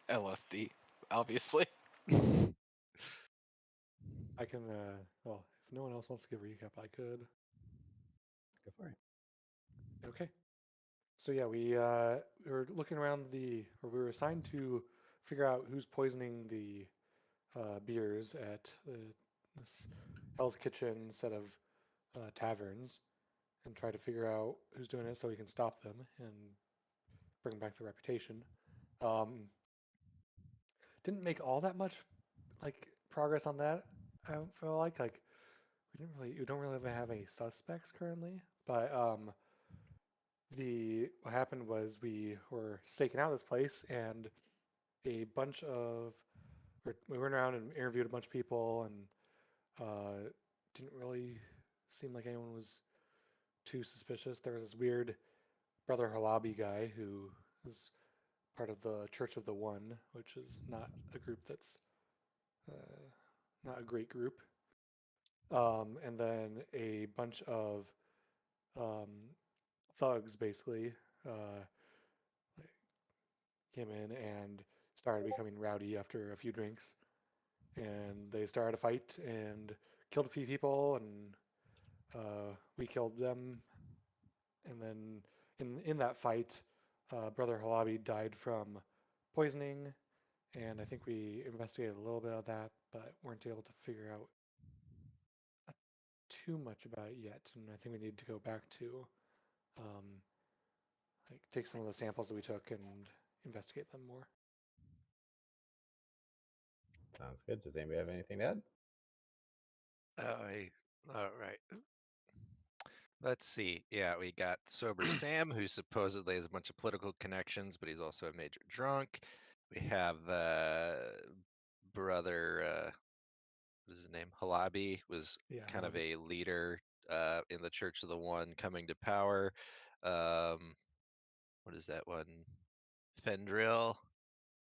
LSD, obviously. I can, well, if no one else wants to give a recap, I could. Go for it. Okay. So yeah, we were looking around we were assigned to figure out who's poisoning the beers at this Hell's Kitchen set of taverns, and try to figure out who's doing it so we can stop them and bring back the reputation. Didn't make all that much progress on that. I don't feel like we don't really have any suspects currently, but what happened was we were staking out this place, and a bunch of we went around and interviewed a bunch of people, and didn't really seem like anyone was too suspicious. There was this weird Brother Halabi guy who is part of the Church of the One, which is not a group that's not a great group. And then a bunch of thugs basically came in and started becoming rowdy after a few drinks, and they started a fight and killed a few people, and we killed them. And then in that fight, Brother Halabi died from poisoning, and I think we investigated a little bit of that, but weren't able to figure out too much about it yet. And I think we need to go back to take some of the samples that we took and investigate them more. Sounds good. Does anybody have anything to add? All right. Let's see. Yeah, we got Sober Sam, who supposedly has a bunch of political connections, but he's also a major drunk. We have brother, what is his name? Halabi was kind of a leader in the Church of the One coming to power. What is that one? Fendril.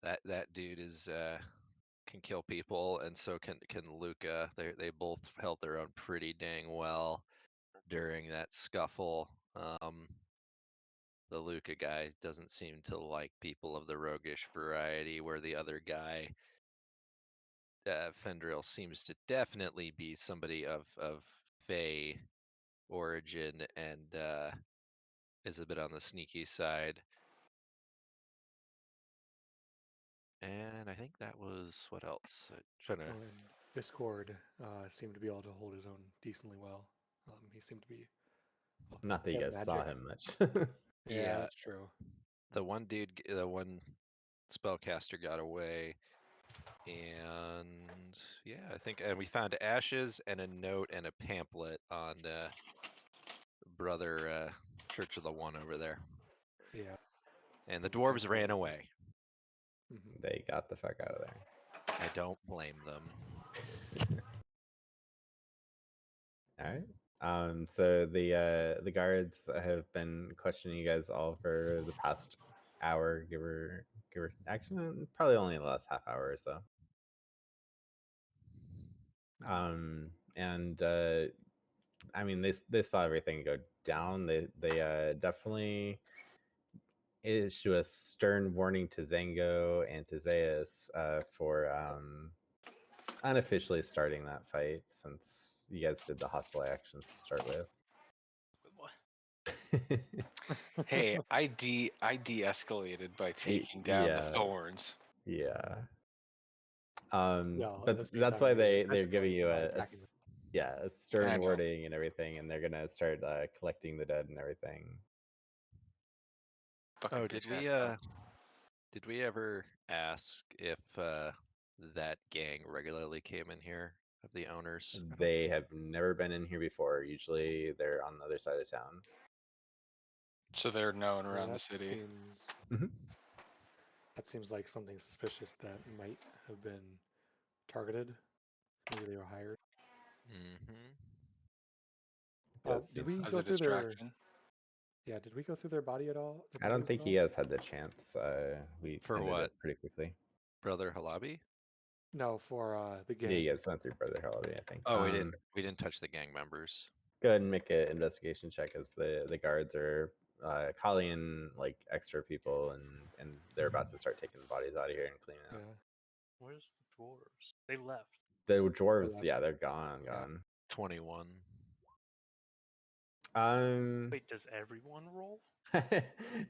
That dude is can kill people, and so can Luca. They both held their own pretty dang well during that scuffle. The Luca guy doesn't seem to like people of the roguish variety, where the other guy, Fendril, seems to definitely be somebody of Fey origin and is a bit on the sneaky side. And I think that was what else? And Discord seemed to be able to hold his own decently well. He seemed to be Not that you guys saw him much. Yeah, that's true. The one spellcaster got away, and yeah, I think, and we found ashes and a note and a pamphlet on brother Church of the One over there. Yeah. And the dwarves ran away. Mm-hmm. They got the fuck out of there. I don't blame them. All right. So the guards have been questioning you guys all for the past hour, give or actually probably only the last half hour or so. And I mean they saw everything go down. They definitely issue a stern warning to Zango and to Zeus for unofficially starting that fight, since you guys did the hostile actions to start with. Hey, I de-escalated by taking down the thorns. Yeah. Yeah, but that's why they're giving you a stern know. warning and everything, and they're gonna start collecting the dead and everything. Oh, did we ever ask if that gang regularly came in here, of the owners? They have never been in here before. Usually they're on the other side of town. So they're known around the city. That seems like something suspicious that might have been targeted. Maybe they were hired. Did we go through their? Yeah, did we go through their body at all? I don't think you guys had the chance. We for ended what? it pretty quickly. Brother Halabi? No, for the gang. Yeah, you guys went through Brother Halabi, I think. Oh, we didn't touch the gang members. Go ahead and make an investigation check as the guards are calling in like extra people, and they're about to start taking the bodies out of here and cleaning Yeah. up. Where's the dwarves? They left. The dwarves, left. yeah, they're gone. Yeah. 21. Wait, does everyone roll?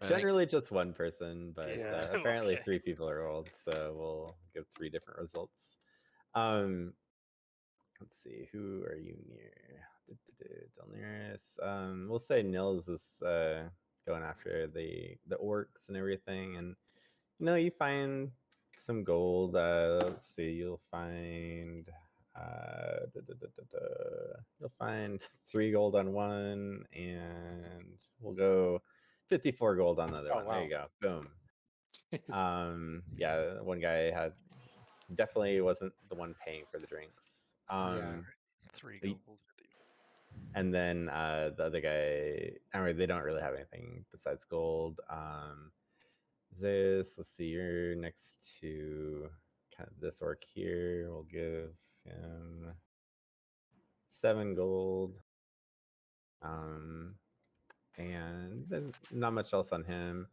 Generally just one person, but Yeah. apparently Okay. 3 people are rolled, so we'll give 3 different results. Let's see, who are you near? Delneris. We'll say Nils is going after the orcs and everything, and you find some gold. Let's see, you'll find you'll find 3 gold on one, and we'll go 54 gold on the other Oh, one. There you wow. go, boom. Jeez. Yeah, one guy definitely wasn't the one paying for the drinks. Yeah. 3 y- gold. And then the other guy, I mean, they don't really have anything besides gold. Let's see, you're next to kind of this orc here. We'll give him 7 gold. And then not much else on him.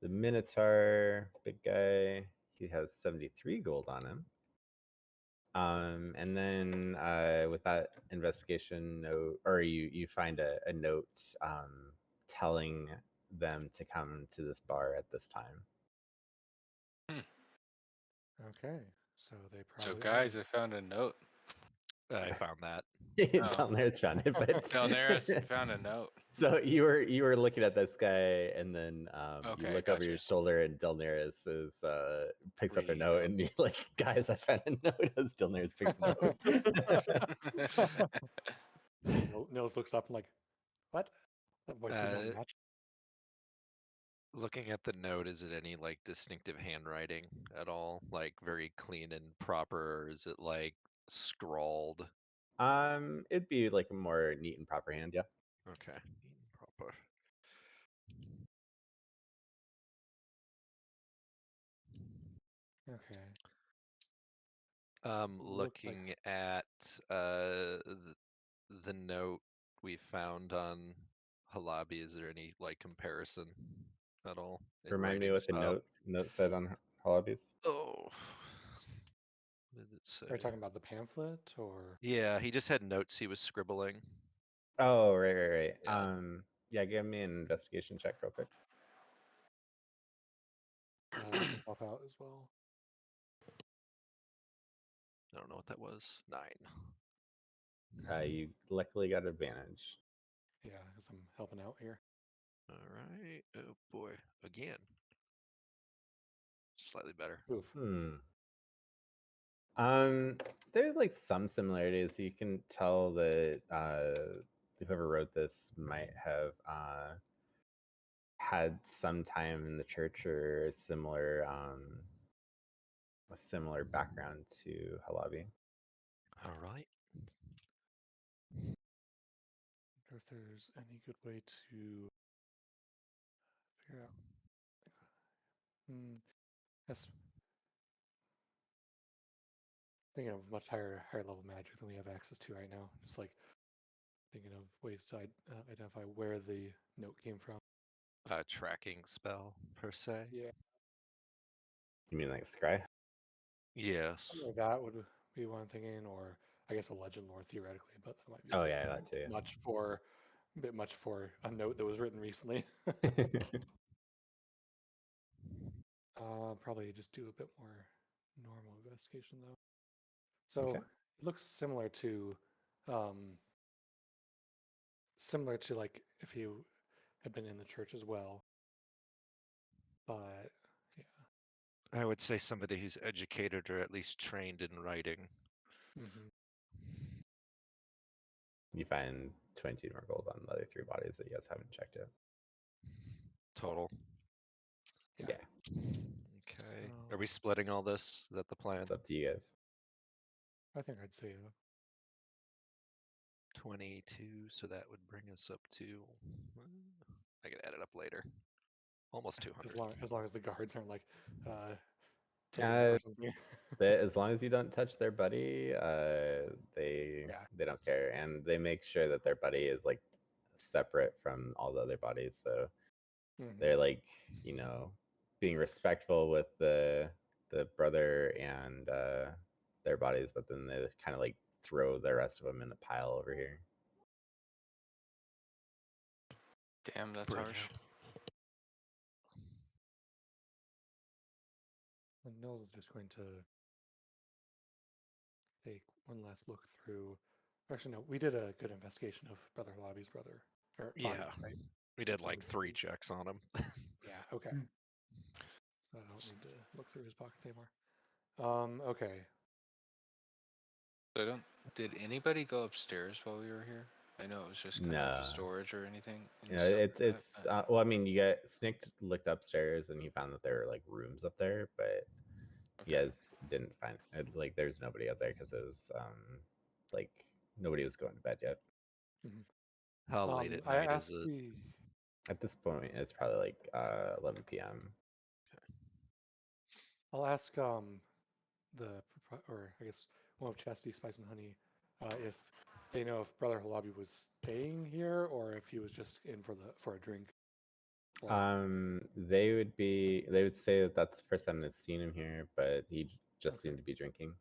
The Minotaur, big guy, he has 73 gold on him. And then with that investigation note, or you find a note telling them to come to this bar at this time. Okay. So they So probably guys, I found a note. I found that. Down there's found it, but Down there, I found a note. So you were looking at this guy, and then you Okay, look over your gotcha. shoulder, and Delneris is picks up a Reading a note, note. and you're like, "Guys, I found a note." As Delneris picks a note. So Nils looks up and like, what? That voice does not match. Looking at the note, is it any like distinctive handwriting at all? Like very clean and proper, or is it like scrawled? It'd be like a more neat and proper hand, yeah. Okay, neat and proper. Okay. Look like Looking at the note we found on Halabi, is there any like comparison at all in Remind me writing what the style? note said on Hobbies. Oh, what did it say? Are you talking about the pamphlet or? Yeah, he just had notes he was scribbling. Oh, right. Yeah. Yeah, give me an investigation check real quick. I can help out as well. I don't know what that was. 9. You luckily got advantage. Yeah, because I'm helping out here. All right. Oh boy. Again. Slightly better. Oof. There's like some similarities. You can tell that whoever wrote this might have had some time in the church or a similar background to Halabi. All right. I wonder if there's any good way to figure out. That's thinking of much higher level magic than we have access to right now. Just like thinking of ways to identify where the note came from. Tracking spell per se. Yeah, You mean like Scry? Yes. something like that would be one thinking, or I guess a legend lore theoretically, but that might be Oh yeah, that too. a bit much for a note that was written recently. Probably just do a bit more normal investigation though. So Okay. it looks similar to like if you had been in the church as well. But yeah. I would say somebody who's educated or at least trained in writing. You find 22 more gold on the other 3 bodies that you guys haven't checked yet. Total. Yeah. Okay. So- Are we splitting all this? Is that the plan? It's up to you guys. I think I'd say 22, so that would bring us up to. I can add it up later. Almost 200. as long as the guards aren't like taking it or something. As long as you don't touch their buddy, they Yeah. they don't care, and they make sure that their buddy is like separate from all the other bodies, so Mhm. they're like, being respectful with the brother and their bodies, but then they just kind of like throw the rest of them in a pile over here. Damn, that's Brilliant. harsh. And Nils is just going to take one last look through. Actually, no, we did a good investigation of Brother Lobby's brother. Or body, Yeah, right? we did So like 3 checks on him. Yeah, okay. Hmm. So I don't need to look through his pockets anymore. Okay. So I don't. Did anybody go upstairs while we were here? I know it was just kind of like the No. storage or anything. Any Yeah, stuff like it's that? well, I mean, you got Snikt looked upstairs and he found that there were like rooms up there, but you Okay. guys didn't find like there's nobody up there because it was like nobody was going to bed yet. Mhm. How late at I night is asked it? the. At this point, it's probably like 11 p.m. I'll ask or I guess one of Chastity Spice and Honey, if they know if Brother Halabi was staying here or if he was just in for a drink. They would say that that's the first time they've seen him here, but he just Okay. seemed to be drinking.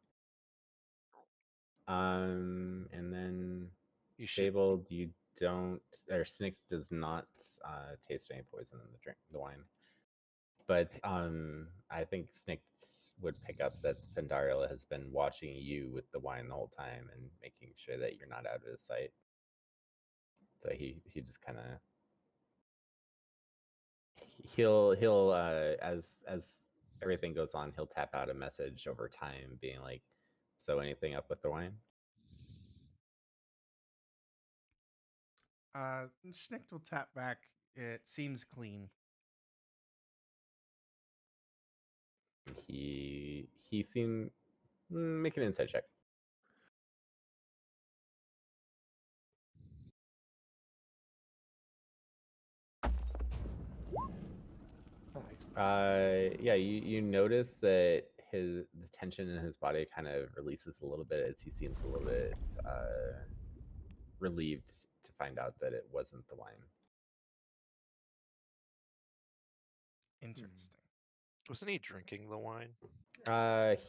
And then You should. Fabled, you don't, or Snikt does not taste any poison in the wine. But I think Snikt would pick up that Fendarila has been watching you with the wine the whole time and making sure that you're not out of his sight. So he just kind of he'll as everything goes on, he'll tap out a message over time, being like, "So anything up with the wine?" Snikt will tap back. It seems clean. He seemed make an insight check. Nice. Yeah, you notice that the tension in his body kind of releases a little bit as he seems a little bit relieved to find out that it wasn't the wine. Interesting. Wasn't he drinking the wine?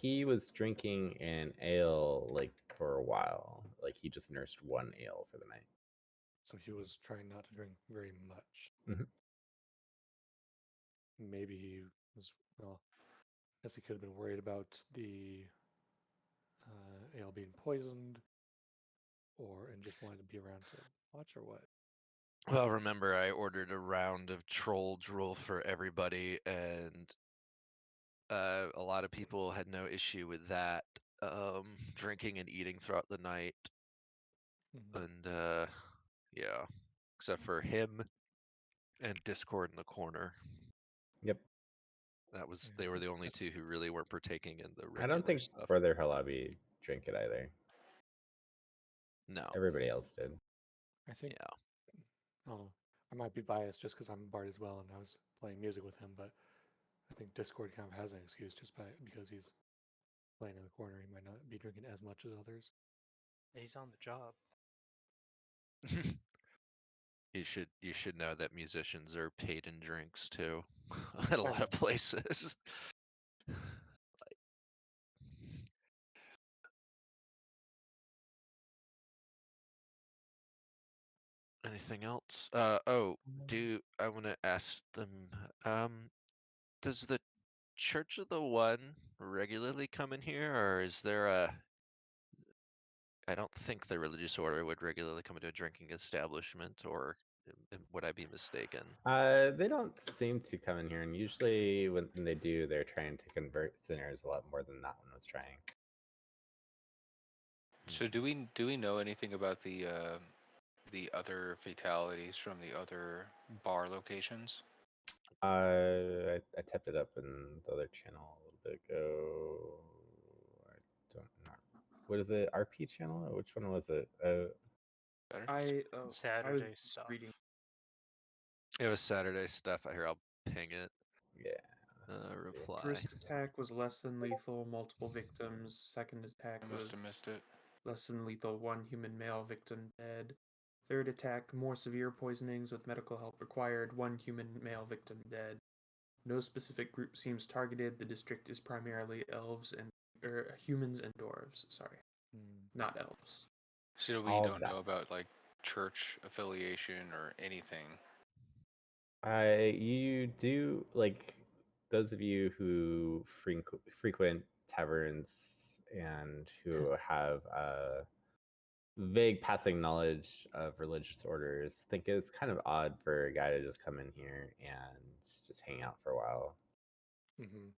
He was drinking an ale like for a while. Like he just nursed one ale for the night. So he was trying not to drink very much. Mhm. Maybe he was, well, I guess he could have been worried about the ale being poisoned and just wanted to be around to watch or what? Well, remember I ordered a round of troll drool for everybody, and a lot of people had no issue with that. Drinking and eating throughout the night, Mhm. and yeah, except for him and Discord in the corner. Yep. They were the only Yes. two who really weren't partaking in the I don't regular think stuff. Brother Halabi drank it either. No. Everybody else did. I think, Yeah. I don't know, I might be biased just because I'm a bard as well and I was playing music with him, but I think Discord kind of has an excuse just because he's playing in the corner. He might not be drinking as much as others. He's on the job. You should know that musicians are paid in drinks too at a I lot know. of places. Anything else? I want to ask them. Does the Church of the One regularly come in here, or is there a? I don't think the religious order would regularly come into a drinking establishment, or would I be mistaken? They don't seem to come in here, and usually when they do, they're trying to convert sinners a lot more than that one was trying. So do we know anything about the other fatalities from the other bar locations? I tapped it up in the other channel a little bit ago. I don't know. What is it? RP channel? Which one was it? Saturdays? I was Saturday just stuff. reading. It was Saturday stuff. I hear I'll ping it. Yeah. let's see. Reply. First attack was less than lethal, multiple victims. Second attack I must was have missed it. less than lethal, one human male victim dead. Third attack, more severe poisonings with medical help required. 1 human male victim dead. No specific group seems targeted. The district is primarily elves and humans and dwarves. Sorry, not elves. So we All of don't that. know about like church affiliation or anything. You do, like, those of you who frequent taverns and who have vague passing knowledge of religious orders think it's kind of odd for a guy to just come in here and just hang out for a while. Mm-hmm.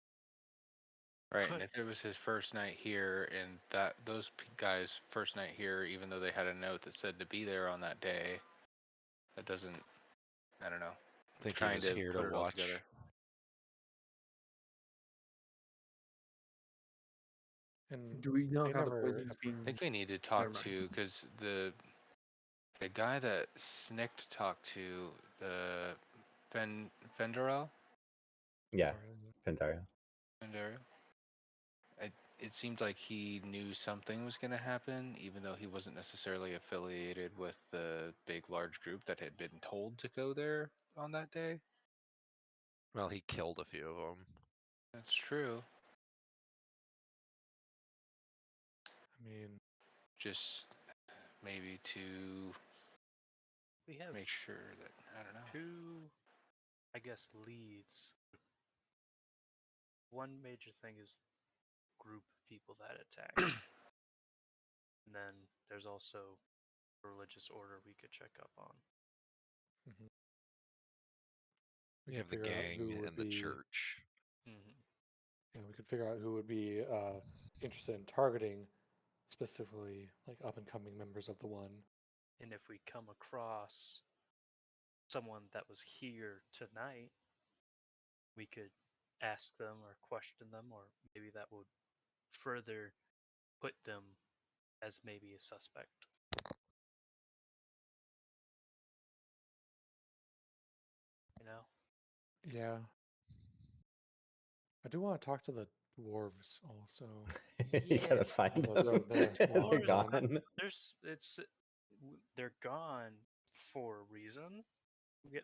Right, and if it was his first night here, and those guys' first night here, even though they had a note that said to be there on that day, that doesn't, I don't know. I think he Trying was to here put to it all watch. together. And Do we know they how the never poison's have- I being? think we need to talk Never mind. to, because the guy that Snikt talked to, the Fendarel, Yeah, or- Pentaria. Fendarel, it seemed like he knew something was going to happen, even though he wasn't necessarily affiliated with the big, large group that had been told to go there on that day. Well, he killed a few of them. That's true. I mean, Just maybe to We have make sure that, I don't know. 2, I guess, leads. One major thing is group people that attack. And then there's also a religious order we could check up on. we You could have the figure out gang who would and the be. church. Yeah, we could figure out who would be interested in targeting specifically like up and coming members of the one. And if we come across someone that was here tonight, we could ask them or question them, or maybe that would further put them as maybe a suspect. You know? Yeah. I do want to talk to the dwarves also. You gotta find Although them. they're They're Dwarves, gone. they're gone for a reason.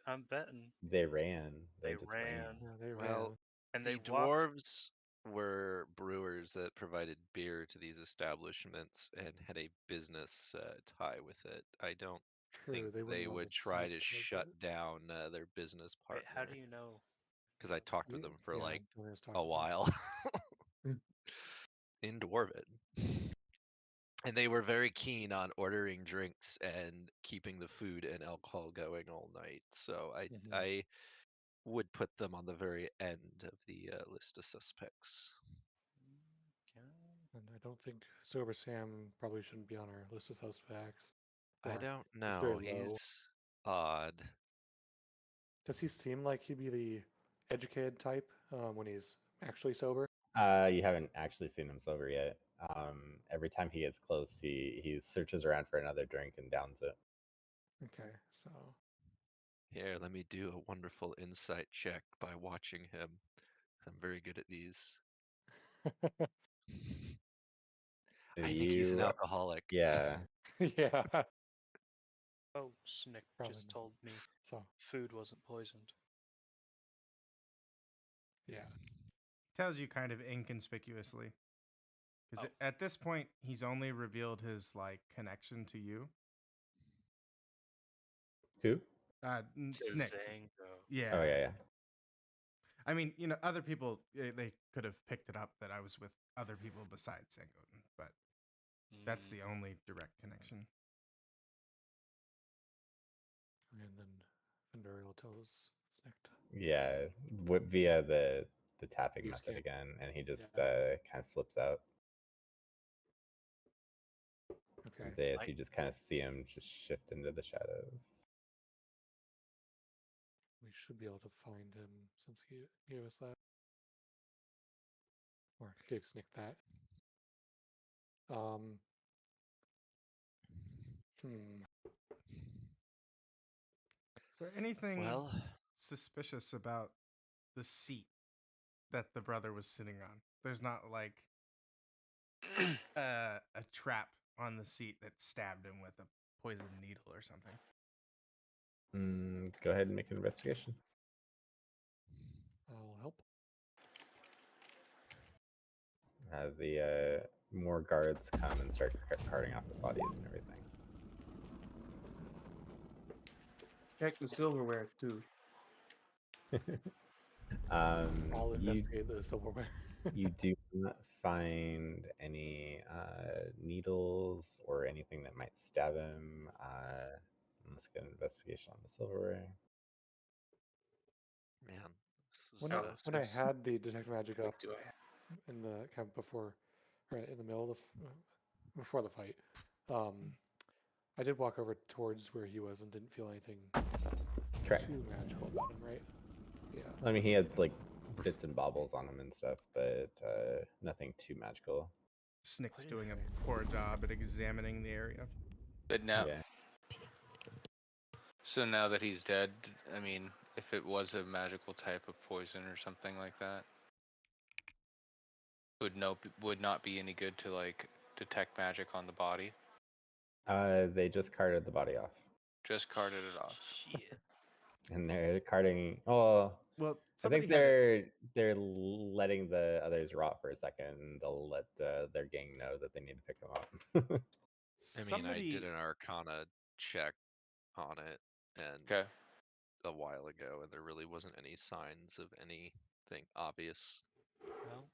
I'm betting They ran. they just ran, Yeah, they ran. Well, and the they walked. dwarves were brewers that provided beer to these establishments and had a business tie with it. I don't think True, they wouldn't they want would to try to sabotage shut it. down their business Wait, how do partner. you know? Because I talked with Yeah, them for yeah, like Delia's talked a to them. while in Dwarven. And they were very keen on ordering drinks and keeping the food and alcohol going all night. So Mhm. I would put them on the very end of the list of suspects. And I don't think Sober Sam probably shouldn't be on our list of suspects. I Or don't he's very know. low. He's odd. Does he seem like he'd be the educated type when he's actually sober? You haven't actually seen him sober yet. Every time he gets close, he searches around for another drink and downs it. Okay, so Here, let me do a wonderful insight check by watching him. I'm very good at these. I think he's an You, alcoholic. yeah. yeah. Oh, Snick Probably just not. told me So food wasn't poisoned. yeah, Tells you kind of inconspicuously. Because at this point, he's only revealed his like connection to you. Who? Snikt. Zango. Yeah. Oh, yeah. I mean, other people, they could have picked it up that I was with other people besides Sangoten, but that's the only direct connection. and then Vendorial tells Snikt. Yeah, via the tapping He method can't- again, and he just Yeah. kind of slips out. Okay. As you just kind of see him just shift into the shadows. We should be able to find him since he gave us that. Or gave Snick that. Is there anything Well, suspicious about the seat that the brother was sitting on? There's not like a trap on the seat that stabbed him with a poison needle or something. Go ahead and make an investigation. I'll help. The more guards come and start carting off the bodies and everything. Check the silverware too. I'll You investigate the silverware. you do not find any needles or anything that might stab him. Let's get an investigation on the silverware. Man, this is When I Analysis. had the detect magic up What do I have? in the kind of before, right in the middle of before the fight, I did walk over towards where he was and didn't feel anything Correct. too magical about him, right? Yeah. I mean, he had like bits and baubles on him and stuff, but nothing too magical. Snikt's What doing Okay. a poor job at examining the area. But now, Yeah. so now that he's dead, I mean, if it was a magical type of poison or something like that, would not be any good to like detect magic on the body. They just carted the body off, Just carted it off. Shit. and they're carting. Oh, Well, I think somebody had a, they're letting the others rot for a second. And they'll let their gang know that they need to pick them up. I mean, I somebody did an Arcana check on it and Okay. a while ago, and there really wasn't any signs of anything obvious. Well,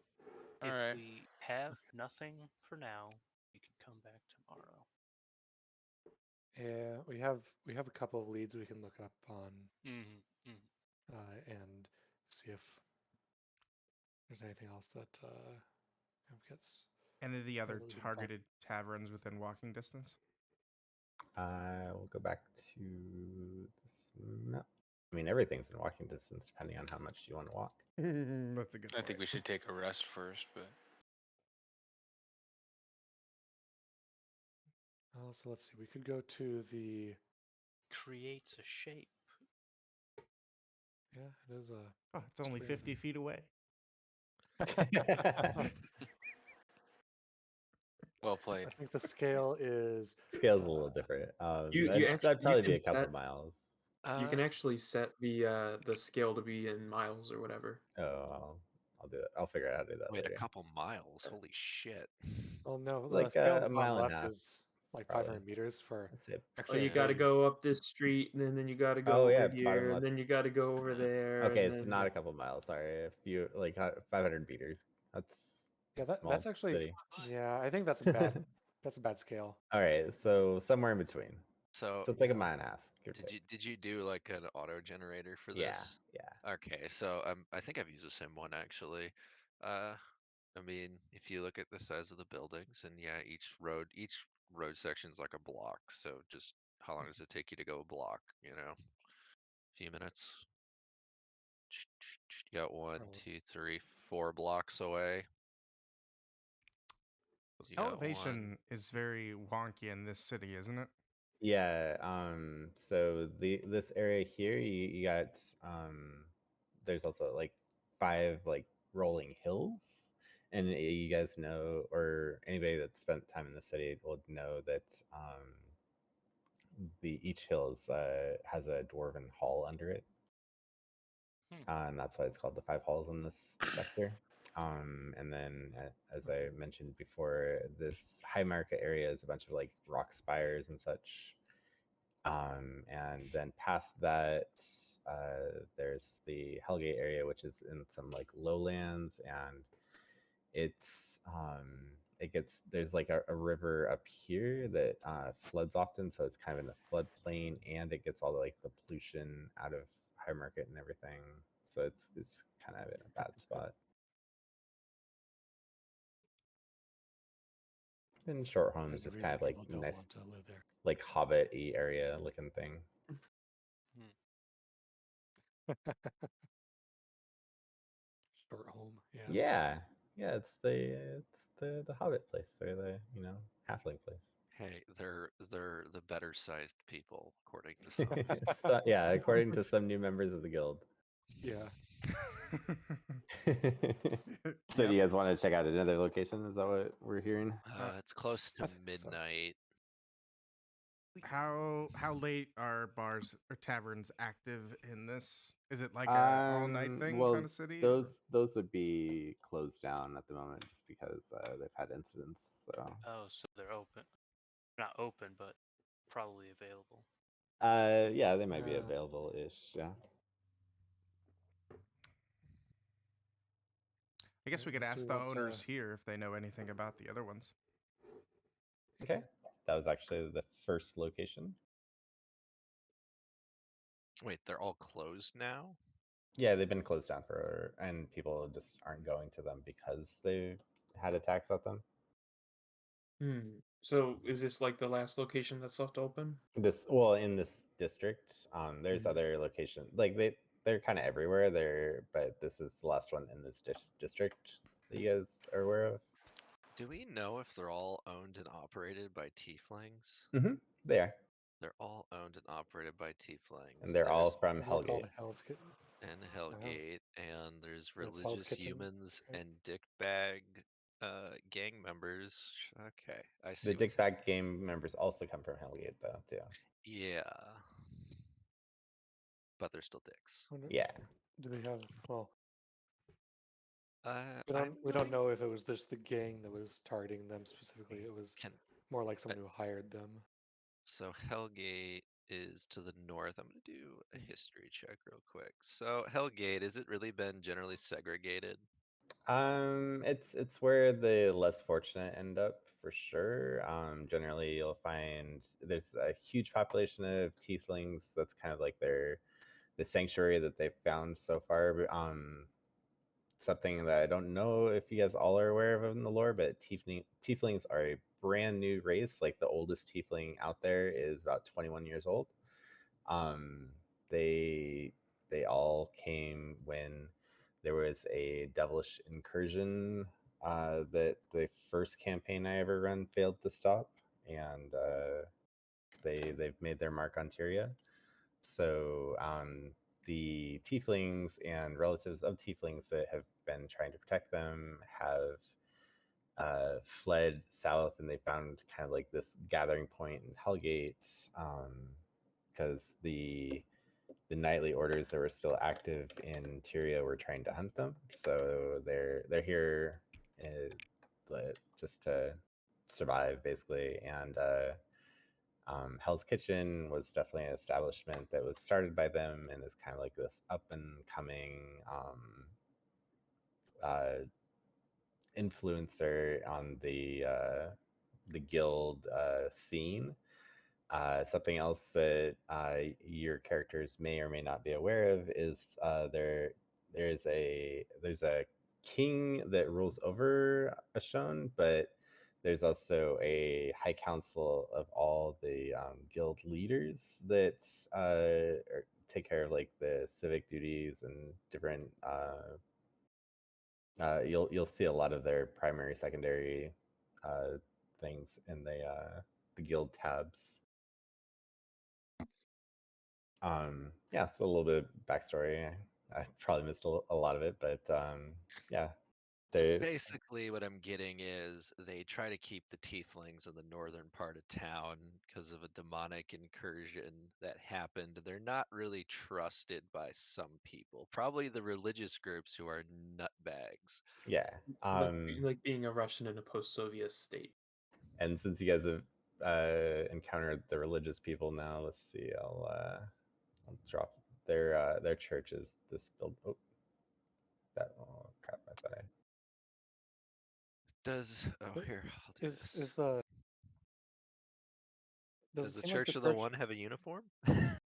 All if right. we have nothing for now, we can come back tomorrow. Yeah, we have a couple of leads we can look up on and see if there's anything else that gets. any of the other that we can find. targeted taverns within walking distance. We'll go back to this map. I mean, everything's in walking distance, depending on how much you want to walk. That's a good I point. think we should take a rest first, but So let's see. We could go to the. Creates a shape. Yeah, it is a. Oh, it's only weird. 50 feet away. well played. I think the scale is. Scale's a little different. You That'd probably be a can couple set, miles. you can actually set the scale to be in miles or whatever. Oh, I'll do it. I'll figure out how to do that Wait, later. a couple miles? Holy shit! Oh no, the Like scale on a the mile bottom and a left half, is like probably. 500 meters for. That's it. Well, Actually, you got to the- go up this street, and then you got to go Oh, over yeah, bottom here, and then left. you got to go over there. Okay, and it's then, not a couple miles. Sorry, if you like 500 meters. That's Yeah, small that's actually. city. Yeah, I think that's a bad. That's a bad scale. All right, so somewhere in between. So So it's like a Yeah. mile and a half. Give or take. did you do like an auto generator for Yeah, this? yeah. Okay, so I think I've used the same one actually. I mean, if you look at the size of the buildings, and yeah, each road section's like a block. So just how long does it take you to go a block? You know, a few minutes. You got one, Probably. 2, 3, 4 blocks away. You got one. Elevation is very wonky in this city, isn't it? Yeah. So this area here, you got there's also like 5 like rolling hills, and you guys know, or anybody that's spent time in the city will know that each hill has a dwarven hall under it. And that's why it's called the 5 halls in this sector. And then, as I mentioned before, this high market area is a bunch of like rock spires and such. And then past that, there's the Hellgate area, which is in some like lowlands, and it's there's like a river up here that floods often, so it's kind of in the floodplain, and it gets all the like the pollution out of High Market and everything, so it's kind of in a bad spot. And Short Homes There's a is reason kind of like people don't nice, want to live there. like Hobbit-y area looking thing. Short home. Yeah. Yeah, it's the Hobbit place, or the halfling place. Hey, they're the better sized people, according to some. So, yeah, according to some new members of the guild. Yeah. So do you guys want to check out another location? Is that what we're hearing? It's close to I think so. midnight. How late are bars or taverns active in this? Is it like a all night thing Well, kind of city? or- those would be closed down at the moment just because they've had incidents. So Oh, so they're open. Not open, but probably available. yeah, they might be available-ish. Yeah. I guess we could Unless ask we the want to- owners here if they know anything about the other ones. Okay. That was actually the first location. Wait, they're all closed now? Yeah, they've been closed down and people just aren't going to them because they've had attacks at them. So is this like the last location that's left open? In this district, there's Mhm. other locations like they're kind of everywhere there, but this is the last one in this district that you guys are aware of. Do we know if they're all owned and operated by tieflings? They are, They're all owned and operated by tieflings. and they're all from They're called Hellgate. Hell's Kitchen. And Hellgate, and there's It's Hell's religious Kitchens, humans right? and dickbag gang members. Okay, I The see what's Dickback game members also come from Hellgate, though, too. Yeah. But they're still dicks. Yeah. Do they have? Well, I we don't know if it was just the gang that was targeting them specifically. It was can more like someone who hired them. So Hellgate is to the north. I'm gonna do a history check real quick. So Hellgate, has it really been generally segregated? It's where the less fortunate end up for sure. Generally, you'll find there's a huge population of tieflings. That's kind of like the sanctuary that they've found so far. Something that I don't know if you guys all are aware of in the lore, but tieflings are a brand new race. Like the oldest tiefling out there is about 21 years old. Um, they all came when there was a devilish incursion that the first campaign I ever run failed to stop, and they've made their mark on Tyria. So the tieflings and relatives of tieflings that have been trying to protect them have fled south, and they found kind of like this gathering point in Hellgate, because the knightly orders that were still active in Tyria were trying to hunt them. So they're here just to survive, basically. And Hell's Kitchen was definitely an establishment that was started by them and is kind of like this up and coming influencer on the guild scene. Something else that your characters may or may not be aware of is there's a king that rules over Ashon, but there's also a high council of all the guild leaders that take care of like the civic duties and different. You'll see a lot of their primary, secondary things in the guild tabs. Yeah, it's a little bit of backstory. I probably missed a lot of it, but yeah. So They basically what I'm getting is they try to keep the tieflings in the northern part of town because of a demonic incursion that happened. They're not really trusted by some people. Probably the religious groups who are nutbags. yeah. Like being a Russian in a post-Soviet state. And since you guys have encountered the religious people now, let's see. I'll drop their church is this build. Oh, oh crap! I thought I. Here, I'll do this. Is the Does the seem like the Church of the church? One have a uniform? And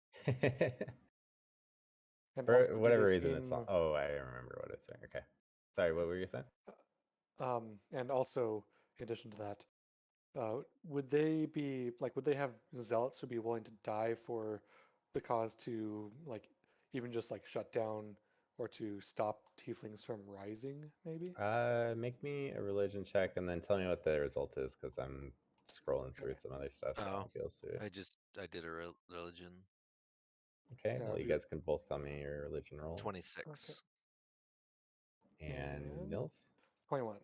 also, For do whatever they reason, it's not. seem? Oh, I remember what it's saying. Okay, sorry. What were you saying? And also, in addition to that, would they be like? Would they have zealots who'd be willing to die for the cause to like, even just like shut down or to stop tieflings from rising? Maybe. Make me a religion check and then tell me what the result is, because I'm scrolling through Okay. some other stuff, so I Oh, won't be able to. I did a religion. Okay, Yeah, well, it'd you be guys can both tell me your religion rolls. 26. And Nils? 21.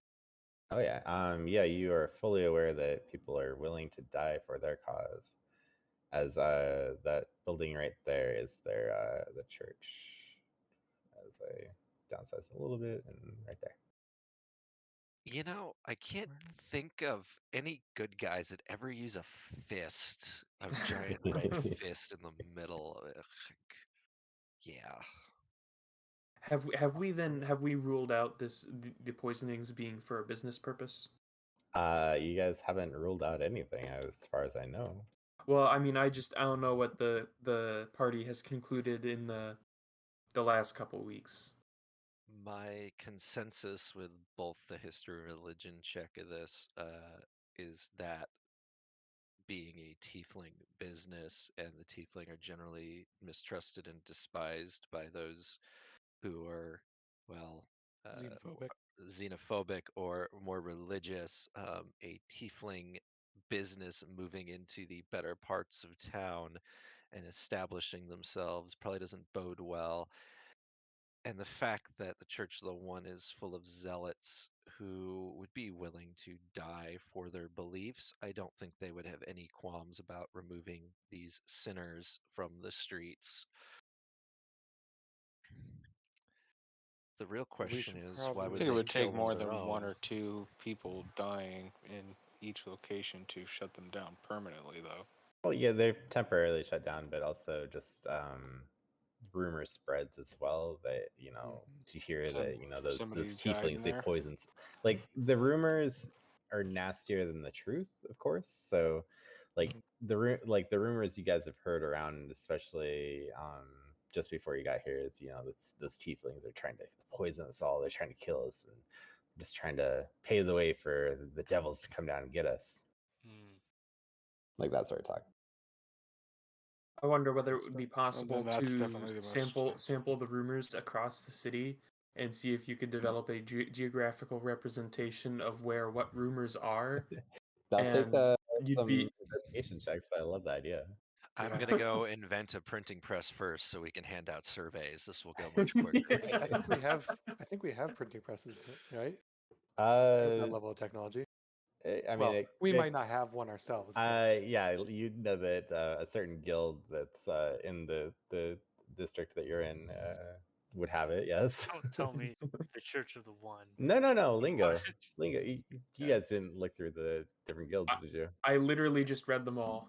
Oh yeah, yeah, you are fully aware that people are willing to die for their cause. as that building right there is their the church. As I downsize a little bit, and right there. You know, I can't think of any good guys that ever use a fist, a giant red fist in the middle. Ugh. Yeah. Have we ruled out the poisonings being for a business purpose? You guys haven't ruled out anything as far as I know. Well, I mean, I don't know what the party has concluded in the last couple weeks. My consensus with both the history and religion check of this is that being a tiefling business and the tiefling are generally mistrusted and despised by those who are, well, Xenophobic. xenophobic or more religious. A tiefling business moving into the better parts of town and establishing themselves probably doesn't bode well. And the fact that the Church of the One is full of zealots who would be willing to die for their beliefs, I don't think they would have any qualms about removing these sinners from the streets. The real We question should is, why I would think it probably. they would take kill more their than one own? or two people dying in each location to shut them down permanently, though. Well, yeah, they've temporarily shut down, but also just rumor spreads as well that you hear that those Somebody's died in tieflings, they there. poison. Like the rumors are nastier than the truth, of course. So, like the rumors you guys have heard around, especially just before you got here, is those tieflings are trying to poison us all. They're trying to kill us and just trying to pave the way for the devils to come down and get us. Hmm. Like that sort of talk. I wonder whether it would be possible That's to definitely the most. sample the rumors across the city and see if you could develop a geographical representation of where what rumors are. That'll take And you'd some be investigation checks, but I love the idea. I'm Yeah. gonna go invent a printing press first so we can hand out surveys. This will go much quicker. I think we have. I think we have printing presses, right? At that Uh, level of technology. I mean, Well, we might not have one ourselves. But yeah, you know that a certain guild that's in the district that you're in would have it. Yes. Don't tell me the Church of the One. No, What? lingo. You guys didn't look through the different guilds, did you? I literally just read them all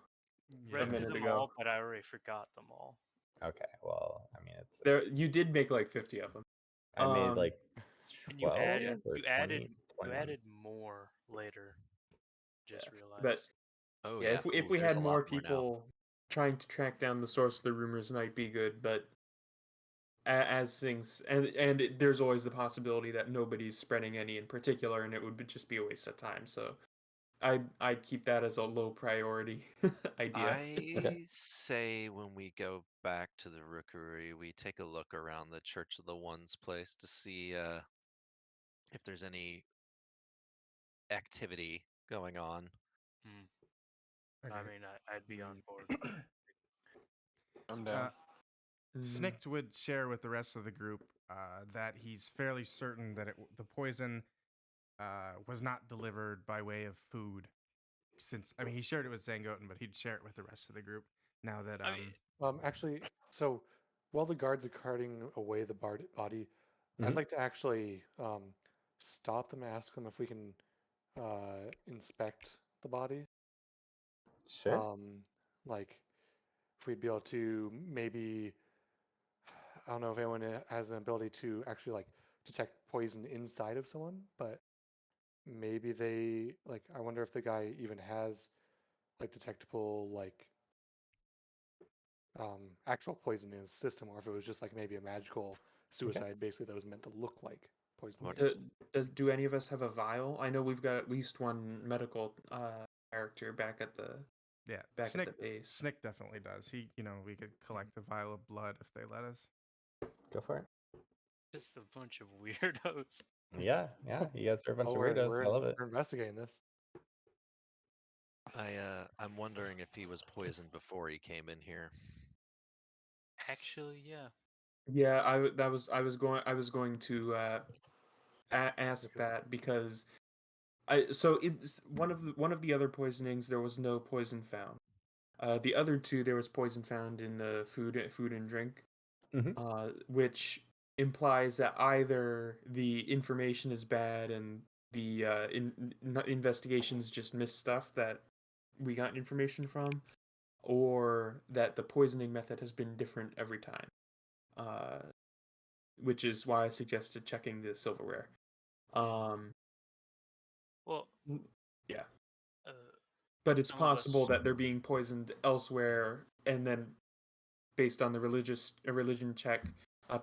a Read through minute them ago. all, but I already forgot them all. Okay, well, I mean, There, you did make like 50 of them. I made like And 12 or you added 21. more later. Just Yeah. realized. But Oh yeah, yeah, if Ooh, we there's had a more lot more now. people trying to track down the source of the rumors might be good, but as things there's always the possibility that nobody's spreading any in particular, and it would just be a waste of time. So I'd keep that as a low priority idea. I say when we go back to the rookery, we take a look around the Church of the One's place to see if there's any activity going on. I mean, I'd be on board. I'm down. Snikt would share with the rest of the group that he's fairly certain that the poison was not delivered by way of food. Since he shared it with Zangoten, but he'd share it with the rest of the group. Now that actually, so while the guards are carting away the body, I'd Mhm. like to actually stop them, ask them if we can inspect the body. Sure. Like if we'd be able to maybe, I don't know if anyone has an ability to actually like detect poison inside of someone, but maybe they like. I wonder if the guy even has like detectable like actual poison in his system, or if it was just like maybe a magical suicide, basically that was meant to look like poison. Do any of us have a vial? I know we've got at least one medical character back at the at the base. Snikt definitely does. We could collect a vial of blood if they let us. Go for it. Just a bunch of weirdos. Yeah. You guys are a bunch of we're, weirdos. I love it. We're investigating this. I'm wondering if he was poisoned before he came in here. Actually, yeah. Yeah, I was going to ask that because it's one of the other poisonings there was no poison found. The other two, there was poison found in the food and drink, Mhm. which implies that either the information is bad and the investigations just missed stuff that we got information from, or that the poisoning method has been different every time. Which is why I suggested checking the silverware. Well, Yeah. uh, But it's some of us- possible that they're being poisoned elsewhere, and then, based on the religion check,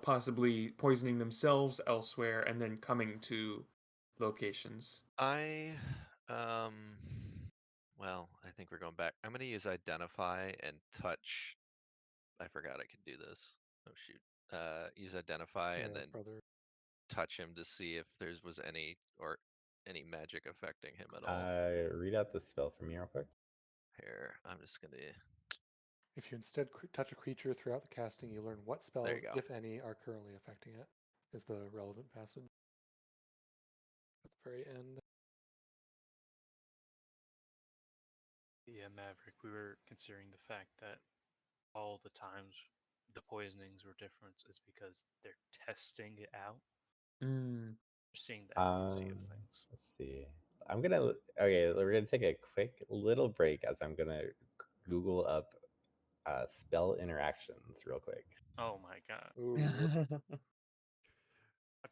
possibly poisoning themselves elsewhere, and then coming to locations. Well, I think we're going back. I'm gonna use identify and touch. I forgot I could do this. Oh shoot. Use identify and then brother. touch him to see if there was any magic affecting him at all. Read out the spell for me real quick. Here, I'm just gonna. If you instead touch a creature throughout the casting, you learn what spells, There you go. if any, are currently affecting it. Is the relevant passage at the very end? Yeah, Maverick, we were considering the fact that all the times the poisonings were different is because they're testing it out. Mm. They're seeing the efficacy of things. Let's see. We're gonna take a quick little break as I'm gonna Google up spell interactions real quick. Oh my god. Ooh.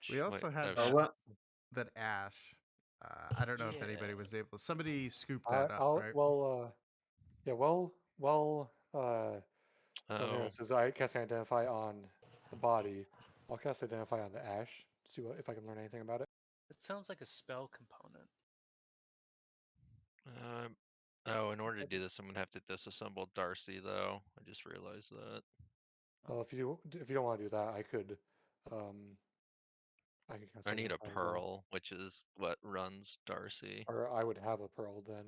We also had Oh, well. that ash. I don't know if anybody Yeah. was able. Somebody scooped that up, right? Delnaris is casting Identify on the body. I'll cast Identify on the ash. See if I can learn anything about it. It sounds like a spell component. In order to do this, I'm gonna have to disassemble Darcy, though. I just realized that. Well, if you don't want to do that, I could. I can cast I need a Identify as well. pearl, which is what runs Darcy. Or I would have a pearl then,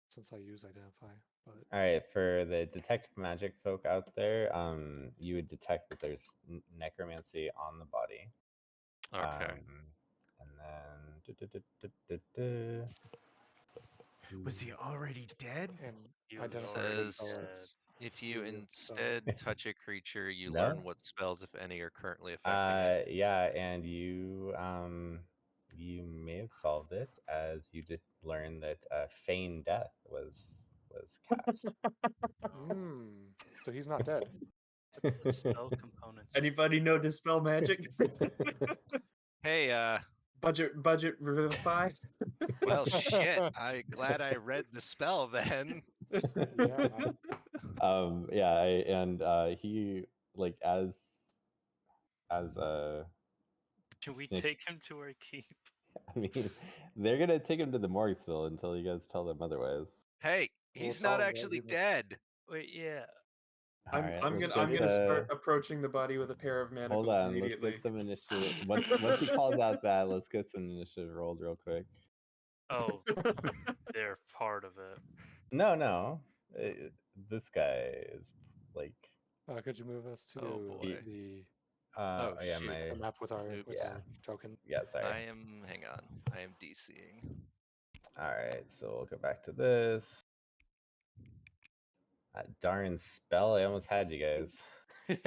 since I use Identify. But All right, for the detect magic folk out there, you would detect that there's necromancy on the body. Okay. And then Was he already dead? and He was Identify already would dead. tell us If you do, instead touch a creature, you No? learn what spells, if any, are currently affecting it. Yeah, and you may have solved it as you did learn that feign death was cast. So he's not dead. What's the spell components? Anybody know Dispel Magic? Hey, budget revivify. well, shit. I'm glad I read the spell then. Yeah. He like as Can we Snikt- take him to our keep? I mean, they're gonna take him to the morgue still until you guys tell them otherwise. Hey, We'll he's tell not him that actually he's a- dead. Wait, yeah. All I'm right, I'm let's gonna get, start approaching the body with a pair of manacles hold on, immediately. let's get some initiative. Once he calls out that, let's get some initiative rolled real quick. Oh, they're part of it. No, this guy is like. Could you move us to Oh, boy. the Oh, Yeah, shoot. the map with our Oops. Yeah. our token? Yeah, sorry. Hang on. I am DCing. All right, so we'll go back to this. That darn spell! I almost had you guys. It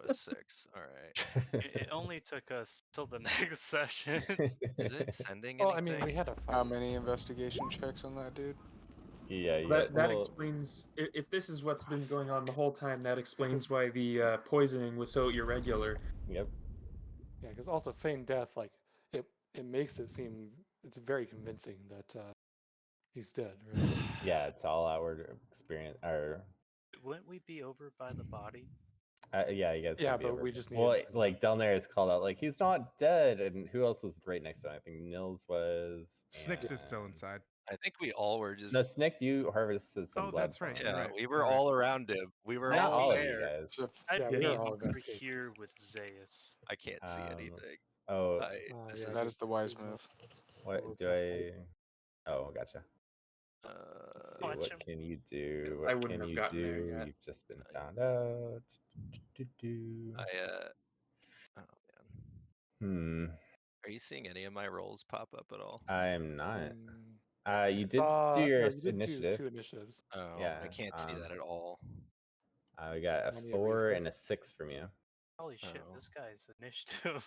was 6. All right. It only took us till the next session. Is it sending Well, anything? I mean, we had a fight. How many investigation checks on that dude? Yeah, That explains, if this is what's been going on the whole time, that explains why the poisoning was so irregular. Yep. Yeah, because also feign death, like it makes it seem it's very convincing that he's dead, right? Yeah, it's all outward experience. Or Wouldn't we be over by the body? yeah, you guys. Yeah, can be but over. we just Well, needed to- like Delnaris called out, like he's not dead, and who else was right next to him? I think Nils was. Snikt is still and- inside. I think we all were just. No, Snikt, you harvested some Oh, blood. that's right, from you're him. Yeah, right. we were All right. all around him. We were Not all all of you there. guys. So I'd Yeah, be we were all over investigating. here with Zeus. I can't see anything. Oh, This yeah, is that is the wise there's no- move. what we'll do cast I? Oh, gotcha. Let's see, Watch what him. can you do? I What wouldn't can have you gotten there do? yet. You've just been found out. Oh man. Hmm. Are you seeing any of my rolls pop up at all? I'm not. You did do your no, you did initiative. two initiatives. Oh, Yeah. I can't see that at all. We got a I need a 4 refresh. and a 6 from you. Holy shit, Oh. this guy's initiative.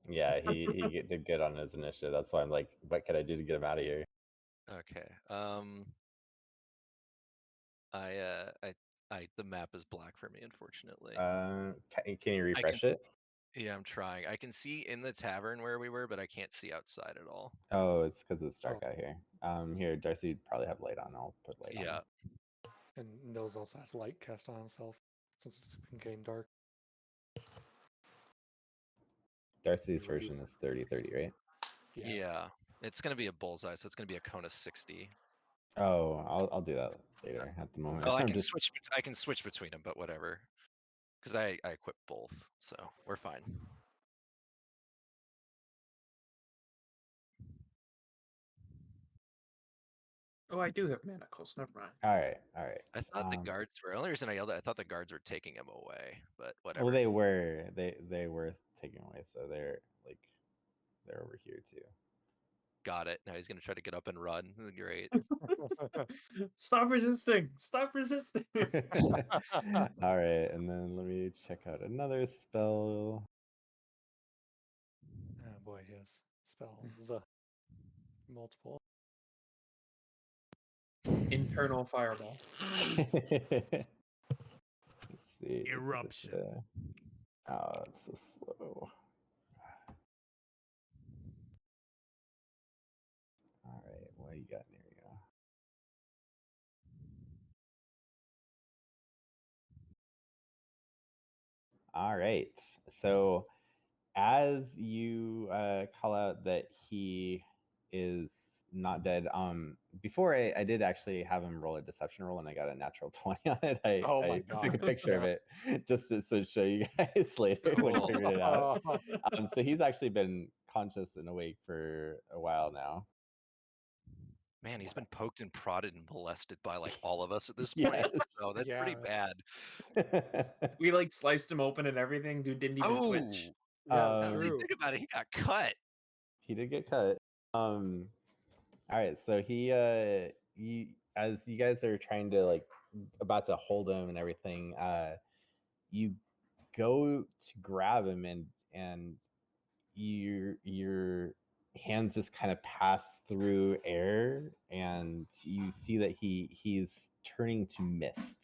Yeah, he did good on his initiative. That's why I'm like, what can I do to get him out of here? Okay. The map is black for me, unfortunately. Can you refresh it? Yeah, I'm trying. I can see in the tavern where we were, but I can't see outside at all. Oh, it's because it's dark out here. Here, Darcy, you'd probably have light on. I'll put light on. Yeah. And Nils also has light cast on himself since it's became dark. Darcy's version is 30-30, right? Yeah. It's gonna be a bullseye, so it's gonna be a cone of 60. Oh, I'll do that later. At the moment, Well, I I'm can just switch. I can switch between them, but whatever. Because I equip both, so we're fine. Oh, I do have manacles. Never mind. all right. I thought the guards were. Only reason I yelled, I thought the guards were taking him away, but whatever. Well, they were taken away, so they're over here too. Got it. Now he's gonna try to get up and run. Great. Stop resisting! Stop resisting! All right, and then let me check out another spell. Oh boy, his spells multiple. Internal fireball. Let's see. Eruption. Oh, it's so slow. All right, what you got? There you go. All right. So as you call out that he is not dead, before I did actually have him roll a deception roll and I got a natural 20 on it. Oh my I God. took a picture of it just to show you guys later when I Cool. figured it out. So he's actually been conscious and awake for a while now. Man, he's been poked and prodded and molested by like all of us at this Yes. point. So that's pretty bad. We like sliced him open and everything. Dude didn't even twitch. Yeah, Now that you true. think about it, he got cut. He did get cut. All right, so he as you guys are trying to like about to hold him and everything, you go to grab him and your hands just kind of pass through air and you see that he's turning to mist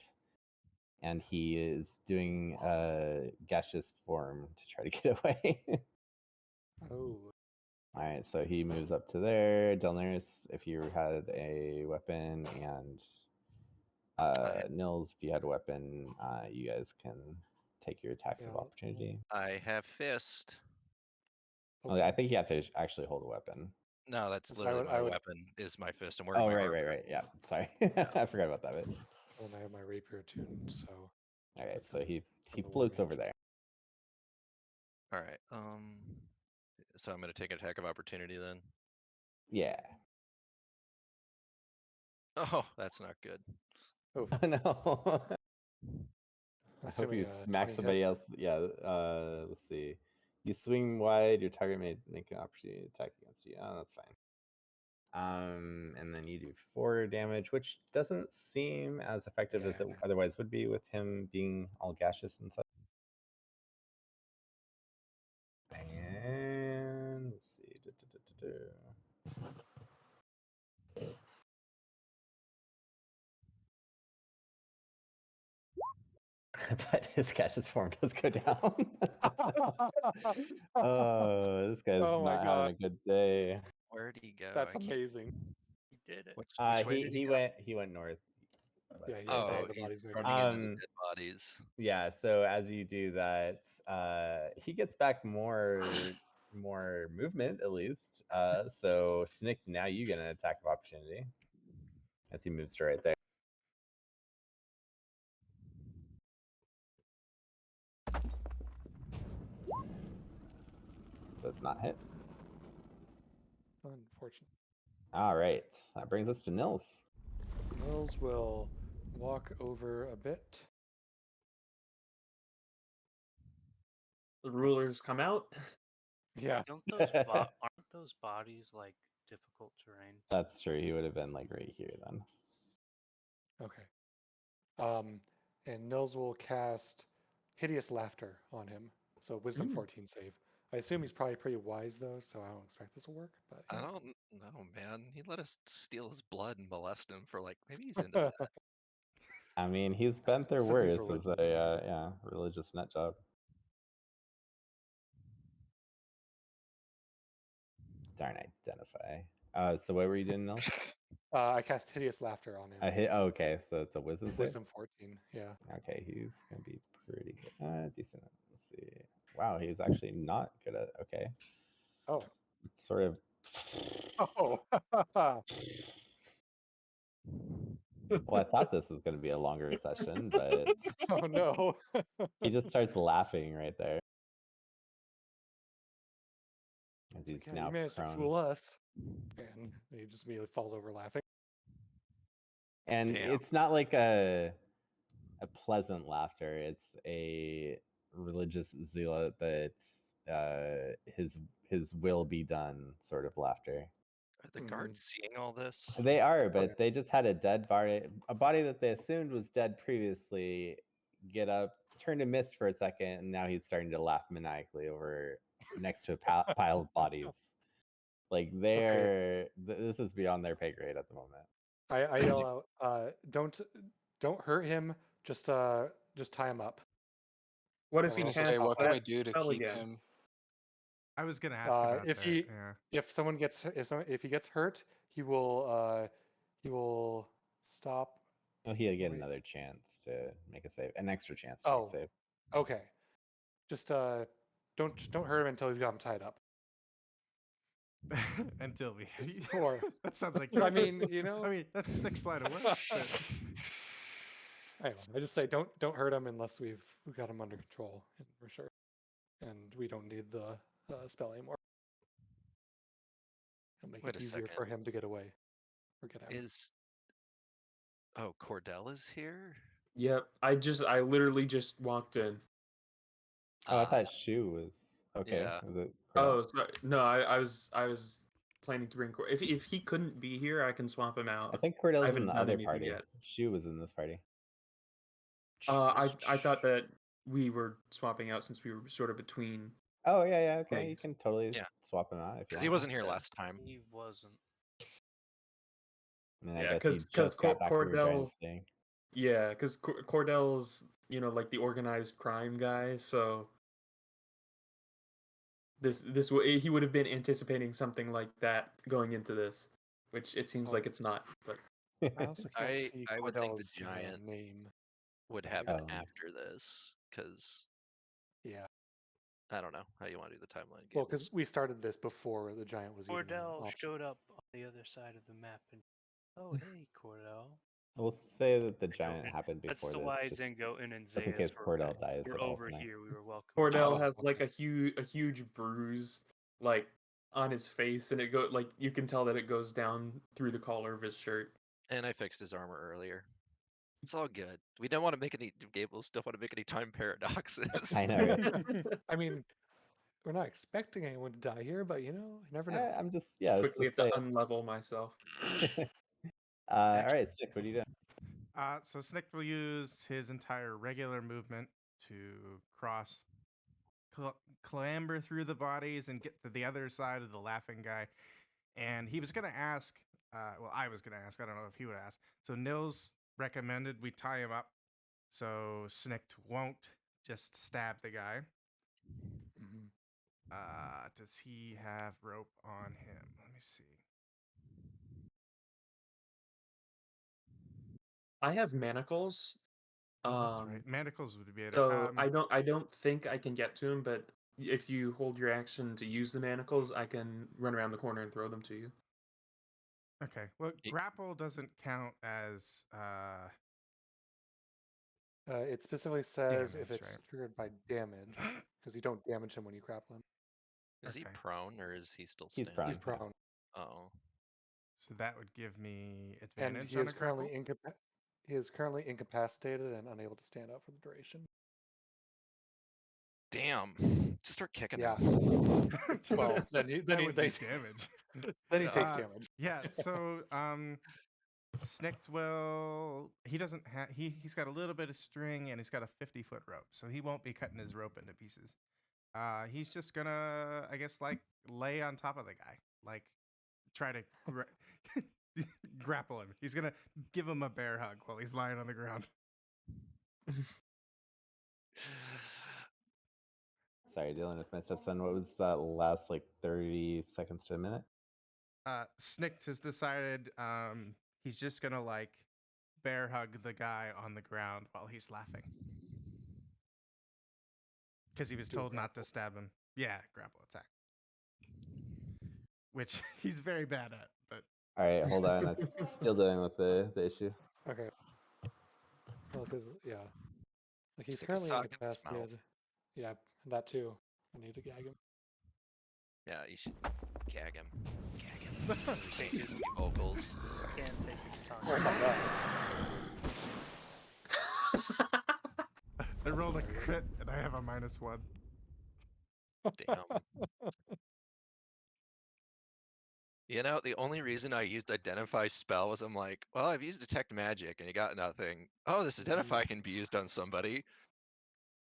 and he is doing a gaseous form to try to get away. Oh. All right, so he moves up to there. Delners, if you had a weapon, and Nils, if you had a weapon, you guys can take your attacks of opportunity. I have fist. Well, I think you have to actually hold a weapon. No, that's So literally my weapon is my fist. I'm wearing Oh, my right. armor. Yeah, sorry. I forgot about that bit. And I have my rapier tuned, so. All right, so he the war floats mage. over there. All right. So I'm gonna take an attack of opportunity then. Yeah. Oh, that's not good. Oh no. I hope you smack 20 somebody hit. else. Yeah. Let's see. You swing wide. Your target may make an opportunity attack against you. Oh, that's fine. And then you do 4 damage, which doesn't seem as effective as it otherwise would be with him being all gaseous and such. And let's see. But his gaseous form does go down. Oh, this guy's not having a good day. Where'd he go? That's amazing. He did it. Which way did he go? went north. Yeah, he's Oh, the he's bodies running into the dead bodies. Yeah, so as you do that, he gets back more movement at least. So Snikt, now you get an attack of opportunity as he moves to right there. Does not hit. Unfortunate. All right, that brings us to Nils. Nils will walk over a bit. The rulers come out. Yeah. Aren't those bodies like difficult terrain. That's true. He would have been like right here then. Okay. And Nils will cast Hideous Laughter on him. So Wisdom 14 save. I assume he's probably pretty wise though, so I don't expect this will work. But I don't know, man. He let us steal his blood and molest him for like maybe he's into that. I mean, he's been through Since he's worse as religious, a religious nut job. Darn, identify. So what were you doing, Nils? I cast Hideous Laughter on him. I hit. Oh, okay, so it's a wisdom save. Wisdom 14. Yeah. Okay, he's gonna be pretty good. Decent. Let's see. Wow, he's actually not good at. Okay. Oh. It's sort of. Oh. Well, I thought this was gonna be a longer session, but Oh no. he just starts laughing right there. As It's he's like, yeah, now you managed prone. to fool us. And he just immediately falls over laughing. And Damn. it's not like a pleasant laughter. It's a religious zealot that's his will be done sort of laughter. Are the guards seeing all this? They are, but Okay. they just had a dead body, a body that they assumed was dead previously, get up, turn to mist for a second, and now he's starting to laugh maniacally over next to a pile of bodies. Like this is beyond their pay grade at the moment. I yell out, don't hurt him, just tie him up. What I if will he also casts say, what can that we do to spell keep again? him? I was gonna ask about if that. he Yeah. if he gets hurt, he will stop. Oh, he'll get Wait. another chance to make a save, an extra chance to make a save. Okay. Just don't hurt him until we've got him tied up. Until we. Or That sounds like. I mean, you know. I mean, that's Snikt's line of work. But... Anyway, I just say don't hurt him unless we've got him under control and we're sure, and we don't need the spell anymore. It'll make Wait it a easier second. for him to get away or get out. Oh, Cordell is here? Yep. I literally just walked in. Oh, I thought Shu was okay. Yeah. Was it Oh, sorry. No, I was planning to bring if he couldn't be here, I can swap him out. I think Cordell's in haven't the done other anything party. yet. Shu was in this party. I thought that we were swapping out since we were sort of between. Oh yeah, okay. Thanks. You can totally Yeah. swap him out if you Because want. he wasn't here last time. He wasn't. And Yeah, I guess he 'cause just got back from Cordell- Giant's thing. Yeah, because Cordell's like the organized crime guy, so he would have been anticipating something like that going into this, which it seems like it's not. But I also can't see I would think the Cordell's giant name. would Yeah, happen Oh. after this, because Yeah. I don't know how you want to do the timeline. Well, because Gables. we started this before the giant was even an Cordell option. showed up on the other side of the map and, oh hey Cordell. We'll say that the Go giant in. happened That's before the this, wise just and Goten and in Zayas case were, Cordell dies we're at all over tonight. here. We were welcome. Cordell Oh, has like okay. a huge bruise like on his face, and it go like you can tell that it goes down through the collar of his shirt. And I fixed his armor earlier. It's all good. We don't want to make any Gables. Don't want to make any time paradoxes. I know, right? I mean, we're not expecting anyone to die here, but you never know. I'm just let's Quickly just have say to unlevel myself. all right, Snikt, what are you doing? So Snikt will use his entire regular movement to cross, clamber through the bodies and get to the other side of the laughing guy. And he was going to ask, well, I was going to ask, I don't know if he would ask. So Nils recommended we tie him up so Snikt won't just stab the guy. Mhm. Does he have rope on him? Let me see. I have manacles. That's right. Manacles would be able So I don't think I can get to him, but if you hold your action to use the manacles, I can run around the corner and throw them to you. Okay. Well, grapple doesn't count as It specifically says if damage, it's right? triggered by damage, because you don't damage him when you grapple him. Is he Okay. prone or is he still He's standing? prone. He's prone, Oh. So that would give me and advantage he on is a grapple. he is currently incapacitated and unable to stand up for the duration. Damn. Just start kicking Yeah. him. Well, then he that would be takes damage. then he Yeah. takes damage. Yeah, so Snikt will. He doesn't have. He's got a little bit of string and he's got a 50-foot rope, so he won't be cutting his rope into pieces. He's just gonna, I guess, like lay on top of the guy, like try to grapple him. He's gonna give him a bear hug while he's lying on the ground. Sorry, dealing with my stepson. What was that last like 30 seconds to a minute? Snikt has decided he's just gonna like bear hug the guy on the ground while he's laughing because he was Do a told not to grapple. stab him. Yeah, grapple attack, which he's very bad at. But All right, hold on. That's still dealing with the issue. Okay. Well, because like he's Stick a currently sock in his mouth. incapacitated. Yeah, that too. I need to gag him. Yeah, you should gag him. Gag him. He can't use any vocals. Can take his tongue. Oh my god. I rolled a hilarious. crit and I have a -1. Damn. You know, the only reason I used Identify spell was I'm like, well, I've used Detect Magic and you got nothing. Oh, this Identify can be used on somebody.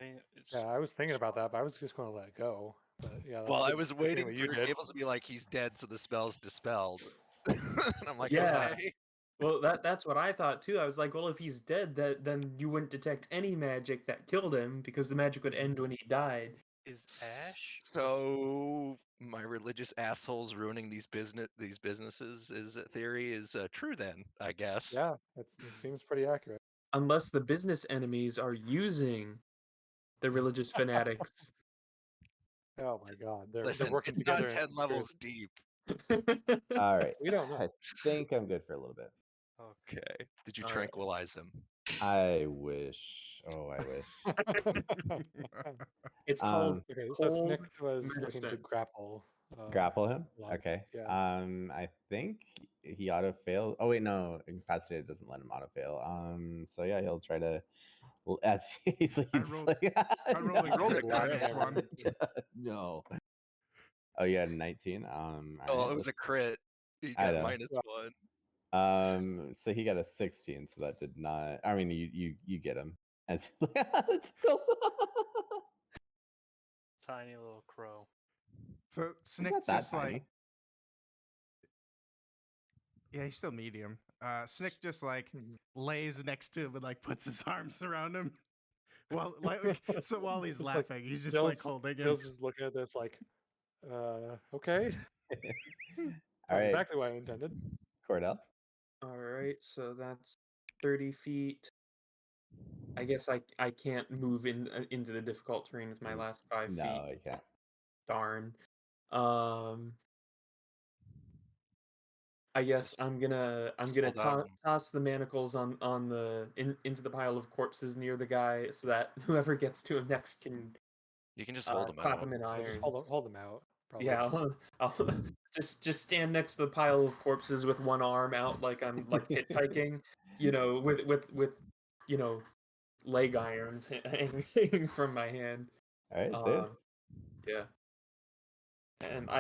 I mean, it's Yeah, I was thinking about that, but I was just going to let it go. But yeah, that's Well, I good. was Good thing waiting that for you did. Gables to be like, he's dead, so the spell's dispelled. And I'm like, Yeah. okay. Well, that's what I thought too. I was like, well, if he's dead, then you wouldn't detect any magic that killed him because the magic would end when he died. is Ash. So my religious assholes ruining these businesses is a theory is true then, I guess. Yeah, it seems pretty accurate. Unless the business enemies are using the religious fanatics. Oh my god, they're Listen, working it's together. not 10 levels deep. All right. We don't know. I think I'm good for a little bit. Okay. Okay. Did you All right. tranquilize him? I wish. Oh, I wish. It's called Okay, so cold Snikt was looking to medicine. grapple. Grapple him? Log. Okay. Yeah. I think he auto failed. Oh wait, no, incapacitated doesn't let him auto fail. So yeah, he'll try to. Well, that's he's rolled- like, I rolled a rolled crit a crit. -1. no. Oh, you had a 19. Oh, Alright, it was a let's- crit. He I got know. -1. So he got a 16, so that did not. I mean, you get him. And it's Tiny little crow. So He's not Snikt that just tiny. like, yeah, he's still medium. Snikt just like lays next to him and like puts his arms around him. While while he's It's like laughing, he's just like holding him. Bill's just looking at this like, okay. All right, Exactly what I intended. Cordell. All right, so that's 30 feet. I guess I can't move into the difficult terrain with my last 5 No, feet. I can't. Darn. I guess I'm gonna hold on. toss the manacles into the pile of corpses near the guy so that whoever gets to him next can You can just hold him clap out. him in I'll irons. just hold them out. Probably. Yeah, I'll just stand next to the pile of corpses with one arm out like I'm like hitchhiking, with leg irons hanging from my hand. All right, Zeus. Yeah. And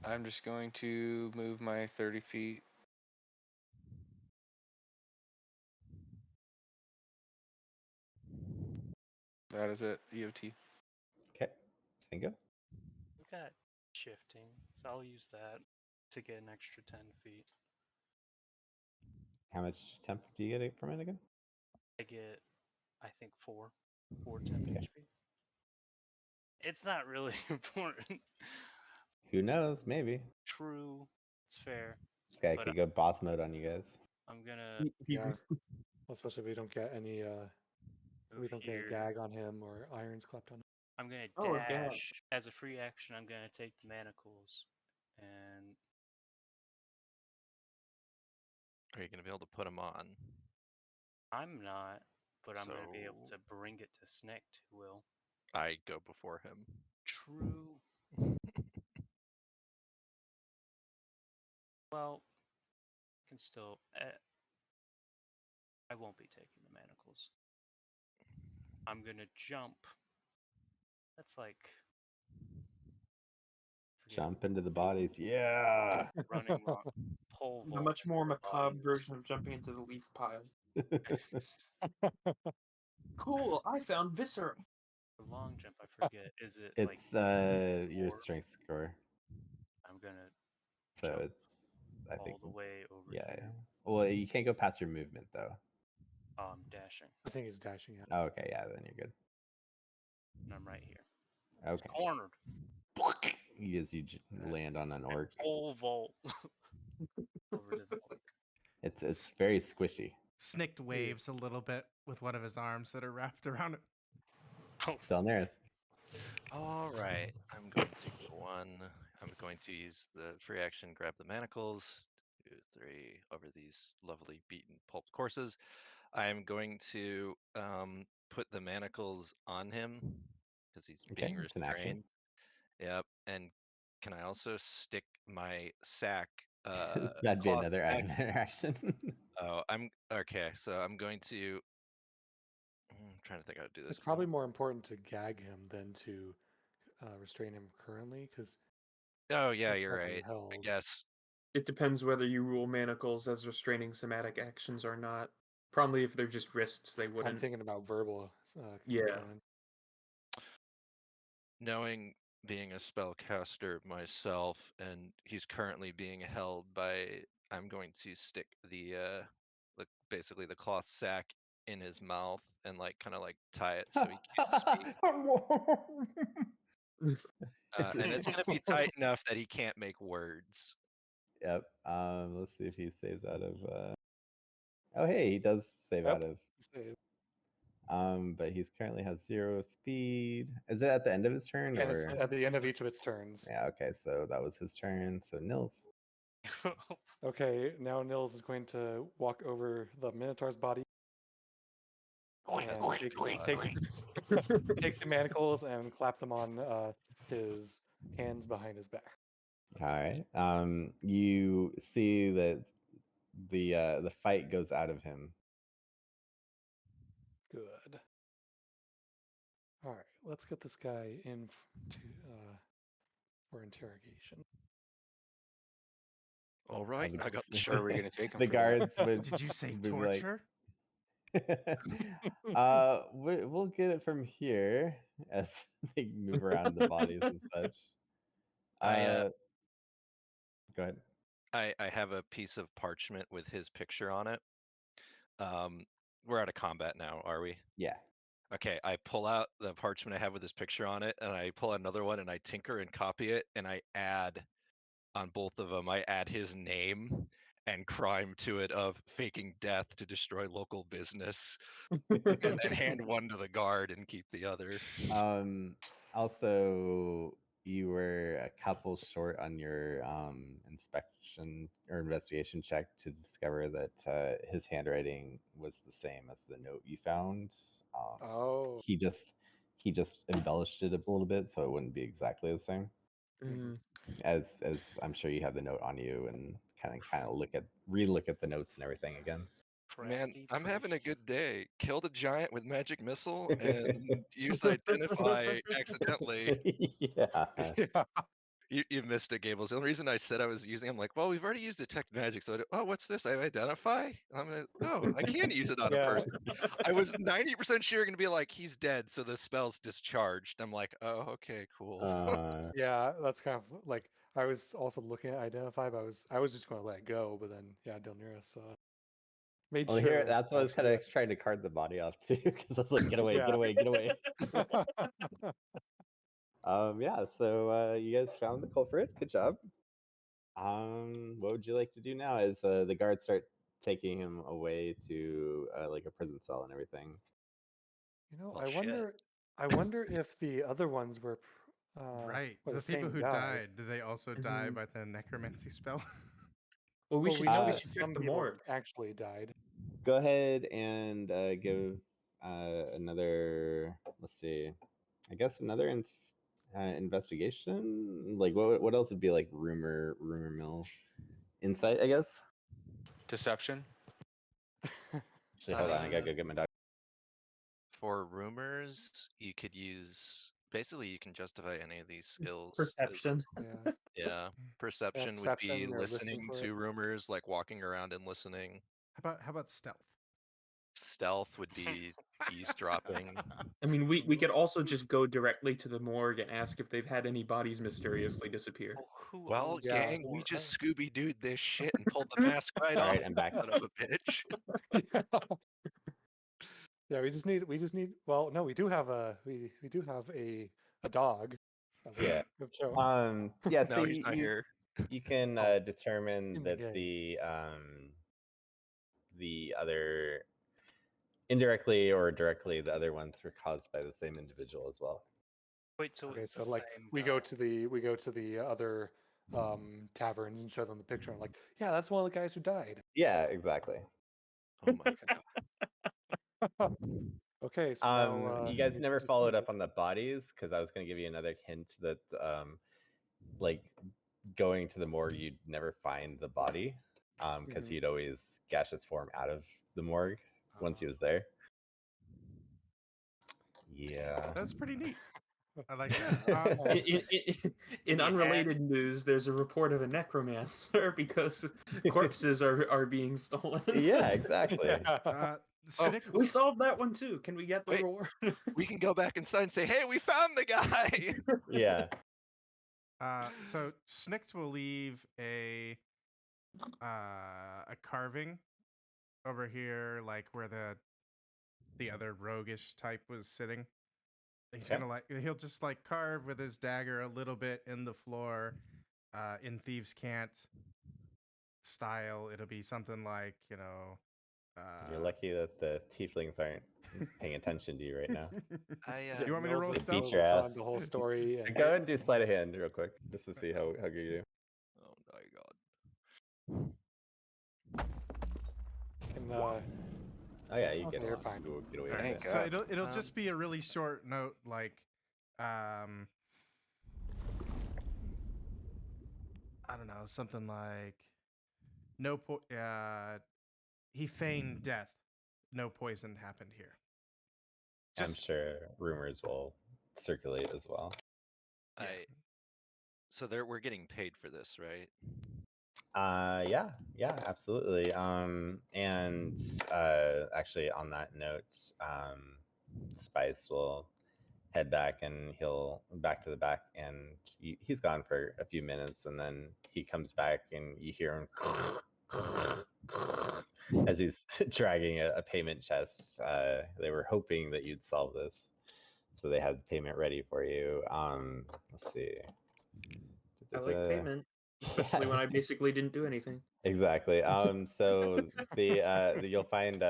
I'm just going to move my 30 feet. That is it. EOT. Okay, Sango. We got shifting, so I'll use that to get an extra 10 feet. How much temp do you get from it again? I get, I think, 4 temp Okay. HP. It's not really important. Who knows? Maybe True, it's fair. this guy But could go boss mode on you guys. I'm gonna Yeah. Especially if we don't get any we move don't get a here. gag on him or irons clapped on him. I'm gonna Oh, a gag. dash as a free action. I'm gonna take the manacles, and Are you going to be able to put him on? I'm not, but I'm gonna be able So- to bring it to Snikt, who will. I go before him. True. Well, can still. I won't be taking the manacles. I'm gonna jump. That's like forget, Jump into the bodies. Yeah. running long pole A vault. much more over macabre bodies. version of jumping into the leaf pile. Cool, I found viscera. The long jump, I forget. Is it like It's your four? strength score. I'm gonna So jump it's I all think the way over yeah, here. yeah. Well, you can't go past your movement though. Oh, I'm dashing, I think he's dashing out. Oh, okay, yeah, then you're good. and I'm right here. Okay. Cornered. As you land on an orc, Pole vault over to the orc. it's very squishy. Snikt waves a little bit with one of his arms that are wrapped around it. Oh, Delnaris. All right, I'm going to go one. I'm going to use the free action, grab the manacles, 2, 3 over these lovely beaten pulped courses. I'm going to put the manacles on him because he's Okay, being it's an action. restrained. Yep, and can I also stick my sack? That'd be cloth another sack? action. Oh, I'm okay. So I'm going to. I'm trying to think how to do this. It's probably more important to gag him than to restrain him currently, because Oh yeah, you're right. I held. guess. It depends whether you rule manacles as restraining somatic actions or not. Probably if they're just wrists, they I'm wouldn't. thinking about verbal Yeah. component. Knowing being a spellcaster myself, and he's currently being held by. I'm going to stick the basically the cloth sack in his mouth and like kind of like tie it so he can't speak. And it's going to be tight enough that he can't make words. Yep. Let's see if he saves out of. Oh, hey, he does save Yep. out of. Save. But he's currently has 0 speed. Is it at the end of his turn And it's or? at the end of each of its turns. Yeah. Okay. So that was his turn. So Nils. Okay, now Nils is going to walk over the Minotaur's body and take the manacles and clap them on his hands behind his back. All right. You see that the fight goes out of him. Good. All right, let's get this guy in for interrogation. All right, I got the Sure, shirt. we're gonna take him The for that. guards would. Did you say would be like, torture? we'll get it from here as they move around the bodies and such. Go ahead. I have a piece of parchment with his picture on it. We're out of combat now, are we? Yeah. Okay, I pull out the parchment I have with his picture on it, and I pull out another one, and I tinker and copy it, and I add on both of them. I add his name and crime to it of faking death to destroy local business, and then hand one to the guard and keep the other. Also, you were a couple short on your inspection or investigation check to discover that his handwriting was the same as the note you found. Oh, He just embellished it a little bit so it wouldn't be exactly the same. Mhm. As I'm sure you have the note on you and kind of relook at the notes and everything again. Man, crafty I'm having a priest. good day. Killed a giant with magic missile and used identify accidentally. Yeah. yeah. You missed it, Gables. The only reason I said I was using, I'm like, well, we've already used detect magic. So, oh, what's this? I identify. I can't use it on a Yeah. person. I was 90% sure you're gonna be like, he's dead, so the spell's discharged. I'm like, oh, okay, cool. Yeah, that's kind of like I was also looking at identify, but I was just going to let it go. But then, yeah, Delniris made Well, sure. here that's why I was kind of trying to cart the body off too, because I was like, get away, Yeah. get away, get away. Yeah. So you guys found the culprit. Good job. What would you like to do now? As the guards start taking him away to like a prison cell and everything. Well, I shit. wonder if the other ones were Right. were The the people same who guy. died, did they also die Mhm. by the necromancy spell? Well, we Well, should we know we that should check some the people morgue. actually died. Go ahead and give another. Let's see. I guess another investigation. Like what else would be like rumor mill? Insight, I guess. Deception. Actually, hold on. I gotta go get my dog. For rumors, you could use basically you can justify any of these skills. Perception. Yeah. Yeah, perception would be Perception or listening listening for to it. rumors, like walking around and listening. How about stealth? Stealth would be eavesdropping. I mean, we could also just go directly to the morgue and ask if they've had any bodies mysteriously disappear. Well, who Well, owns Yeah. gang, we more? just Scooby Dooed this shit and pulled the mask right All off. right, I'm back. Son of a bitch. Yeah, we just need well, no, we do have a dog. Yeah. We've shown. Yeah, No, so he's not here. you can Oh, determine in the that game. the other indirectly or directly the other ones were caused by the same individual as well. Wait, so Okay, it's so the like same we guy. go to the other taverns and show them the picture and like, yeah, that's one of the guys who died. Yeah, exactly. Oh my god. Okay, so now You guys never we followed find up on the bodies because I was going to give you another hint that like going to the morgue, you'd never find the body because Mhm. he'd always gaseous form out of the morgue once he was there. Yeah. That's pretty neat. I like that. In unrelated news, there's a report of a necromancer because corpses are being stolen. Yeah, exactly. Yeah. Oh, Snikt, we solved that one too. Can we get the Wait. reward? We can go back inside and say, hey, we found the guy. Yeah. so Snikt will leave a carving over here, like where the other roguish type was sitting. He's Okay. gonna he'll just like carve with his dagger a little bit in the floor, in Thieves' Cant style. It'll be something like, You're lucky that the tieflings aren't paying attention to you right now. Do you want me to roll Mills is- stealth? Beat Mills your is telling ass. the whole story. And Go ahead and do sleight of hand real quick, just to see how good you do. Oh my god. can, Oh yeah, you okay, get you're along. fine. You get away Alright, with it. so it'll Um, just be a really short note, like, I don't know, something like, he feigned death. No poison happened here. I'm sure rumors will circulate as well. Yeah. So we're getting paid for this, right? Yeah, absolutely. And actually, on that note, Spice will head back and he'll back to the back, and he's gone for a few minutes, and then he comes back, and you hear him as he's dragging a payment chest. They were hoping that you'd solve this, so they had payment ready for you. Let's see. I like payment, especially when I basically didn't do anything. Exactly. So you'll find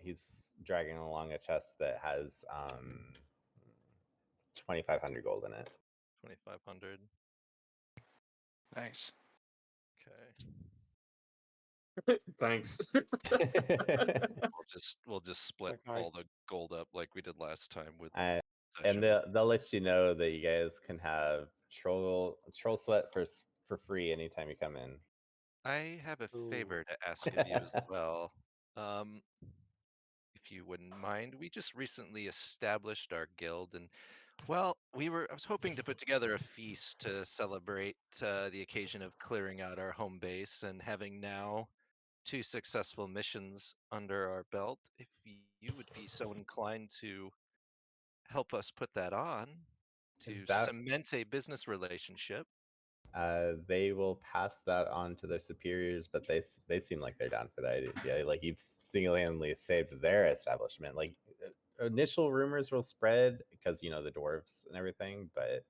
he's dragging along a chest that has 2,500 gold in it. 2,500. Nice. Okay. Thanks. We'll just split Like, nice. all the gold up like we did last time with And session. they'll let you know that you guys can have troll sweat for free anytime you come in. I have a Ooh. favor to ask of you as well. If you wouldn't mind, we just recently established our guild, and well, I was hoping to put together a feast to celebrate the occasion of clearing out our home base and having now 2 successful missions under our belt. If you would be so inclined to help us put that on to That cement a business relationship. they will pass that on to their superiors, but they seem like they're down for that idea. Like you've single-handedly saved their establishment. Like initial rumors will spread because the dwarves and everything, but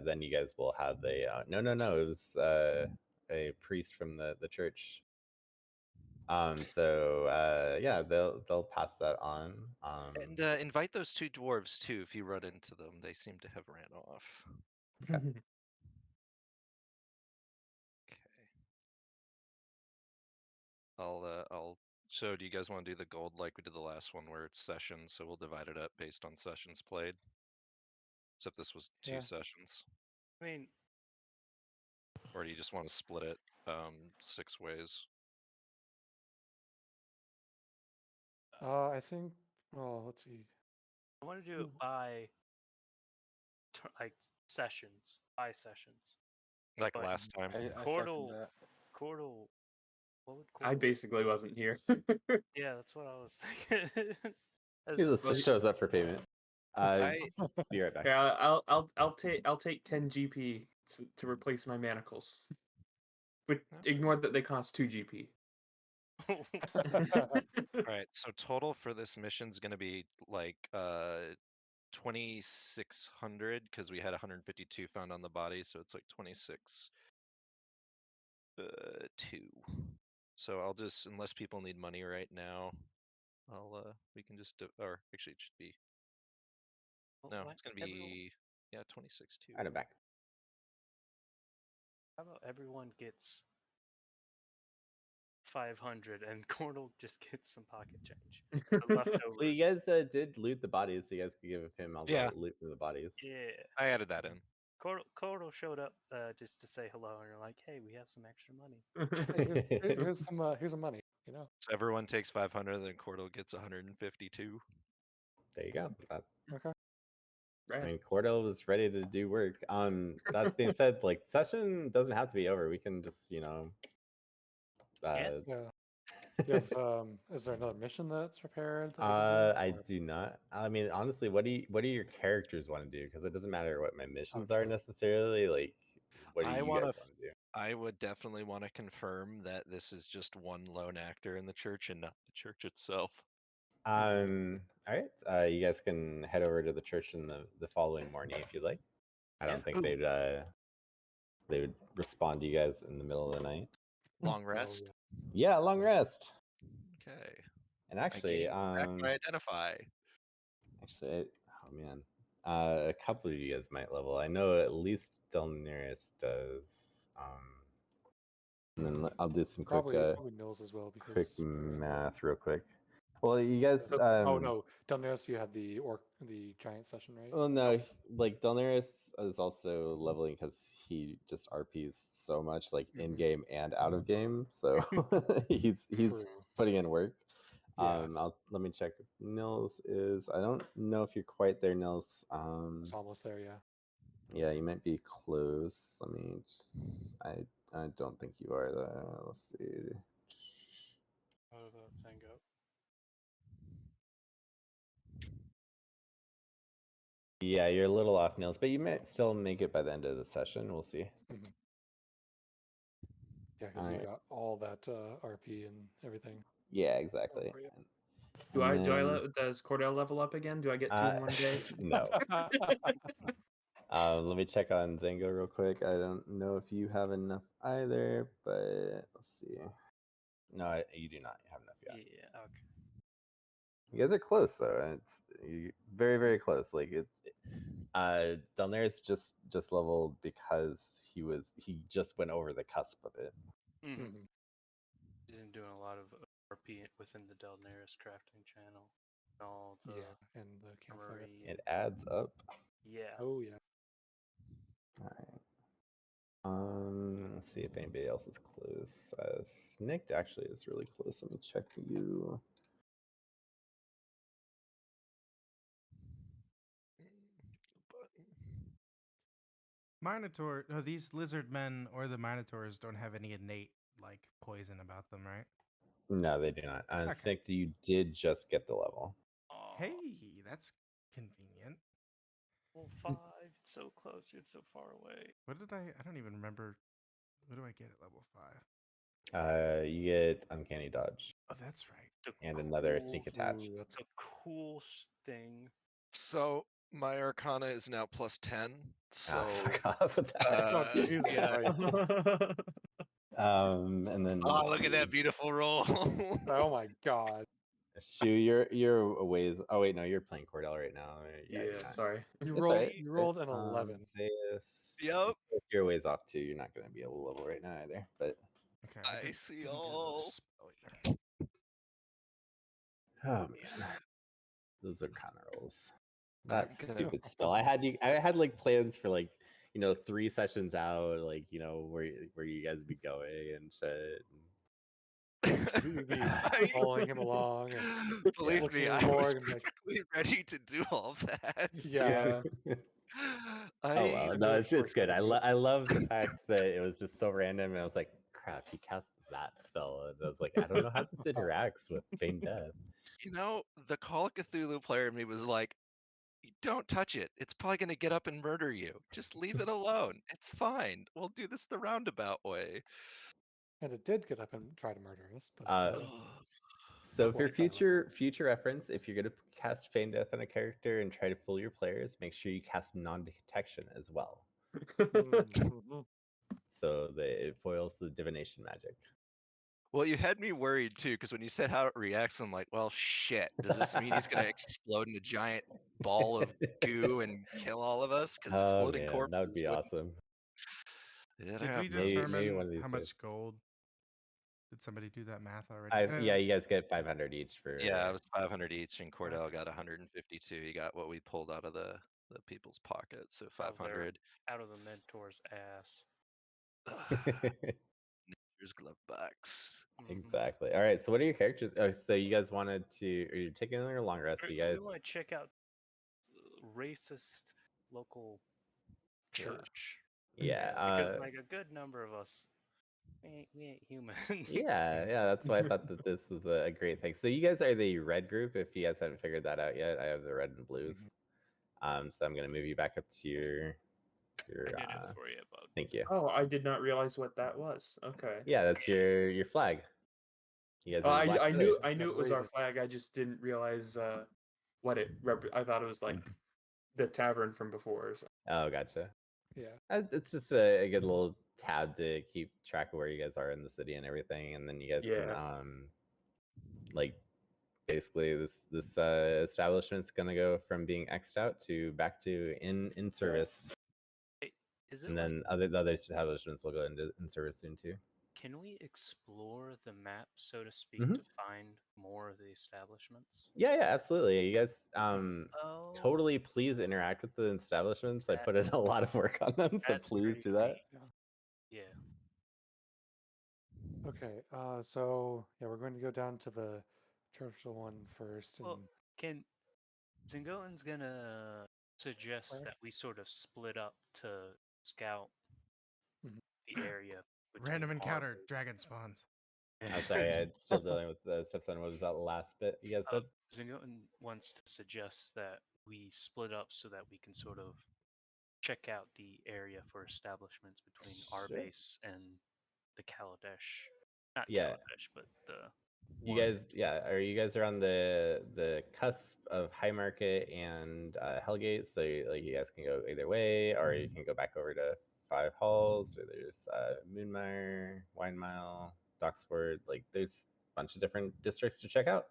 then you guys will have the no, it was a priest from the church. So yeah, they'll pass that on. And invite those 2 dwarves too if you run into them. They seem to have ran off. Okay. I'll so do you guys want to do the gold like we did the last one where it's sessions, so we'll divide it up based on sessions played? Except this was 2 Yeah. sessions. I mean, Or do you just want to split it 6 ways? I think Oh, let's see. I want to do it by like sessions, by sessions. Like But last time. I second Cordal, that. Cordal, what would I Cordal? basically wasn't here. Yeah, that's what I was thinking. He As- just shows up for payment. I Be right back. Yeah, I'll take 10 GP to replace my manacles. But ignore that they cost 2 GP. all right. So total for this mission is going to be like 2,600 because we had 152 found on the body, so it's like 26 2. So I'll just, unless people need money right now, we can just or actually it should be no, it's gonna be 26 2. Right, I'm back. How about everyone gets 500 and Cordal just gets some pocket change? The leftovers. Well, you guys did loot the bodies, so you guys could give him all Yeah. the loot from the bodies. Yeah. I added that in. Cordal showed up just to say hello, and you're like, "Hey, we have some extra money." Hey, here's some money. You know. So everyone takes 500, then Cordal gets 152. There you go. Okay. I Right. mean, Cordell was ready to do work. That being said, like session doesn't have to be over. We can just, Yeah. You have is there another mission that's prepared? That I do not. I mean, honestly, what do your characters want to do? Because it doesn't matter what my missions are Okay. necessarily. Like, what do I you wanna guys want to do? I would definitely want to confirm that this is just one lone actor in the church and not the church itself. All right. You guys can head over to the church in the following morning if you'd like. I don't think they would respond to you guys in the middle of the night. Long rest. Yeah, long rest. Okay. And I actually, gained back my identify. Actually, oh man, a couple of you guys might level. I know at least Delneris does. And then I'll do some quick, probably Nils as well because quick math real quick. Well, you guys. oh no, don't notice you had the giant session, right? Well, no, like Delneris is also leveling because he just RPs so much, like in game and out of game. So he's True. putting in work. Yeah. Let me check if Nils is. I don't know if you're quite there, Nils. It's almost there, yeah. Yeah, you might be close. Let me just, I don't think you are there. Let's see. How did that thing go? Yeah, you're a little off, Nils, but you might still make it by the end of the session. We'll see. Mm-hmm. Yeah, because you got all that RP and everything. Yeah, exactly. Does Cordell level up again? Do I get 2 in one day? No. Let me check on Zango real quick. I don't know if you have enough either, but let's see. No, you do not have enough yet. Yeah, okay. You guys are close though. It's very, very close. Like it's Delneris just leveled because he just went over the cusp of it. Mm-hmm. He's been doing a lot of RP within the Delneris crafting channel. All the and the campfire. It adds up. Yeah. Oh yeah. All right. Let's see if anybody else is close. Snikt actually is really close. Let me check you. Minotaur, no, these lizard men or the Minotaurs don't have any innate like poison about them, right? No, they do not. Okay. Snikt, you did just get the level. Hey, that's convenient. Level 5, it's so close, yet so far away. What did I don't even remember. What do I get at level 5? You get Uncanny Dodge. Oh, that's right. And another Sneak Attack. Ooh, that's a cool thing. So my Arcana is now plus 10. So fuck off with that. Jesus yeah. Christ. And then Oh, look at that beautiful roll. Oh my god. Shu, you're a ways. Oh wait, no, you're playing Cordell right now. Yeah, you're not. sorry. You It's rolled alright. you rolled an 11. Zeus, Yep. you're a ways off too. You're not going to be able to level right now either. But Okay. I didn't see get another all. spell either. oh man, those are kind of rolls. I'm That gonna- stupid spell. I had like plans for like 3 sessions out, like where you guys be going and shit. Should we be following him along and Believe looking me, at I his was board and like, perfectly ready to do all that. yeah, Oh well, I no, knew it's for good. sure. I love the fact that it was just so random, and I was like, crap, he cast that spell, and I was like, I don't know how this interacts with Feign Death. You know, the Call of Cthulhu player in me was like, don't touch it. It's probably going to get up and murder you. Just leave it alone. It's fine. We'll do this the roundabout way. And it did get up and try to murder us, but Ugh. So Oh, for boy. future reference, if you're gonna cast Feign Death on a character and try to fool your players, make sure you cast non-detection as well, so that it foils the divination magic. Well, you had me worried too, because when you said how it reacts, I'm like, well, shit. Does this mean he's going to explode in a giant ball of goo and kill all of us? Because Oh exploding man, corpses that would be wouldn't. awesome. It Did we happens. Maybe one determine of these how days. much gold? Did somebody do that math already? Yeah, you guys get 500 each for. Yeah, it was 500 each, and Cordell Okay. got 152. He got what we pulled out of the people's pockets, so While they're 500. out of the mentor's ass. Nature's glove box. Exactly. All right. So what are your characters? Oh, so you guys wanted to? Are you taking a long rest? So you We guys. want to check out racist local church. Yeah. Because like a good number of us, we ain't human. Yeah. That's why I thought that this was a great thing. So you guys are the red group. If you guys haven't figured that out yet, I have the red and blues. So I'm gonna move you back up to your. I did it for you, bud. Thank you. Oh, I did not realize what that was. Okay. Yeah, that's your flag. You guys Oh, are the black feathers. I knew it was our Amazing. flag. I just didn't realize what it I thought it was like the tavern from before. Or something. Oh, gotcha. Yeah. It's just a good little tab to keep track of where you guys are in the city and everything, and then you guys can Yeah. like basically this establishment's gonna go from being X'd out to back to in service, Hey, is it and like, then the other establishments will go into in service soon too. can we explore the map, so to speak, Mhm. to find more of the establishments? Yeah, absolutely. You guys Oh, totally please interact with the establishments. I put in a lot of work on them, so that's please pretty do that. neat. Yeah. Okay. So yeah, we're going to go down to the churchill one first, and Well, can Zingoan's gonna suggest Where? that we sort of split up to scout Mhm. the area. Random between encounter, Arbor- dragon spawns. I'm sorry, I'm still dealing with the stepson. What was that last bit you guys said? Zingoan wants to suggest that we split up so that we can sort of check out the area for establishments between our Sure. base and the Kaladesh. Not Yeah. Kaladesh, but the You one. guys, you guys are on the cusp of High Market and Hellgate, so you guys can go either way, or you can go back over to Five Halls, or there's Moonmire, Wine Mile, Docksport. Like there's a bunch of different districts to check out.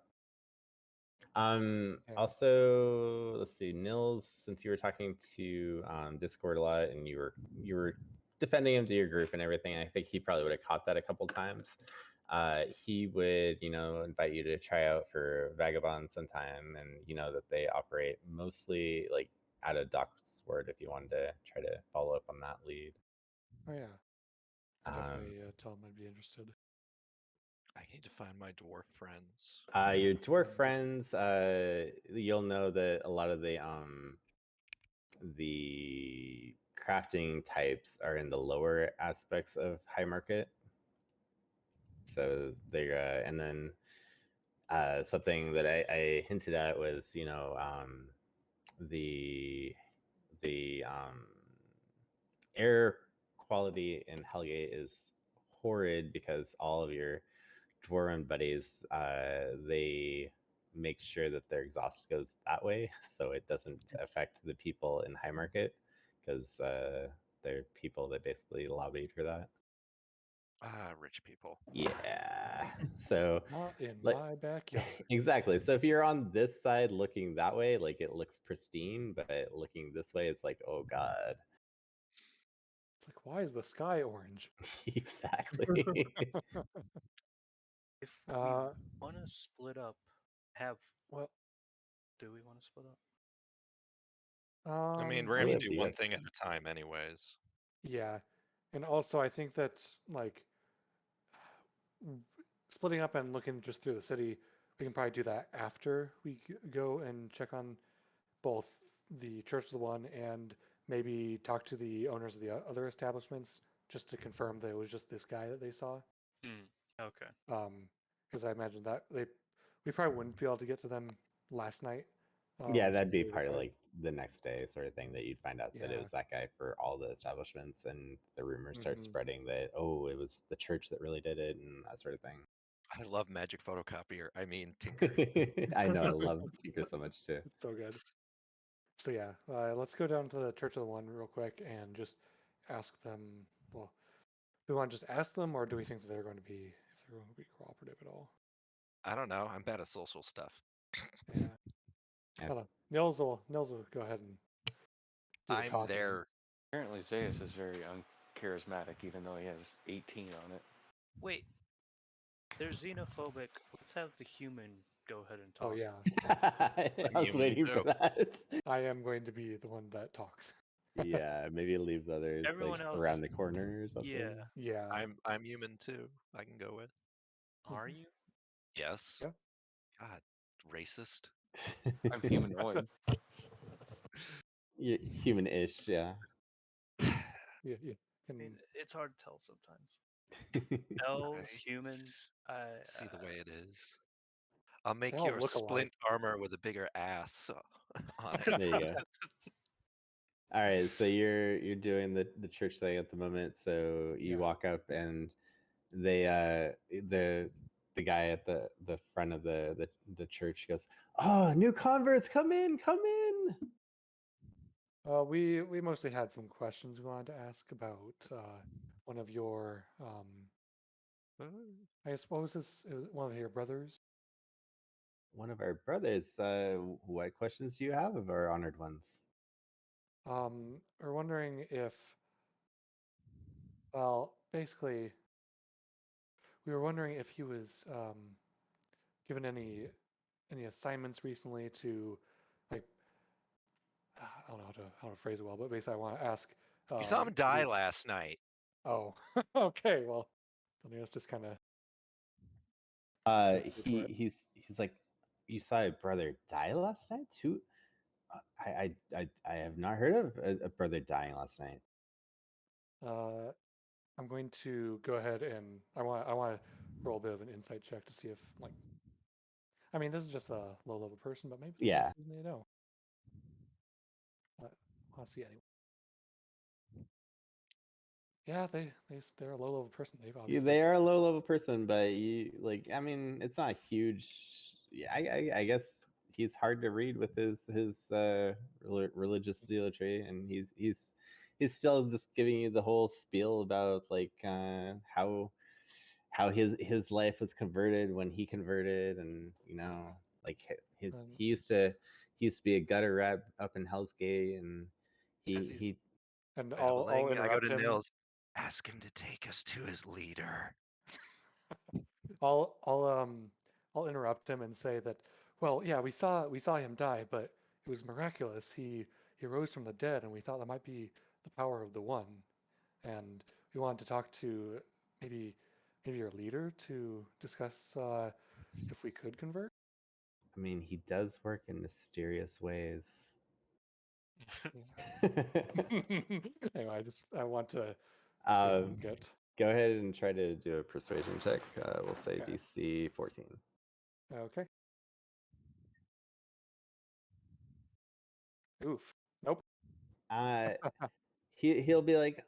Yeah. Also, let's see, Nils, since you were talking to Discord a lot and you were defending him to your group and everything, I think he probably would have caught that a couple times. He would, invite you to try out for Vagabond sometime, and that they operate mostly like out of Docksword. If you wanted to try to follow up on that lead. Oh yeah. I definitely tell him I'd be interested. I need to find my dwarf friends. Your dwarf friends, you'll know that a lot of the crafting types are in the lower aspects of High Market. So they're and then something that I hinted at was the air quality in Hellgate is horrid because all of your dwarven buddies they make sure that their exhaust goes that way so it doesn't affect the people in High Market, because they're people that basically lobbied for that. Rich people. Yeah. So Not in like my backyard. exactly. So if you're on this side looking that way, like it looks pristine, but looking this way, it's like, oh god. It's like, why is the sky orange? Exactly. If we want to split up, Well, do we want to split up? I mean, um, we're I going Really to up mean, to do you one guys. thing at a time, anyways. yeah, and also I think that like splitting up and looking just through the city, we can probably do that after we go and check on both the Church of the One and maybe talk to the owners of the other establishments just to confirm that it was just this guy that they saw. Okay. Because I imagine that we probably wouldn't be able to get to them last night. Yeah, that'd be so part of like the next day sort of thing that you'd find out that it Yeah. was that guy for all the establishments, and the rumors start Mhm. spreading that it was the church that really did it and that sort of thing. I love Magic Photocopier. I mean, Tinker. I know, I love Tinker so much too. It's so good. So yeah, let's go down to the Church of the One real quick and just ask them. Well, do we want to just ask them, or do we think that they're going to be cooperative at all? I don't know. I'm bad at social stuff. Yeah. Yeah. Hold on. Nils will go ahead and do the I'm talking. there. Apparently, Zayas is very uncharismatic, even though he has 18 on it. Wait. They're xenophobic. Let's have the human go ahead and talk. Oh yeah, I was human waiting for too. that. I am going to be the one that talks. Yeah, maybe leave the others Everyone like else- around the corner or something. Yeah. Yeah. I'm human too. I can go with. Are you? Yes. Yeah. God, racist. I'm humanoid. Human-ish, yeah. Yeah. I mean, it's hard to tell sometimes. I Elves, humans. see the way it is. I'll make all you a look alike. splint armor with a bigger ass on it. There you go. All right, so you're doing the church thing at the moment. So you Yeah. walk up and they the guy at the front of the church goes, "Oh, new converts, come in, come in." We mostly had some questions we wanted to ask about one of your I suppose it was one of your brothers. One of our brothers. What questions do you have of our honored ones? We're wondering if, well, basically, we were wondering if he was given any assignments recently to, like, I don't know how to phrase it well, but basically, I want to ask. You saw him if die he's- last night. Oh, okay. Well, then let's just kind of. He's like, you saw your brother die last night? Who? I have not heard of a brother dying last night. I'm going to go ahead and I want to roll a bit of an insight check to see if, like, I mean, this is just a low level person, but maybe Yeah. they know. I want to see anyway. Yeah, they're a low level person. They've obviously. They are a low level person, but I mean, it's not huge. Yeah, I guess he's hard to read with his religious zealotry, and he's still just giving you the whole spiel about like how his life was converted when he converted, and like he used to be a gutter rat up in Hell's Gate, and he and Babbling. I'll I go interrupt to him. Nils. Ask him to take us to his leader. I'll interrupt him and say that, well, yeah, we saw him die, but it was miraculous. He rose from the dead, and we thought that might be the power of the One, and we wanted to talk to maybe your leader to discuss if we could convert. I mean, he does work in mysterious ways. Anyway, I want to see what we can get. Go ahead and try to do a persuasion check. We'll say Okay. DC 14. Okay. Oof. Nope. He'll be like,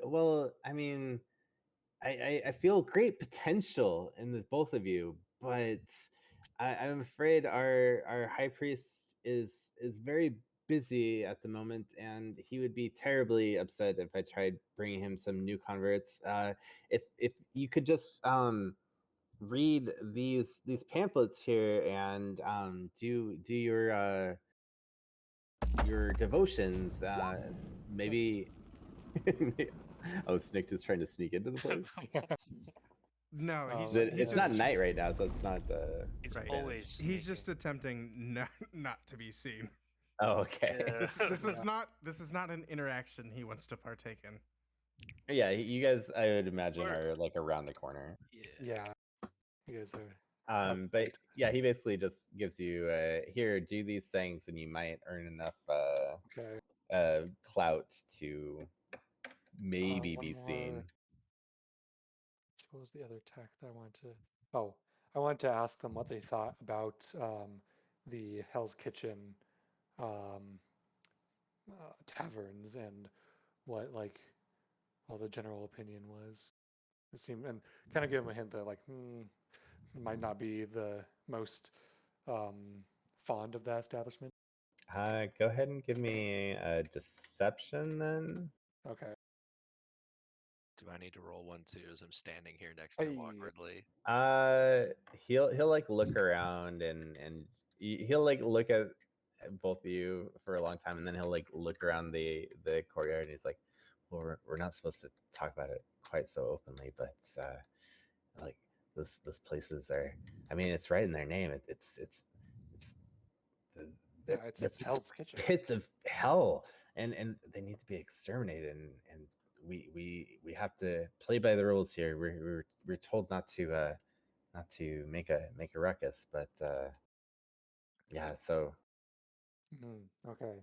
well, I mean, I feel great potential in the both of you, but I'm afraid our high priest is very busy at the moment, and he would be terribly upset if I tried bringing him some new converts. If you could just read these pamphlets here and do your devotions, maybe. Oh, Snikt is trying to sneak into the place. No, Oh, It's just not night right now, so it's not. He's Right. always. He's just sneaking. attempting not to be seen. Oh, okay. Yeah. This is not an interaction he wants to partake in. Yeah, you guys, I would imagine, are like around the corner. Yeah. Yeah. You guys are. But fight. yeah, he basically just gives you here, do these things, and you might earn enough Okay. clout to maybe One be more. seen. What was the other tech that I wanted to? Oh, I wanted to ask them what they thought about the Hell's Kitchen um, taverns and what the general opinion was. It seemed, and kind of give them a hint that might not be the most fond of that establishment. Go ahead and give me a deception then. Okay. Do I need to roll one too as I'm standing here next to him Hey. awkwardly? He'll like look around and he'll like look at both of you for a long time, and then he'll like look around the courtyard, and he's like, well, we're not supposed to talk about it quite so openly, but like those places are, I mean, it's right in their name. It's the, Yeah, they're, it's they're Hell's Kitchen. pits of hell, and they need to be exterminated, and we have to play by the rules here. We're told not to make a ruckus, but yeah. So Okay.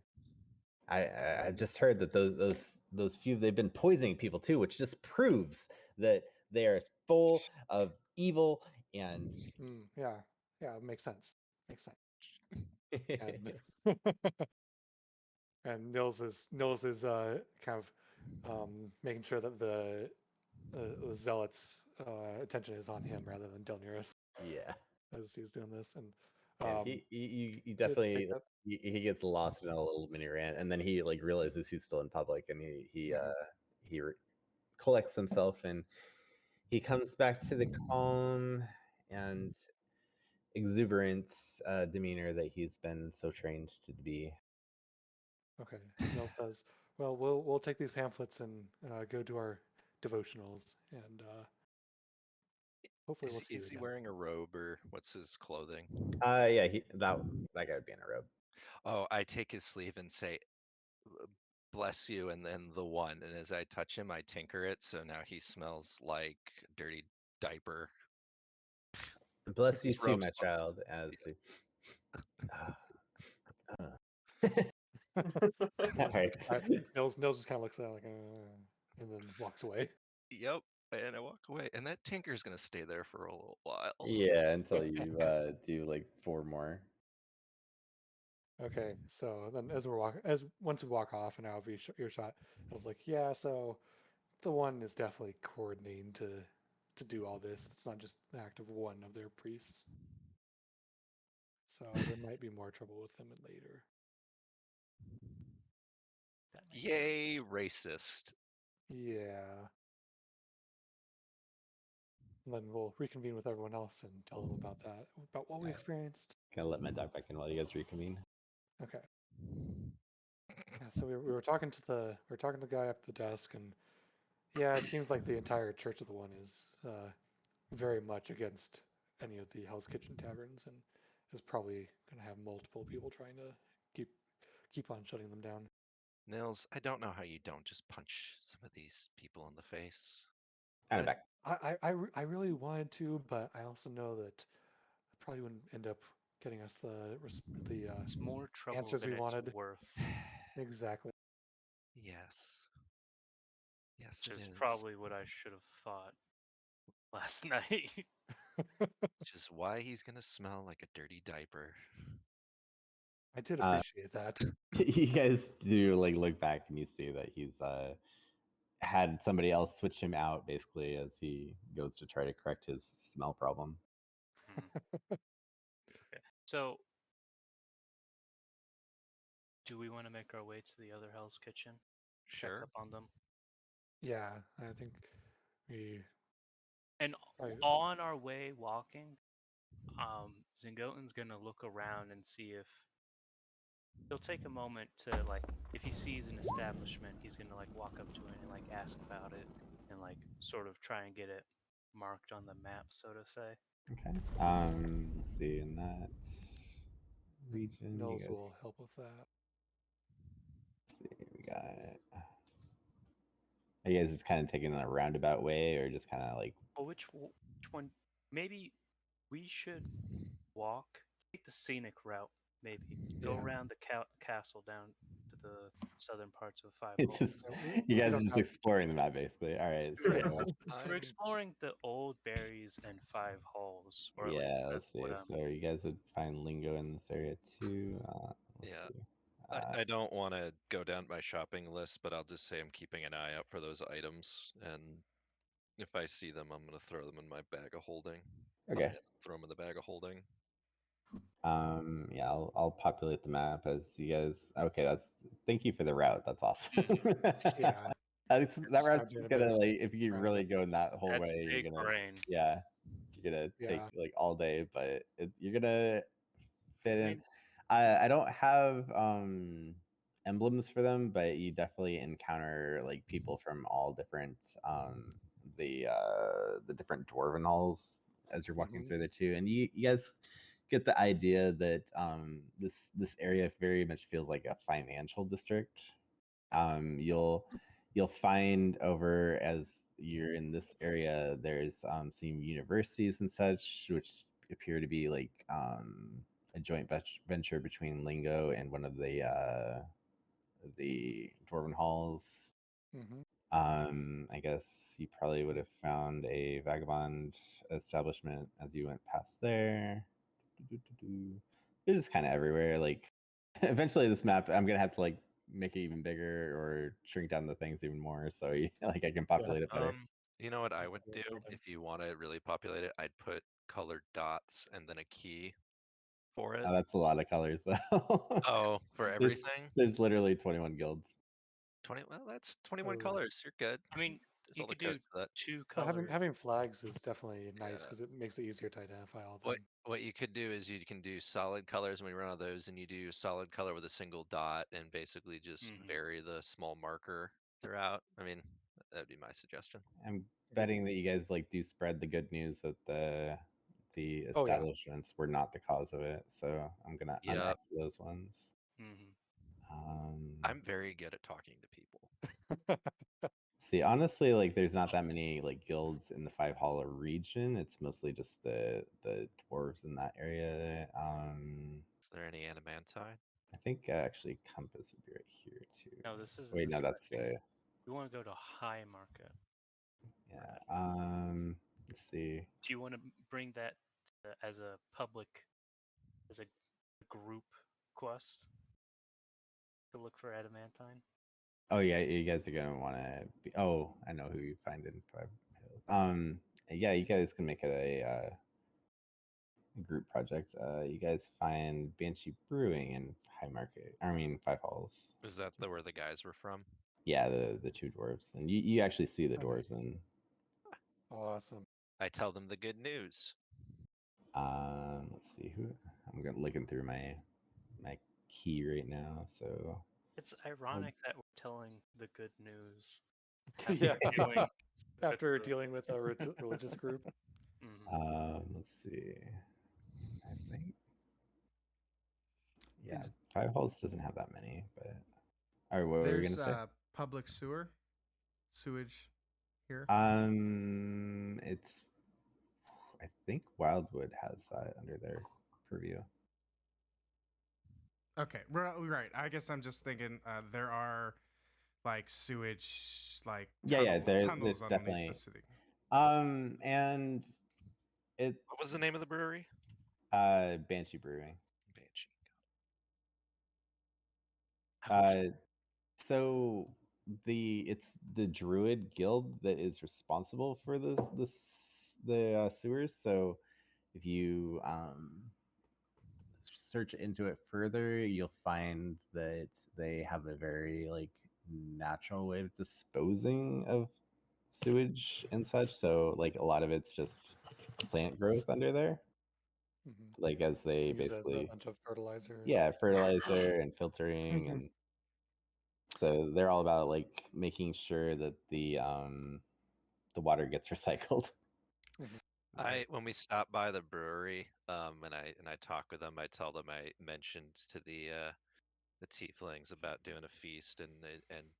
I just heard that those few, they've been poisoning people too, which just proves that they are full of evil and Yeah, makes sense. Makes sense. And and Nils is kind of making sure that the zealots' attention is on him rather than Delnirus yeah. as he's doing this. And Yeah, um, he they pick definitely up. he gets lost in a little mini rant, and then he like realizes he's still in public, and he collects himself, and he comes back to the calm and exuberant demeanor that he's been so trained to be. Okay, Nils says, "Well, we'll take these pamphlets and go do our devotionals, and hopefully we'll see you Is he again." wearing a robe or what's his clothing? Yeah, that guy would be in a robe. Oh, I take his sleeve and say, bless you, and then the one. And as I touch him, I tinker it. So now he smells like dirty diaper. Bless you His too, robe's my child. As he, all right. Nils just kind of looks at it like, and then walks away. Yep. And I walk away. And that tinker's going to stay there for a little while. Yeah, until you do like 4 more. Okay, so then once we walk off and out of earshot, I was like, yeah, so the one is definitely coordinating to do all this. It's not just the act of one of their priests. So there might be more trouble with them later. That makes Yay, sense. racist. Yeah. And then we'll reconvene with everyone else and tell them about what we Alright. experienced. Gonna let my dog back in while you guys reconvene. Okay. Yeah, so we were talking to the guy up at the desk, and yeah, it seems like the entire Church of the One is very much against any of the Hell's Kitchen taverns, and is probably going to have multiple people trying to keep on shutting them down. Nils, I don't know how you don't just punch some of these people in the face. And I'm back. I really wanted to, but I also know that I probably wouldn't end up getting us the It's more trouble answers than we it's wanted. worth, Exactly. Yes. Yes, which it is is. probably what I should have thought last night. Which is why he's going to smell like a dirty diaper. I did appreciate that. You guys do like look back and you see that he's had somebody else switch him out basically as he goes to try to correct his smell problem. Okay, so do we want to make our way to the other Hell's Kitchen? Check Sure. up on them. Yeah, I think we. And on our way walking, Zingoten's gonna look around and see if he'll take a moment to if he sees an establishment, he's gonna walk up to it and ask about it and sort of try and get it marked on the map, so to say. Okay. Let's see, in that region, you Nils guys will help with that. see, we got. Are you guys just kind of taking a roundabout way, or just kind of like? Well, which one? Maybe We should walk, take the scenic route, maybe. Go Yeah. around the castle down to the southern parts of Five It's Holes. just So you we guys are don't just have. exploring the map, basically. All right. So We're exploring the old berries and Five Halls, or at least yeah, let's that's see. what I'm. So you guys would find lingo in this area too. Let's Yeah. see. I don't want to go down my shopping list, but I'll just say I'm keeping an eye out for those items, and if I see them, I'm gonna throw them in my bag of holding. Okay. Throw them in the bag of holding. Yeah, I'll populate the map as you guys. Okay, thank you for the route. That's awesome. Yeah. That Start route's doing a bit gonna of like if you really rounding. go in that whole That's way, big you're gonna brain. yeah, you're gonna take Yeah. like all day, but you're gonna fit I in. mean, I don't have emblems for them, but you definitely encounter like people from all different the different dwarven halls as you're walking Mhm. through there too, and you guys get the idea that this area very much feels like a financial district. You'll find over as you're in this area, there's some universities and such, which appear to be like a joint venture between Lingo and one of the Dwarven halls. Mhm. I guess you probably would have found a vagabond establishment as you went past there. It's just kind of everywhere. Like, eventually, this map I'm gonna have to like make it even bigger or shrink down the things even more, so like I can populate it better. You know what I Just would like do items. if you want to really populate it? I'd put colored dots and then a key for it. That's a lot of colors, though. Oh, for there's everything? there's literally 21 guilds. 20. Well, that's 21 Oh. colors. You're good. I mean, There's you all the could do codes for that. 2 Well, colors. having flags is definitely nice Yeah. because it makes it easier to identify all of What them. what you could do is you can do solid colors when you run out of those, and you do solid color with a single dot, and basically just Mhm. vary the small marker throughout. I mean, that'd be my suggestion. I'm betting that you guys like do spread the good news that the Oh yeah. establishments were not the cause of it. So I'm gonna Yeah, unex those ones. Mhm. I'm very good at talking to people. See, honestly, like there's not that many like guilds in the Five Hollow region. It's mostly just the dwarves in that area. Is there any adamanti? I think actually Compass would be right here too. No, this isn't Wait, the no, side. that's the You want to go to High Market. yeah. Let's see. Do you want to bring that as a public, as a group quest to look for adamantine? Oh yeah, you guys are gonna want to be. Oh, I know who you find in Five Hills. Yeah, you guys can make it a group project. You guys find Banshee Brewing in High Market. I mean Five Halls. Is that where the guys were from? Yeah, the two dwarves, and you actually see the Okay. dwarves in. Awesome. I tell them the good news. Let's see who looking through my key right now. So It's ironic that we're telling the good news Yeah. after doing After dealing with a religious group. let's see. I think yeah, It's, Five Halls doesn't have that many, but all right, what were we there's gonna say? public sewage here. It's I think Wildwood has that under their purview. Okay, right. I guess I'm just thinking there are like sewage, like Yeah, there's tunnels underneath definitely the city. and it What was the name of the brewery? Banshee Brewing. Banshee. So it's the Druid Guild that is responsible for the sewers. So if you search into it further, you'll find that they have a very like natural way of disposing of sewage and such. So like a lot of it's just plant growth under there. Mhm. Like as they Use as a basically bunch of fertilizer. yeah, fertilizer and filtering and so they're all about like making sure that the water gets recycled. Mhm. When we stop by the brewery, and I talk with them, I tell them I mentioned to the tieflings about doing a feast and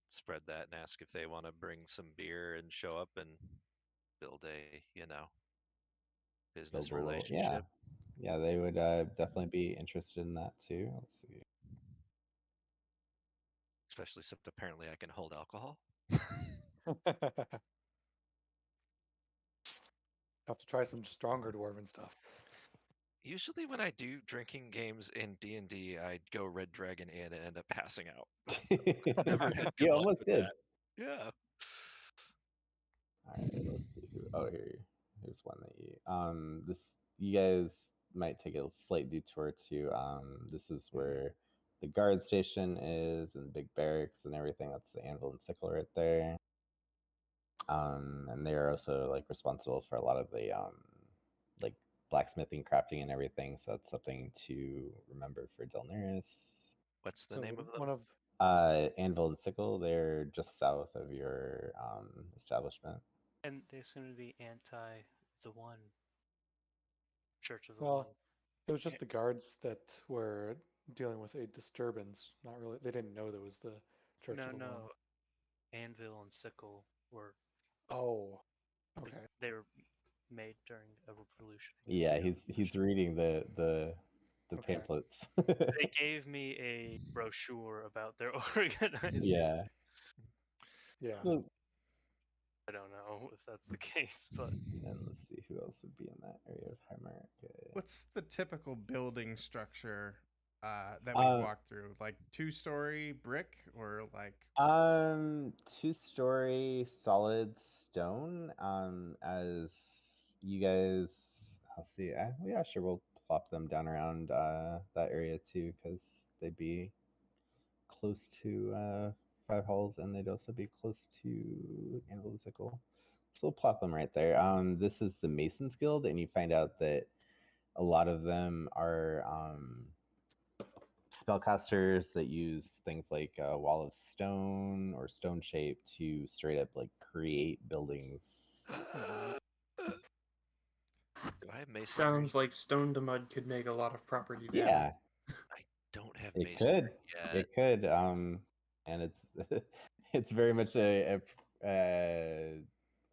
spread that and ask if they want to bring some beer and show up and build a business Global, relationship. yeah, they would definitely be interested in that too. Let's see. Especially since apparently I can hold alcohol. Have to try some stronger dwarven stuff. Usually when I do drinking games in D&D, I go Red Dragon Inn and end up passing out. Never had good You luck almost with did. that. Yeah. All right, let's see who. Oh, here's one that you guys might take a slight detour to. This is where the guard station is and the big barracks and everything. That's the anvil and sickle right there. And they are also like responsible for a lot of the like blacksmithing, crafting, and everything. So that's something to remember for Delneris. What's the So name would of them? one of Anvil and Sickle, they're just south of your establishment. And they seem to be anti the one. Church of the well, One. it was just the guards that were dealing with a disturbance. Not really. They didn't know there was the Church No, of the no. One. Anvil and Sickle were Oh, okay. they were made during a revolution. Yeah, against he's reading the Okay. pamphlets. They gave me a brochure about their organization. Yeah. Yeah. Well, I don't know if that's the case, but and let's see who else would be in that area of Highmark. What's the typical building structure that we walked through? Like 2-story brick or like 2-story solid stone. As you guys, I'll see. Yeah, sure, we'll plop them down around that area too, because they'd be close to Five Halls, and they'd also be close to Anvil and Sickle. So we'll plop them right there. This is the Masons Guild, and you find out that a lot of them are spellcasters that use things like Wall of Stone or Stone Shape to straight up like create buildings. Do I have masonry? Sounds like stone to mud could make a lot of property damage. Yeah, I don't have it masonry could. yet. It could. And it's it's very much a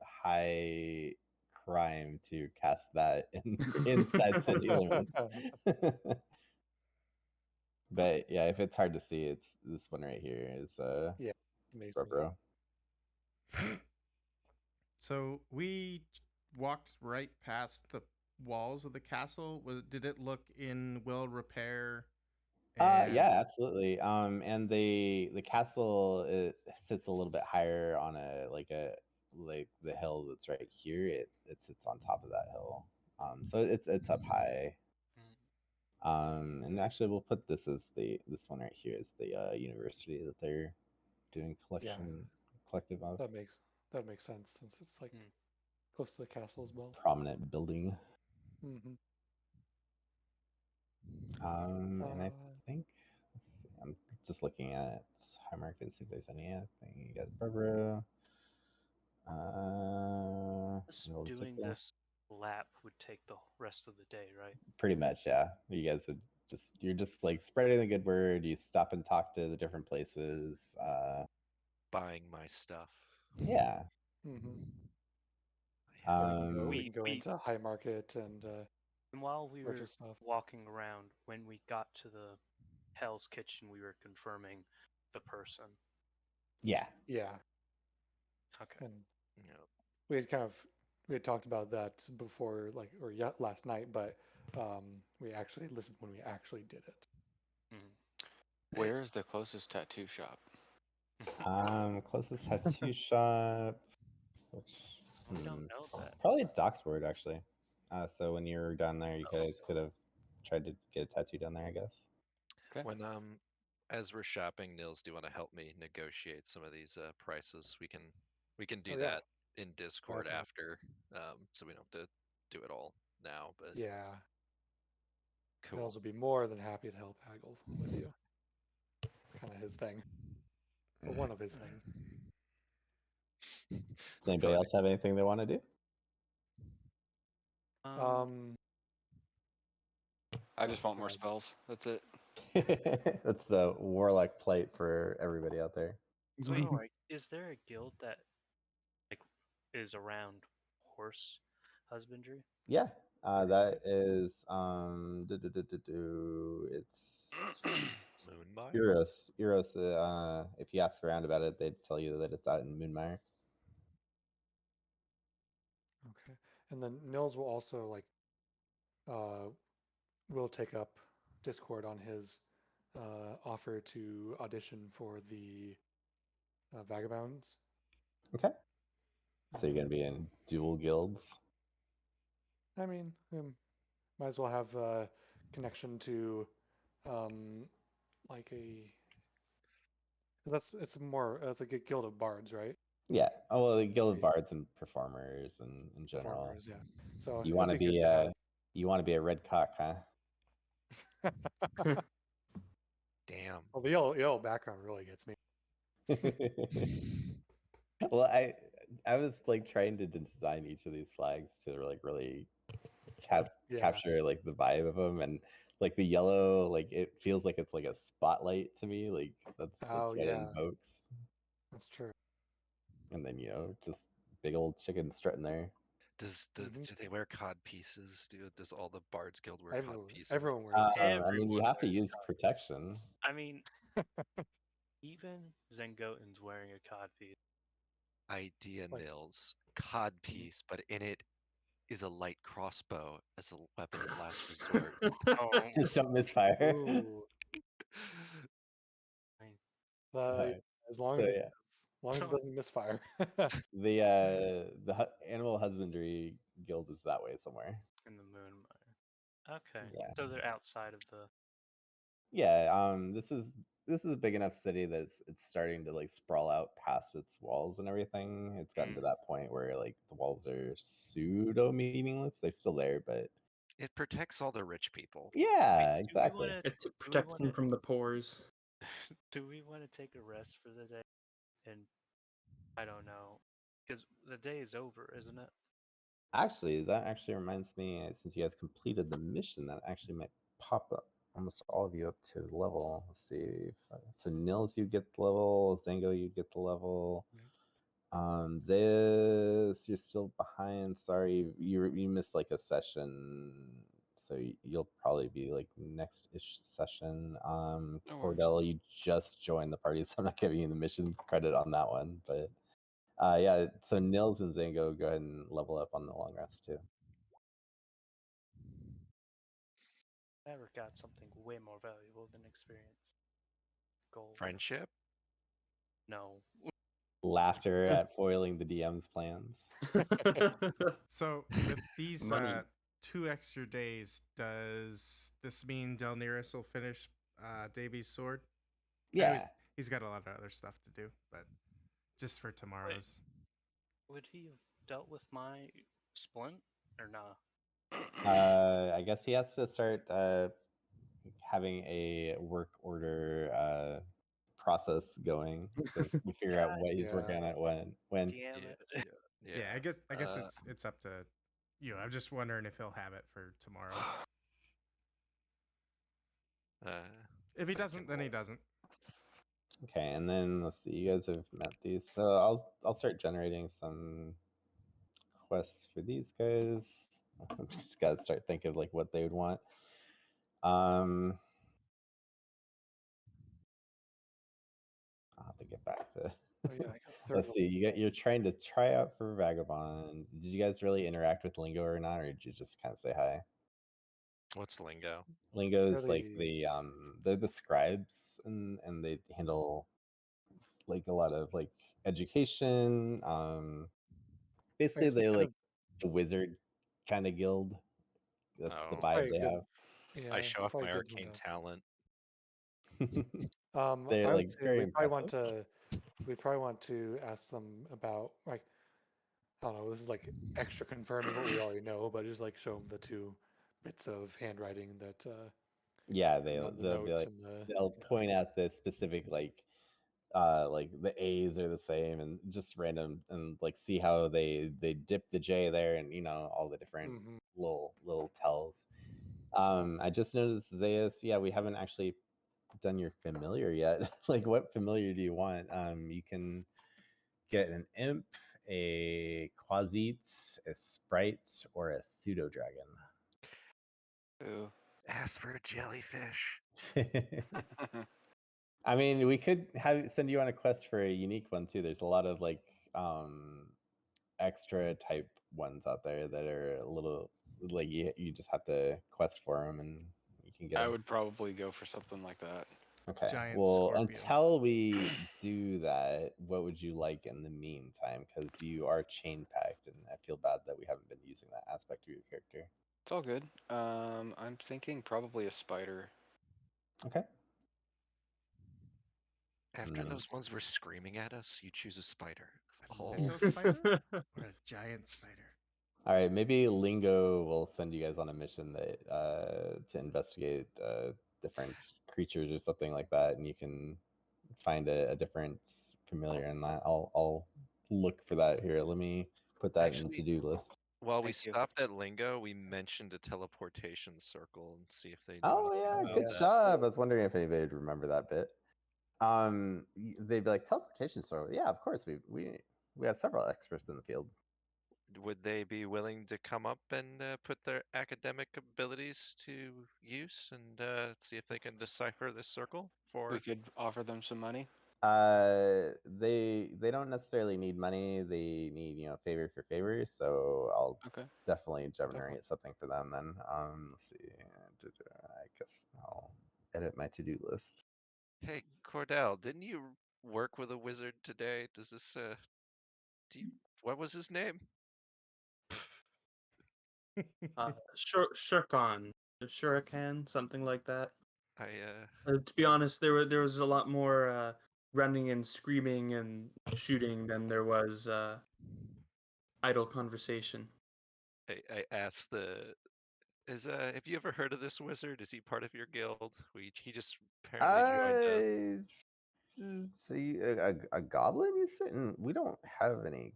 high crime to cast that inside city limits. But yeah, if it's hard to see, it's this one right here is Yeah. Amazing. Bro. So we walked right past the walls of the castle. Did it look in well repair? Yeah, absolutely. And the castle, it sits a little bit higher on like the hill that's right here. It sits on top of that hill. So it's up high. And actually we'll put this one right here is the university that they're doing collective of. That makes sense since it's like close to the castle as well. Prominent building. Mm-hmm. And I think, let's see, I'm just looking at Highmark to see if there's anything. You got Barbara. just doing this lap would take the rest of the day, right? Pretty much, yeah. You guys would you're just like spreading the good word. You stop and talk to the different places. Buying my stuff. Yeah. Mm-hmm. We can go into High Market and while we were purchase stuff. walking around, when we got to the Hell's Kitchen, we were confirming the person. Yeah. Yeah. Okay. And Yeah. we had talked about that before, like, or last night, but we actually listened when we actually did it. Where is the closest tattoo shop? Closest tattoo shop. Which, we don't know that. Probably Doxford, actually. So when you're down there, you guys could have tried to get a tattoo down there, I guess. Okay. When as we're shopping, Nils, do you want to help me negotiate some of these prices? We can do that in Discord after, so we don't have to do it all now. But yeah, cool. Nils would be more than happy to help haggle with you. Kind of his thing, or one of his things. Does anybody else have anything they want to do? I just want more spells. That's it. That's the warlock plight for everybody out there. Is there a guild that like is around horse husbandry? Yeah, That is it's Moonmire? Eros. Eros. If you ask around about it, they'd tell you that it's out in Moonmire. Okay. And then Nils will also will take up Discord on his offer to audition for the Vagabonds. Okay. So you're gonna be in dual guilds. I mean, might as well have a connection to like a it's like a guild of bards, right? Yeah. Oh well, the Guild of Bards and Performers and in general. Performers, yeah. So You it'd want to be good be to you want to be a red cock, huh? have. Damn. Well, the yellow background really gets me. Well, I was like trying to design each of these flags to like really Yeah. capture like the vibe of them, and like the yellow, like it feels like it's like a spotlight to me. Like that's Oh, what it yeah. invokes. That's true. And then just big old chicken strutting there. Mhm. Do they wear cod pieces? Does all the Bards Guild wear cod pieces? Everyone wears I mean, you Everyone have to wears use cod. protection. I mean, even Zengoten's wearing a cod piece. Idea Like- Nils. Cod piece, but in it is a light crossbow as a weapon of last resort. Oh, Just don't misfire. Ooh. Alright. As long So as yeah, as long as it doesn't misfire. the animal husbandry guild is that way somewhere. in the Moonmire. Okay, Yeah. so they're outside of the. Yeah, this is a big enough city that it's starting to like sprawl out past its walls and everything. It's gotten to that point where like the walls are pseudo meaningless. They're still there, but It protects all the rich people. yeah, exactly. It protects them from the pores. Do we want to take a rest for the day? And I don't know, because the day is over, isn't it? Actually, that actually reminds me, since you guys completed the mission, that actually might pop up almost all of you up to level. Let's see. So Nils, you get the level. Zango, you get the level. Zeus, you're still behind. Sorry, you missed like a session, so you'll probably be like next ish session. No worries. Cordell, you just joined the party, so I'm not giving you the mission credit on that one. But yeah, so Nils and Zango, go ahead and level up on the long rest too. Never got something way more valuable than experience. Gold. Friendship? No. Laughter at foiling the DM's plans. So with these Money. 2 extra days, does this mean Delniris will finish Davy's sword? I know Yeah. he's got a lot of other stuff to do, but just for tomorrow's. Would he have dealt with my splint or nah? I guess he has to start having a work order process going, so we figure out what he's working on at when. Damn Yeah, it. Yeah, I guess it's up to you. I'm just wondering if he'll have it for tomorrow. If he doesn't, then he doesn't. Okay, and then let's see. You guys have met these, so I'll start generating some quests for these guys. Just gotta start thinking of like what they would want. I'll have to get back to. Oh, yeah, I got third Let's see. You're trying to try out for Vagabond. Did you guys really interact with Lingo or not, or did you just kind of say hi? What's lingo? Lingo is like Really- they're the scribes, and they handle like a lot of like education. Basically Actually, they kind like of- the wizard kind of guild. That's the Oh, vibe probably they good. have. Yeah, I show off probably my good to arcane know. talent. They're I would like say very we probably impressive. want to ask them about like I don't know. This is like extra confirming what we already know, but just like show them the 2 bits of handwriting that Yeah, on the they'll be notes like and the they'll point out the specific like the A's are the same and just random, and like see how they dip the J there, and all the different Mhm. little tells. I just noticed, Zeus, yeah, we haven't actually done your familiar yet. Like, what familiar do you want? You can get an imp, a quasit, a sprite, or a pseudo dragon. Ooh. Ask for a jellyfish. I mean, we could send you on a quest for a unique one too. There's a lot of like extra type ones out there that are a little like you just have to quest for them and you can get I them. would probably go for something like that. Okay. Giant well, scorpion. until we do that, what would you like in the meantime? Because you are chain packed, and I feel bad that we haven't been using that aspect of your character. It's all good. I'm thinking probably a spider. Okay. After those ones were screaming at us, you choose a spider. A Oh, lingo spider or a giant spider? All right, maybe Lingo will send you guys on a mission that to investigate different creatures or something like that, and you can find a different familiar in that. I'll look for that here. Let me put that in the Actually, to-do list. while we Thank you. stopped at Lingo, we mentioned a teleportation circle and see if they knew Oh anything yeah, about good that. job. I was wondering if anybody would remember that bit. They'd be like teleportation store. Yeah, of course. We have several experts in the field. Would they be willing to come up and put their academic abilities to use and see if they can decipher this circle for? We could offer them some money. They don't necessarily need money. They need favor for favor. So I'll Okay. definitely generate something for them then. Let's see. I guess I'll edit my to-do list. Hey, Cordell, didn't you work with a wizard today? Does this what was his name? Shurkan, Shuriken, something like that. I To be honest, there was a lot more running and screaming and shooting than there was idle conversation. I asked have you ever heard of this wizard? Is he part of your guild? He just apparently joined us. See, a goblin, you said? We don't have any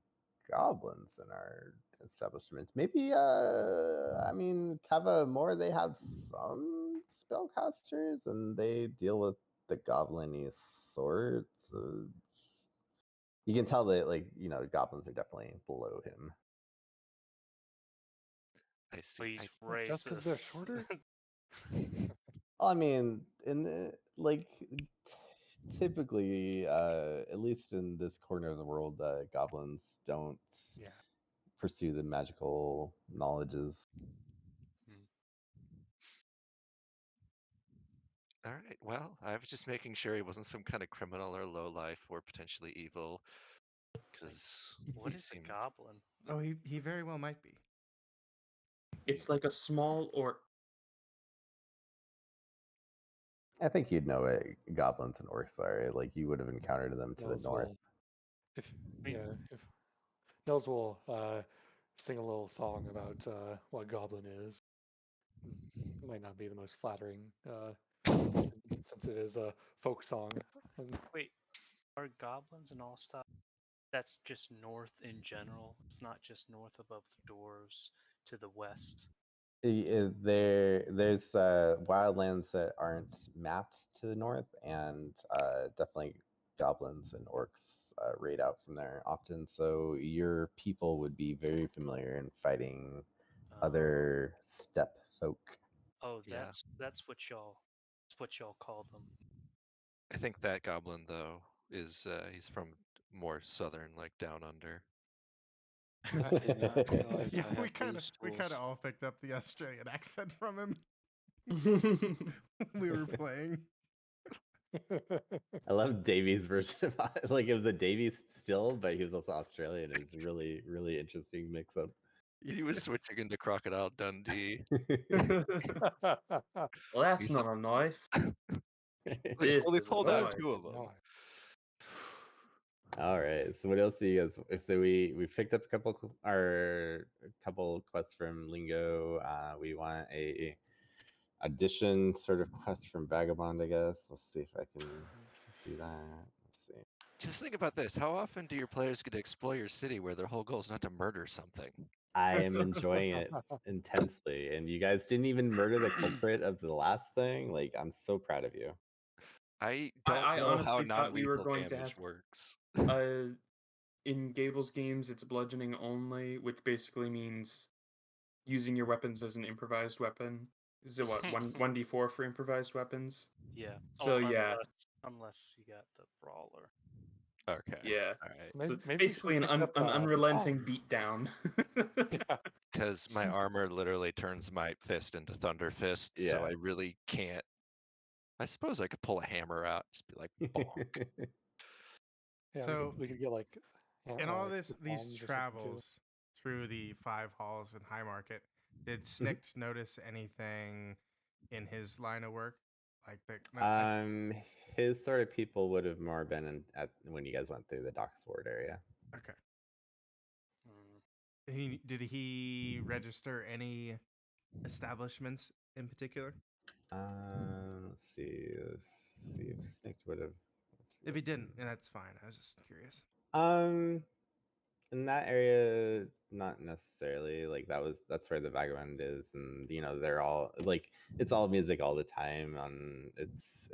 goblins in our establishment. Maybe, I mean, Kava More, they have some spellcasters and they deal with the goblin-y sorts. You can tell that, like, goblins are definitely below him. I see. Please What, raise just because they're this. shorter? I mean, typically, at least in this corner of the world, goblins don't Yeah. pursue the magical knowledges. All right. Well, I was just making sure he wasn't some kind of criminal or low life or potentially evil. Because What is a goblin? Oh, he very well might be. It's like a small orc. I think you'd know what goblins and orcs are. Like you would have encountered them to the Nils north. will, if Nils will sing a little song about what goblin is. It might not be the most flattering description since it is a folk song. And Wait, are goblins and all stuff? That's just north in general. It's not just north above the dwarves to the west. There's wildlands that aren't mapped to the north, and definitely goblins and orcs raid out from there often. So your people would be very familiar in fighting other steppe folk. Oh, Yeah. that's what y'all call them. I think that goblin though is he's from more southern, like down under. I did not realize Yeah, I we have kind of these we tools. kind of all picked up the Australian accent from him. We were playing. I love Davies' version of like it was a Davies still, but he was also Australian. It was a really, really interesting mix up. He was switching into Crocodile Dundee. Well, that's He's not a knife. They This only is a pulled out knife. two of them. no, All right. So what else do you guys? So we picked up a couple quests from Lingo. We want a addition sort of quest from Vagabond, I guess. Let's see if I can do that. Let's see. Just think about this. How often do your players get to explore your city where their whole goal is not to murder something? I am enjoying it intensely, and you guys didn't even murder the culprit of the last thing. Like, I'm so proud of you. I don't I know how honestly thought we were non-lethal going to damage have works. in Gable's games, it's bludgeoning only, which basically means using your weapons as an improvised weapon. Is it what 1d4 for improvised weapons? Yeah. So yeah, unless you got the brawler. Okay. yeah. All right. Maybe, So maybe we should basically, an pick up, unrelenting baton. beatdown. Yeah. Because my armor literally turns my fist into thunder fist, so Yeah. I really can't. I suppose I could pull a hammer out, just be like, bonk. Yeah, So- we could get like In all like these batons or something, too. travels through the 5 halls in High Market, did Snikt notice anything in his line of work? Like the His sort of people would have more been when you guys went through the Docksward area. okay. Mm. Did he register any establishments in particular? Let's see. Let's see if Snikt would have. If he didn't, that's fine. I was just curious. In that area, not necessarily. Like that's where the Vagabond is, and they're all like it's all music all the time. It's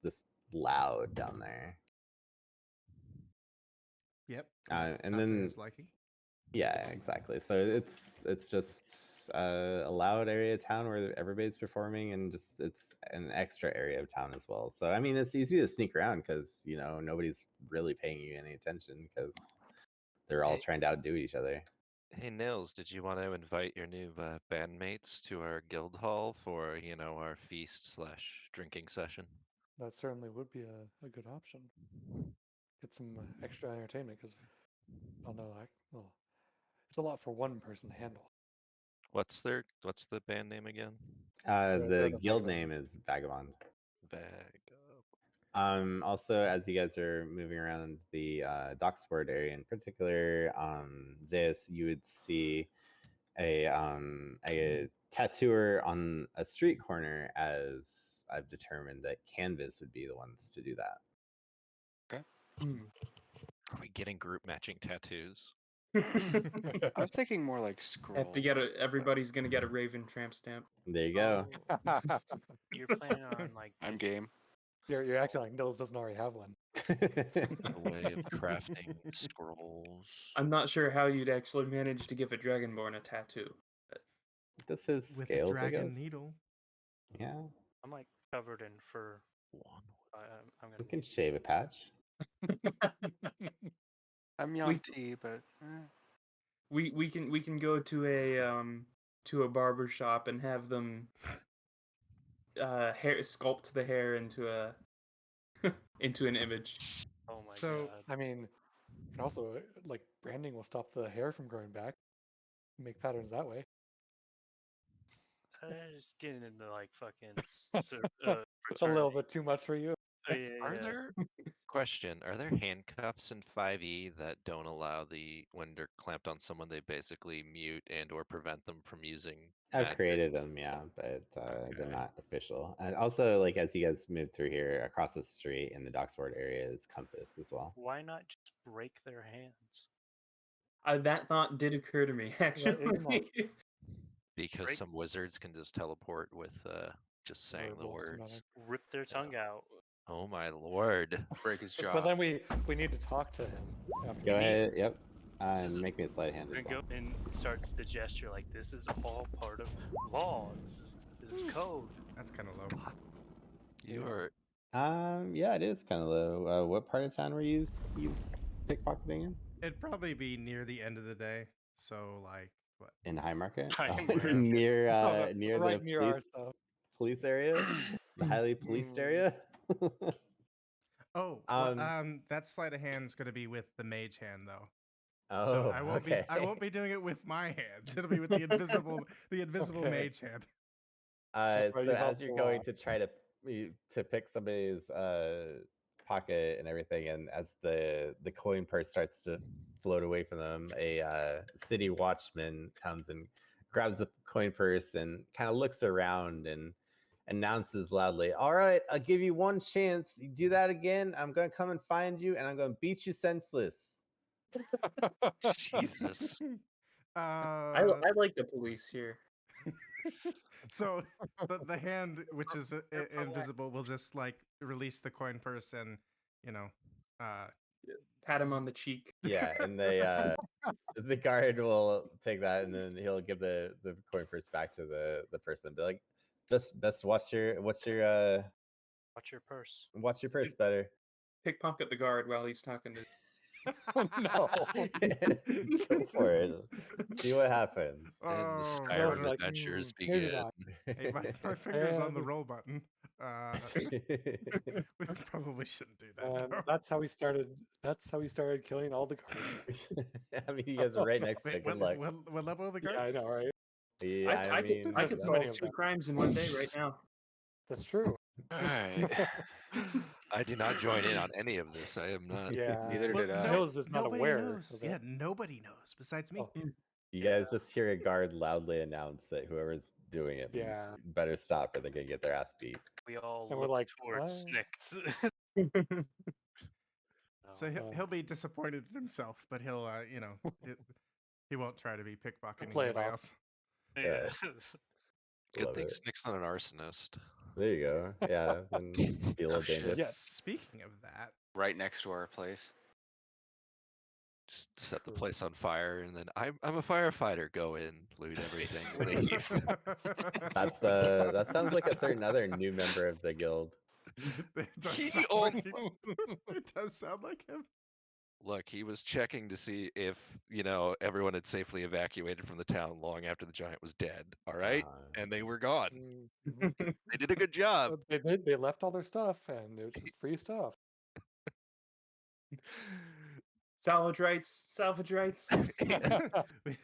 just loud down there. Yep. And not to then his liking. yeah, exactly. So it's just a loud area of town where everybody's performing, and just it's an extra area of town as well. So I mean, it's easy to sneak around because nobody's really paying you any attention because they're all Hey. trying to outdo each other. Hey, Nils, did you want to invite your new bandmates to our guild hall for, our feast/drinking session? That certainly would be a good option. Get some extra entertainment because I don't know. Well, it's a lot for one person to handle. What's the band name again? The the guild Vagabond. name is Vagabond. Vag. Also, as you guys are moving around the Docksward area in particular, Zeus, you would see a tattooer on a street corner, as I've determined that Canvas would be the ones to do that. Are we getting group matching tattoos? I was thinking more like scrolls. Have to get everybody's gonna get a Raven tramp stamp. There you go. Oh, you're planning on like I'm game. You're acting like Nils doesn't already have one. A way of crafting scrolls. I'm not sure how you'd actually manage to give a Dragonborn a tattoo. This is With scales, a dragon I guess. needle. Yeah, I'm like covered in fur. I'm you gonna can need shave a patch. I'm young T, but We can go to a barber shop and have them hair sculpt the hair into a into an image. Oh my So- god. I mean, and also like branding will stop the hair from growing back. Make patterns that way. Just getting into like fucking It's a little bit too much for you. Are there are there handcuffs in 5e that don't allow when they're clamped on someone, they basically mute and or prevent them from using I've magic? created them, yeah, but they're Okay. not official. And also, like as you guys move through here, across the street in the Docksward area is Compass as well. Why not just break their hands? That thought did occur to me actually. isn't that- Because Break- some wizards can just teleport with just saying the Werewolves, words. matter. Rip their tongue out. Oh my lord. break his jaw. But then we need to talk to him after. Go we meet. ahead. Yep. This is And make me a sleight hand as And well. go and starts the gesture like this is all part of law. This is code. That's kind of low. God. You Yeah. are Yeah, it is kind of low. What part of town were you pickpocketing in? It'd probably be near the end of the day. So like what? In High Market? High Oh, Market. near Oh, near right the near our stuff. police area, the highly policed area. Oh, that sleight of hand's gonna be with the mage hand though. Oh, So I won't okay. be doing it with my hands. It'll be with the invisible Okay. mage hand. That's why So you help as you're a going lot. to try to pick somebody's pocket and everything, and as the coin purse starts to float away from them, a city watchman comes and grabs the coin purse and kind of looks around and announces loudly, "All right, I'll give you one chance. You do that again, I'm gonna come and find you, and I'm gonna beat you senseless." Jesus. I like the police here. So the hand, which is invisible, will just like release the coin purse and Pat him on the cheek. Yeah, and the guard will take that, and then he'll give the coin purse back to the person and be like, Best watch your Watch your purse. better. Pickpocket the guard while he's talking to. No. Go for it. See what happens. And the Oh, Bill's Skyrim like, adventures maybe begin. not. hey, my finger's on the And- roll button. We probably shouldn't do that. And though. that's how we started. That's how we started killing all the guards. I mean, you guys are right next to Wait, it. Good luck. what level are the Yeah, I guards? know, right? Yeah, I could mean, I could so many solve of 2 them. crimes in one day right now. That's true. All right. I do not join in on any of this. I am not. Yeah. Neither did I. Hills is not nobody aware knows. of it. Yeah, nobody knows besides me. Oh, you guys just hear a guard loudly announce that whoever's doing it Yeah. better stop or they're gonna get their ass beat. We all And we're look like, towards what? Snikt. So he'll be disappointed in himself, but he'll he won't try to be pickpocketing Play it anybody off. else. Yeah. Good Love thing it. Snick's not an arsonist. There you go. Yeah, then be a little Oh, shit. dangerous. Yes. Speaking of that, Right next to our place. Just set the True. place on fire, and then I'm a firefighter. Go in, loot everything, leave. That sounds like a certain other new member of the guild. it does He sound owned- like it does sound like him. Look, he was checking to see if everyone had safely evacuated from the town long after the giant was dead. All right, and they were gone. Mhm. They did a good job. But they left all their stuff, and it was just free stuff. Salvage rights.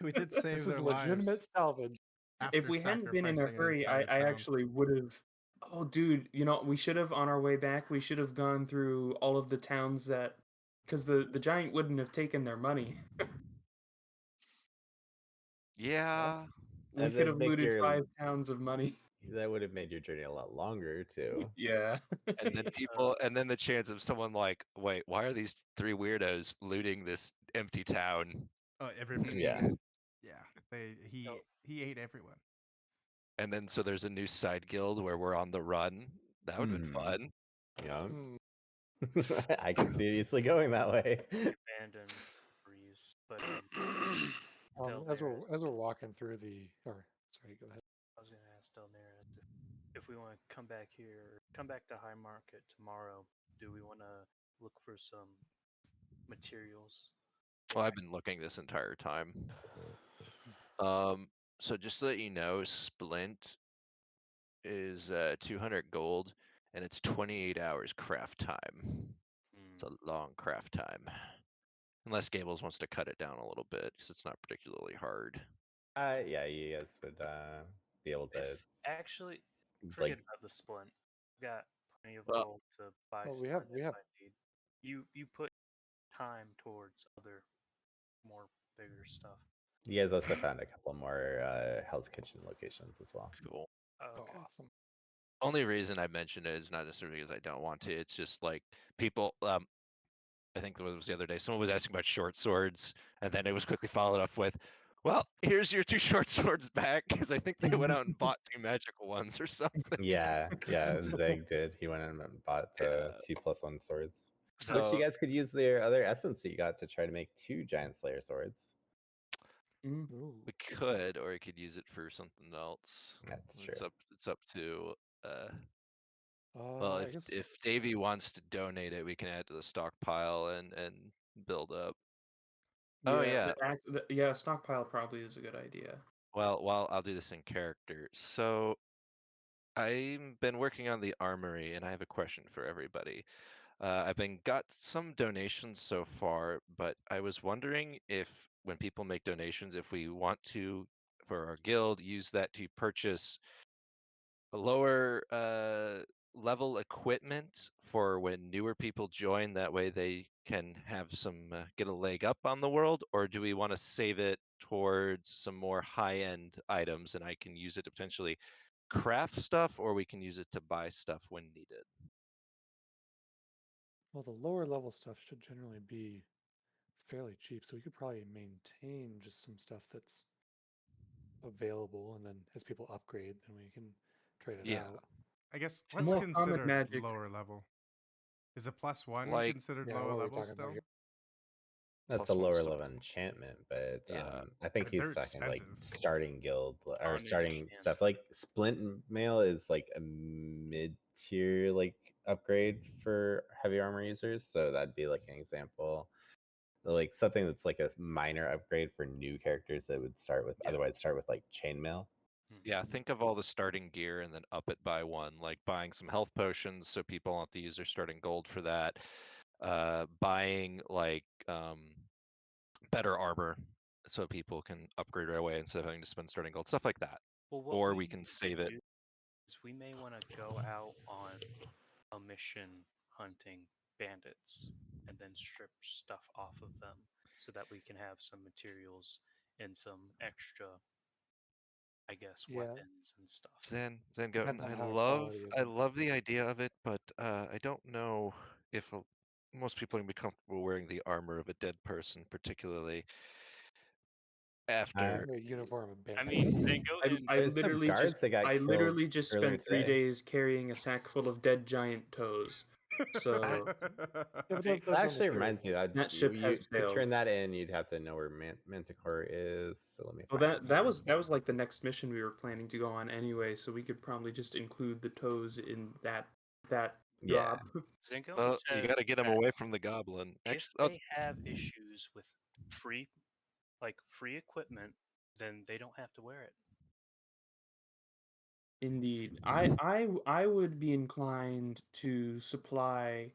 we did save This their is legitimate lives. salvage. After If we hadn't been in a sacrificing an hurry, entire I town. actually would have. Oh, dude, we should have on our way back. We should have gone through all of the towns that, because the giant wouldn't have taken their money. Yeah, We And could then have make looted your- 5 towns of money. That would have made your journey a lot longer too. Yeah. and then people, and then the chance of someone like, wait, why are these 3 weirdos looting this empty town? Oh, everybody's Yeah. dead. Yeah, he No. he ate everyone. And then so there's a new side guild where we're on the run. That would have been fun. Yeah. Hmm. I can see it easily going that way. Abandoned breeze, but As we're Delnaris. walking through sorry, go ahead. I was gonna ask Delnaris if we want to come back here, come back to High Market tomorrow. Do we want to look for some materials? Well, I've been looking this entire time. So just to let you know, Splint is 200 gold, and it's 28 hours craft time. It's a long craft time. Unless Gables wants to cut it down a little bit, because it's not particularly hard. Yeah, you guys would be able to Actually, forget about the splint. I've got plenty of gold to buy. Well, splint we if have- I need. You put time towards other more bigger stuff. You guys also found a couple more Hell's Kitchen locations as well. Cool. Oh, Okay. awesome. Only reason I mention it is not necessarily because I don't want to. It's just like people. I think it was the other day. Someone was asking about short swords, and then it was quickly followed up with, "Well, here's your 2 short swords back," because I think they went out and bought 2 magical ones or something. Yeah, Zeg did. He went and bought 2+1 swords. Which So you guys could use their other essence that you got to try to make 2 Giant Slayer swords. Ooh. we could, or I could use it for something else. That's It's true. up to. I guess If Davey wants to donate it, we can add to the stockpile and build up. Oh, yeah. Yeah, stockpile probably is a good idea. Well, I'll do this in character. So I've been working on the armory, and I have a question for everybody. I've got some donations so far, but I was wondering if when people make donations, if we want to, for our guild, use that to purchase a lower level equipment for when newer people join. That way they can have some get a leg up on the world, or do we want to save it towards some more high-end items, and I can use it to potentially craft stuff, or we can use it to buy stuff when needed? well, the lower level stuff should generally be fairly cheap, so we could probably maintain just some stuff that's available, and then as people upgrade, then we can trade it Yeah. out. I guess More what's common considered magic. lower level? Is a +1 Like- considered Yeah, lower what are we level talking about still? here? That's plus a one lower sword. level enchantment, but Yeah. I think They're he's talking like expensive. starting guild or Bondage starting and- stuff. Like Splint Mail is like a mid tier like upgrade for heavy armor users, so that'd be like an example. Like something that's like a minor upgrade for new characters that would start with Yeah. otherwise start with like chainmail. Yeah, think of all the starting gear and then up it by one, like buying some health potions so people don't have to use their starting gold for that. Buying like better armor so people can upgrade right away instead of having to spend starting gold, stuff like that. Well, what Or we we can need to save it. do is we may want to go out on a mission hunting bandits and then strip stuff off of them so that we can have some materials and some extra, I guess, Yeah. weapons and stuff. Zen Depends Goten, on I how love quality of I it. love the idea of it, but I don't know if most people are gonna be comfortable wearing the armor of a dead person, particularly after. A uniform of I bandit. mean, Van Goten. There's some guards that got I killed literally just earlier spent 3 today. days carrying a sack full of dead giant toes. So Yeah, but Van- those That are actually material. reminds me that that ship has to turn sailed. that in, you'd have to know where Manticore is. So let me Well, find it. that was like the next mission we were planning to go on anyway, so we could probably just include the toes in that Yeah. job. Van Goten Well, you says got to get them that away from the goblin. if Actually, they have issues with free equipment, then they don't have to wear it. Indeed, I would be inclined to supply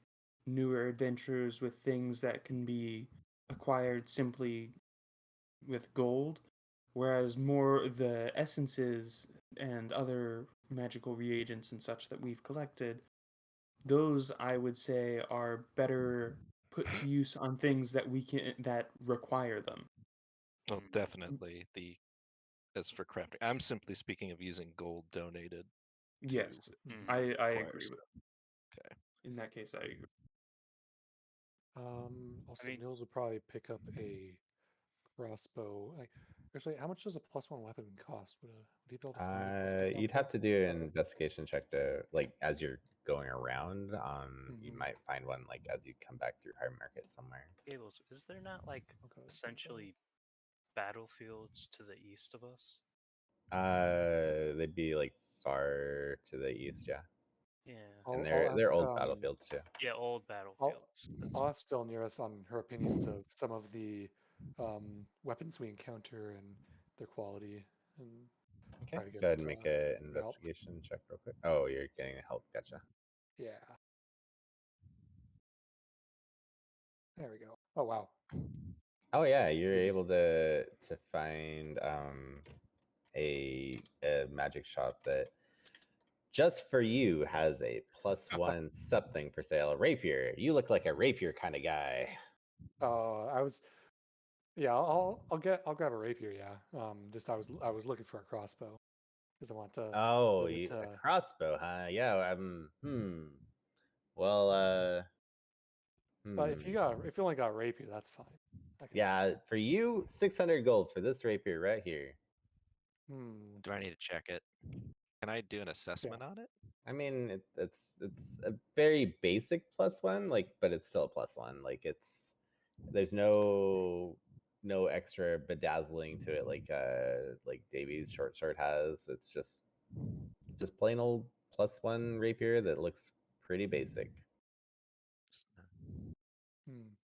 newer adventurers with things that can be acquired simply with gold, whereas more the essences and other magical reagents and such that we've collected, those I would say are better put to use on things that require them. well, definitely the as for crafting. I'm simply speaking of using gold donated to Yes, Mhm. I acquire agree with. stuff. Okay. In that case, I agree. Also, mean- Nils would probably pick up a crossbow. Actually, how much does a +1 weapon cost? Would he be able to find a plus 1 You'd crossbow? have to do an investigation check to like as you're going around. You Mhm. might find one like as you come back through High Market somewhere. Gables, is there not like Okay, essentially battlefields to the east of us? They'd be like far to the east, yeah, Yeah. and I'll ask. they're old battlefields too. Yeah, old battlefields. That's I'll ask Del Nearest on her opinions of some of the weapons we encounter and their quality, and Okay, try to get go ahead and make an some help. investigation check real quick. Oh, you're getting help. Gotcha. Yeah. There we go. Oh wow. Oh yeah, you're You just- able to find a magic shop that just for you has a +1 something for sale. A rapier. You look like a rapier kind of guy. I was. Yeah, I'll grab a rapier. Yeah. Just I was looking for a crossbow because I want to. Oh, Give it, a crossbow, huh? Yeah. Well, but if you only got rapier, that's fine. yeah, for you, 600 gold for this rapier right here. Do I need to check it? Can I do an assessment on it? I mean, it's a very basic +1, like, but it's still a +1. Like, there's no extra bedazzling to it like Davies short sword has. It's just plain old +1 rapier that looks pretty basic.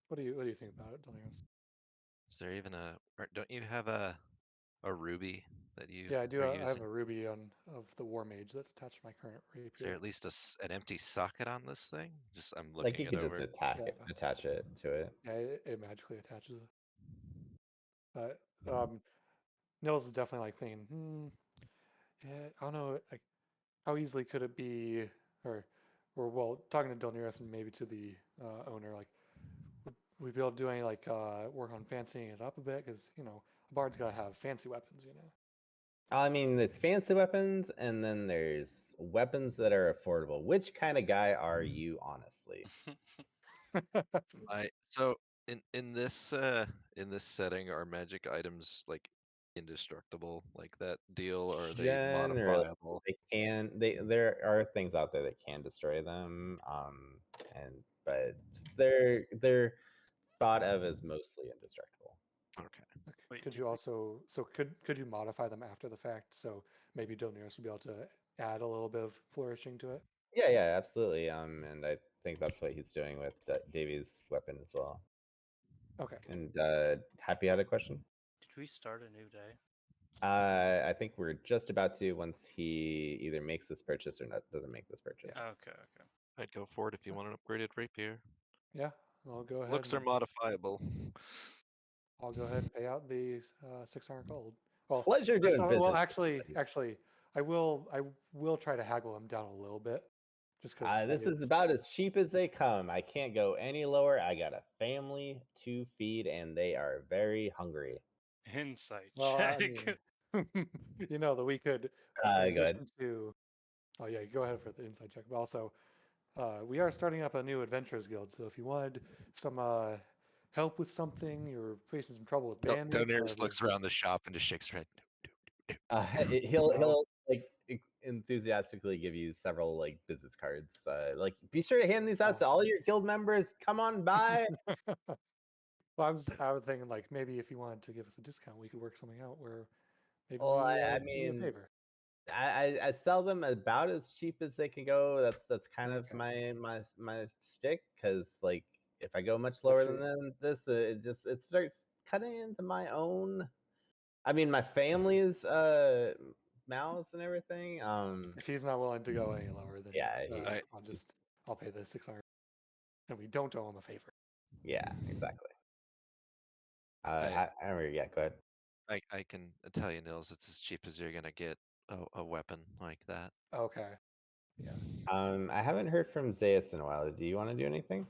What do you think about it, Donios? Is there even don't you have a ruby that you Yeah, I do. are I have using? a ruby of the war mage that's attached to my current Is rapier. there at least an empty socket on this thing? I'm Like, looking you it could just over. attach it to it. Yeah, it magically attaches it. But Nils is definitely like thinking, yeah, I don't know, like how easily could it be, or well, talking to Delniris and maybe to the owner, like would we be able to do any like work on fancying it up a bit? Because a bard's got to have fancy weapons, I mean, there's fancy weapons, and then there's weapons that are affordable. Which kind of guy are you, honestly? So in this setting, are magic items like indestructible, like that deal, or are they Generally, modifiable? there are things out there that can destroy them, but they're thought of as mostly indestructible. Okay. Wait, Could you also could you modify them after the fact? So maybe Dilneris would be able to add a little bit of flourishing to it. Yeah, absolutely. And I think that's what he's doing with Davy's weapon as well. Okay. And Happy had a question. Did we start a new day? I think we're just about to once he either makes this purchase or doesn't make this purchase. Okay. I'd go for it if you want an upgraded rapier. Yeah, I'll go ahead. Looks are modifiable. I'll go ahead and pay out the 600 gold. Well, Pleasure doing business. well, actually, I will try to haggle him down a little bit, just because this is about as cheap as they come. I can't go any lower. I got a family to feed, and they are very hungry. Insight Well, check. I mean, that we could. In Go ahead. addition to, oh yeah, go ahead for the inside check. But also, we are starting up a new adventurers guild. So if you wanted some help with something, you're facing some trouble with bandits, Daenerys whatever. looks around the shop and just shakes her head. He'll like enthusiastically give you several like business cards. Like, be sure to hand these out to all your guild members. Come on by. Well, I was thinking like maybe if you wanted to give us a discount, we could work something out where maybe Well, we I do you a mean, favor. I sell them about as cheap as they can go. That's kind of Okay. my stick, because like if I go much lower than this, it starts cutting into my own. I mean, my family's mouths and everything. If he's not willing to go any lower, then yeah, I'll pay the 600, and we don't owe him a favor. Yeah, exactly. I- Yeah, go ahead. I can tell you, Nils, it's as cheap as you're gonna get a weapon like that. Okay. Yeah. I haven't heard from Zeus in a while. Do you want to do anything?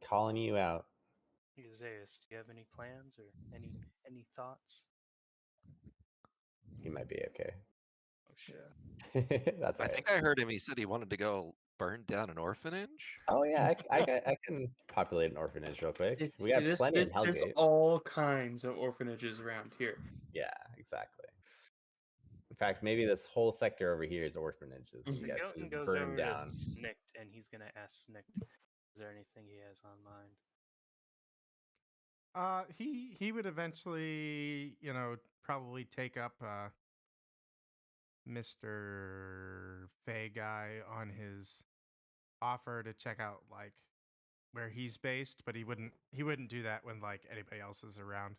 Calling you out. Zeus, do you have any plans or any thoughts? He might be okay. Oh shit. Yeah. That's I all right. think I heard him. He said he wanted to go burn down an orphanage. Oh yeah, I can populate an orphanage real quick. We got plenty in There's Hellgate. all kinds of orphanages around here. Yeah, exactly. In fact, maybe this whole sector over here is orphanages. And you guys can Goten just goes burn over down. to Snikt, and he's gonna ask Snikt, is there anything he has on mind? He would eventually, probably take up Mr. Fey guy on his offer to check out like where he's based, but he wouldn't do that when like anybody else is around.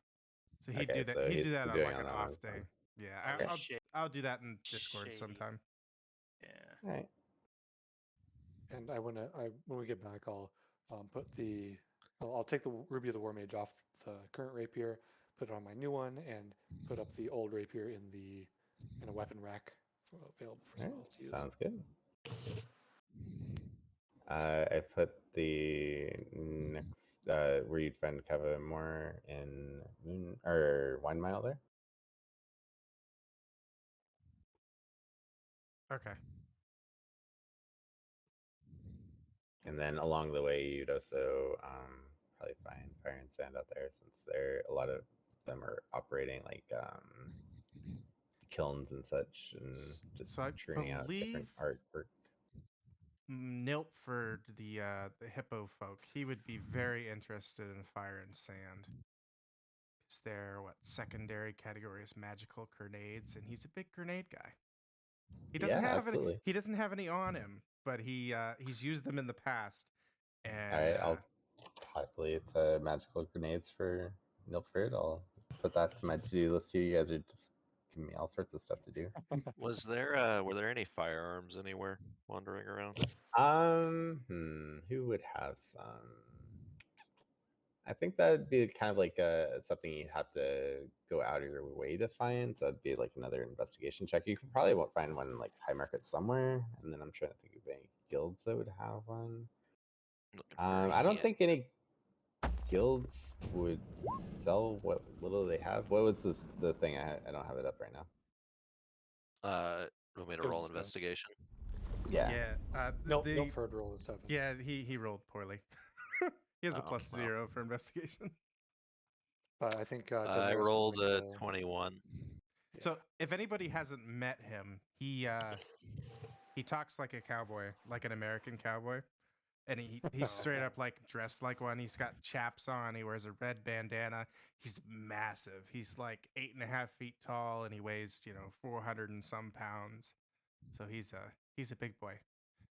So he'd Okay, do that. so He'd he's do that on doing like an on off his day. own. Yeah, Okay. I'll do that in Discord Shady. sometime. Yeah. All right. And when we get back, I'll I'll take the Ruby of the War Mage off the current rapier, put it on my new one, and put up the old rapier in a weapon rack available for someone else to use. Sounds good. I put the next where you'd find cover more in Moon or Wine Mile there. Okay. And then along the way, you'd also probably find Fire and Sand out there, since a lot of them are operating like kilns and such, and just So I churning out different believe artwork. Niltford, the hippo folk, he would be very interested in Fire and Sand. Because their secondary category is magical grenades, and he's a big grenade guy. He doesn't have absolutely. any. He doesn't have any on him, but he's used them in the past. And All right, I'll populate magical grenades for Milford. I'll put that to my to-do list here. You guys are just giving me all sorts of stuff to do. Were there any firearms anywhere wandering around? Who would have some? I think that'd be kind of like something you'd have to go out of your way to find. So that'd be like another investigation check. You probably won't find one like high market somewhere. And then I'm trying to think of any guilds that would have one. I don't think any guilds would sell what little they have. What was the thing? I don't have it up right now. Want me to roll investigation? Yeah. Milford rolled a 7. Yeah, he rolled poorly. He has a +0 for investigation. But I think I rolled a 21. So if anybody hasn't met him, he talks like a cowboy, like an American cowboy. And he's straight up like dressed like one. He's got chaps on. He wears a red bandana. He's massive. He's like 8.5 feet tall, and he weighs 400 and some pounds. So he's a big boy.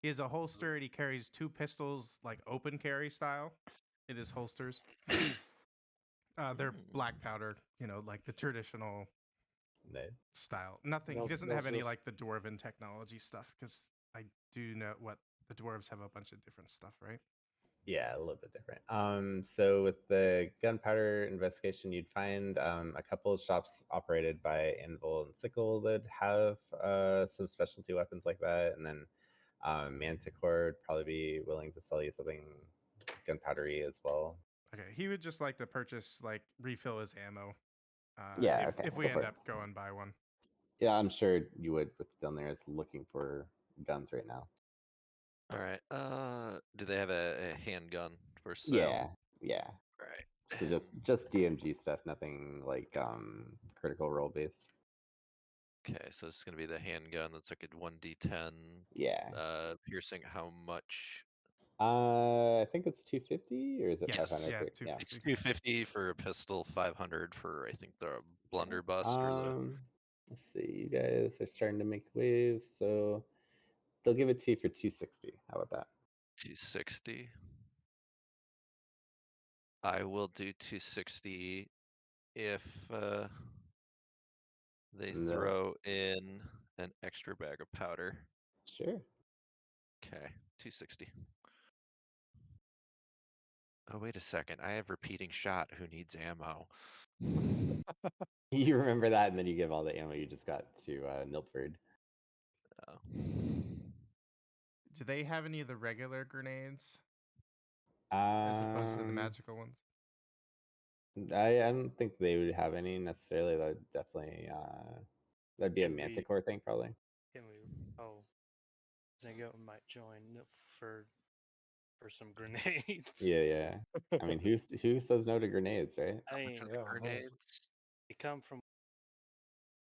He has a holster, and he carries 2 pistols, like open carry style, in his holsters. They're black powder, like the traditional Nice. style. Nothing. He doesn't have any like the dwarven technology stuff, because I do know what the dwarves have a bunch of different stuff, right? Yeah, a little bit different. So with the gunpowder investigation, you'd find a couple of shops operated by Anvil and Sickle that have some specialty weapons like that, and then Manticore would probably be willing to sell you something gunpowdery as well. Okay, he would just like to purchase, like, refill his ammo. Yeah, okay, if we go for end it. up going by one. Yeah, I'm sure you would, with down there is looking for guns right now. All right. Do they have a handgun for sale? Yeah. All right. So just DMG stuff, nothing like critical role based. Okay, so it's gonna be the handgun. That's like a 1d10. Yeah. Piercing. How much? I think it's 250 or is it Yes, 500? yeah, for- 250. It's 250 for a pistol, 500 for I think the blunderbuss or the. Let's see, you guys are starting to make waves, so they'll give it to you for 260. How about that? 260. I will do 260 if they No. throw in an extra bag of powder. Sure. Okay, 260. Oh, wait a second. I have repeating shot. Who needs ammo? You remember that, and then you give all the ammo you just got to Nilford. Oh. Do they have any of the regular grenades as opposed to the magical ones? I don't think they would have any necessarily. That would definitely that'd be a Can we- Manticore thing probably. Can we? Oh, Zingo might join for some grenades. Yeah. I mean, who says no to grenades, right? I mean, For the grenades. they come from.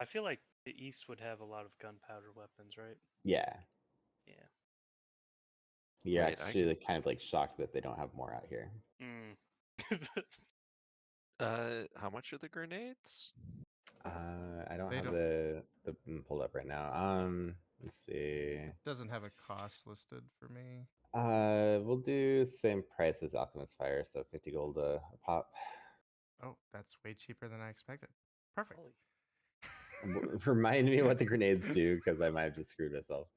I feel like the East would have a lot of gunpowder weapons, right? Yeah. Yeah. You're Wait, I actually like, kind of like shocked that they don't have more out here. How much are the grenades? I don't They have don't- the pulled up right now. Let's see. Doesn't have a cost listed for me. We'll do same price as Alchemist Fire, so 50 gold a pop. Oh, that's way cheaper than I expected. Perfect. Holy. Remind me what the grenades do, because I might have just screwed myself.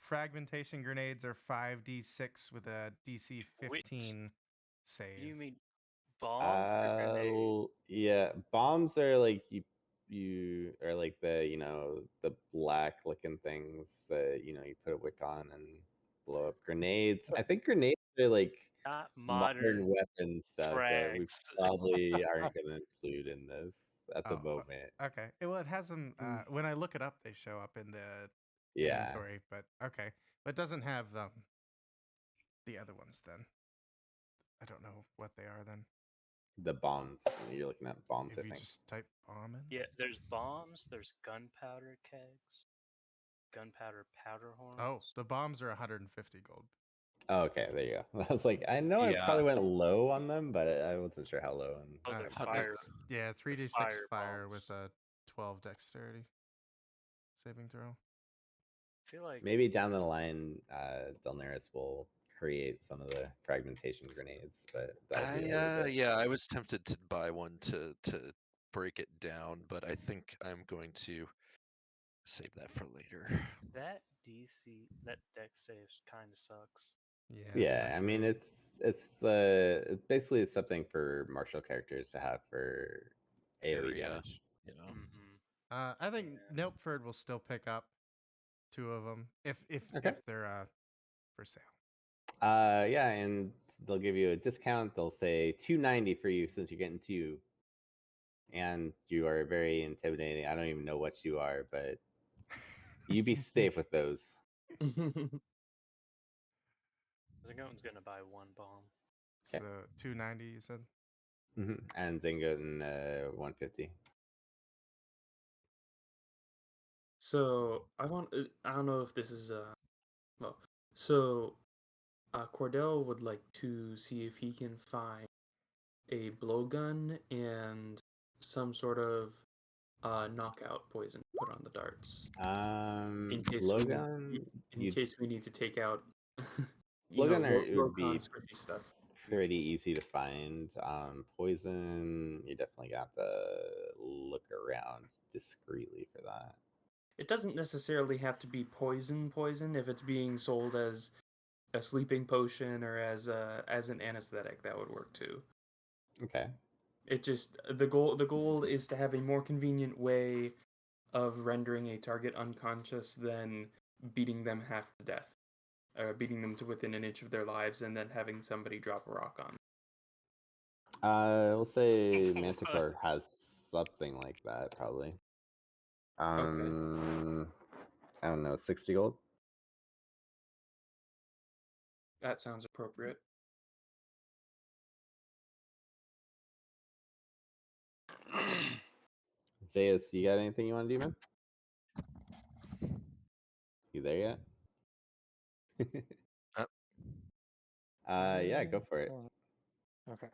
Fragmentation grenades are 5d6 with a DC 15 save. You mean bombs or grenades? Yeah, bombs are like you are like the the black looking things that you put a wick on and blow up. Grenades, I think grenades are like Not modern modern weapon stuff that we frags. probably aren't going to include in this at the moment. Okay. Well, it has them. When I look it up, they show up in the Yeah, inventory. But okay, but it doesn't have the other ones. Then I don't know what they are. Then the bombs. You're looking at bombs, if I you think. just type bomb in. Yeah, there's bombs, there's gunpowder kegs, gunpowder powder horns. Oh, the bombs are 150 gold. Oh, okay, there you go. I was like, I know I probably went low on them, but I wasn't sure how low. And Oh, they're fire. Yeah, 3d6 fire with a 12 dexterity saving throw. I feel like maybe down the line, Delnaris will create some of the fragmentation grenades, but that'll be a little bit. Yeah, I was tempted to buy one to break it down, but I think I'm going to save that for later. that dex save kind of sucks. Yeah, I mean it's basically something for martial characters to have for AoE damage. Yeah. I think Nilpford will still pick up 2 of them if they're for sale. Yeah, and they'll give you a discount. They'll say 290 for you since you're getting 2. And you are very intimidating. I don't even know what you are, but you be safe with those. Zingoten's gonna buy 1 bomb. So 290, you said? And Zingoten 150. So I don't know if this is well, So, Cordell would like to see if he can find a blowgun and some sort of knockout poison to put on the darts in case Blowgun, in case we need to take out blowgun it would Rokon be squishy stuff. pretty easy to find. Poison, you definitely got to look around discreetly for that. It doesn't necessarily have to be poison if it's being sold as a sleeping potion or as an anesthetic, that would work too. Okay. It just the goal is to have a more convenient way of rendering a target unconscious than beating them half to death, or beating them to within an inch of their lives and then having somebody drop a rock on. We'll say Manticore has something like that, probably. I don't know, 60 gold? That sounds appropriate. Zayas, you got anything you want to do, man? You there yet? Yeah, go for it. Okay.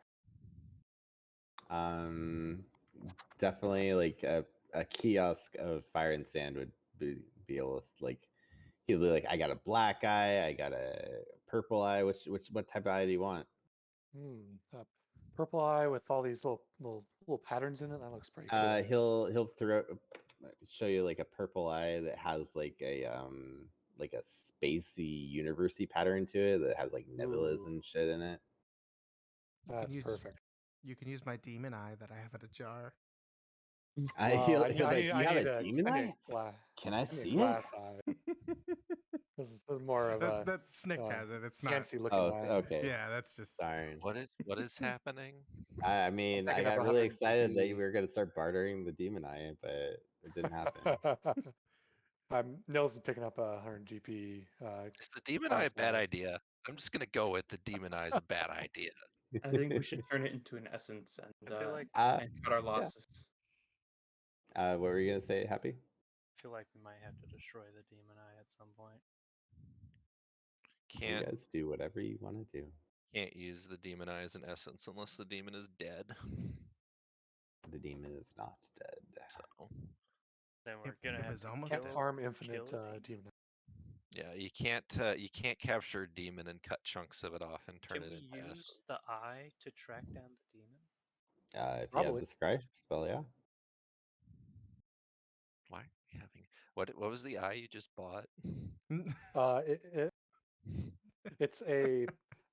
Definitely like a kiosk of fire and sand would be able to like he'll be like, I got a black eye, I got a purple eye. What type of eye do you want? Purple eye with all these little patterns in it. That looks pretty cool. He'll show you like a purple eye that has like a spacey university pattern to it that has like nebulas and shit in it. That's perfect. You can use my demon eye that I have in a jar. He'll be like, you have a demon eye? Can I see glass it? eye. This is more of a that Snikt has it. It's not fancy looking eye. Okay. Yeah, that's just sorry. What is happening? I mean, I got really excited that we were going to start bartering the demon eye, but it didn't happen. Nils is picking up 100 GP. Is the demon eye a bad idea? I'm just gonna go with the demon eye is a bad idea. I think we should turn it into an essence and I feel like and cut our losses. What were you gonna say, Happy? I feel like we might have to destroy the demon eye at some point. You guys do whatever you want to do. Can't use the demon eye as an essence unless the demon is dead. The demon is not dead. So then we're gonna have to can't farm infinite demon. Yeah, you can't capture a demon and cut chunks of it off and turn it into essence. Use the eye to track down the demon? If you have the scry spell, yeah. Why are you having what was the eye you just bought? It's a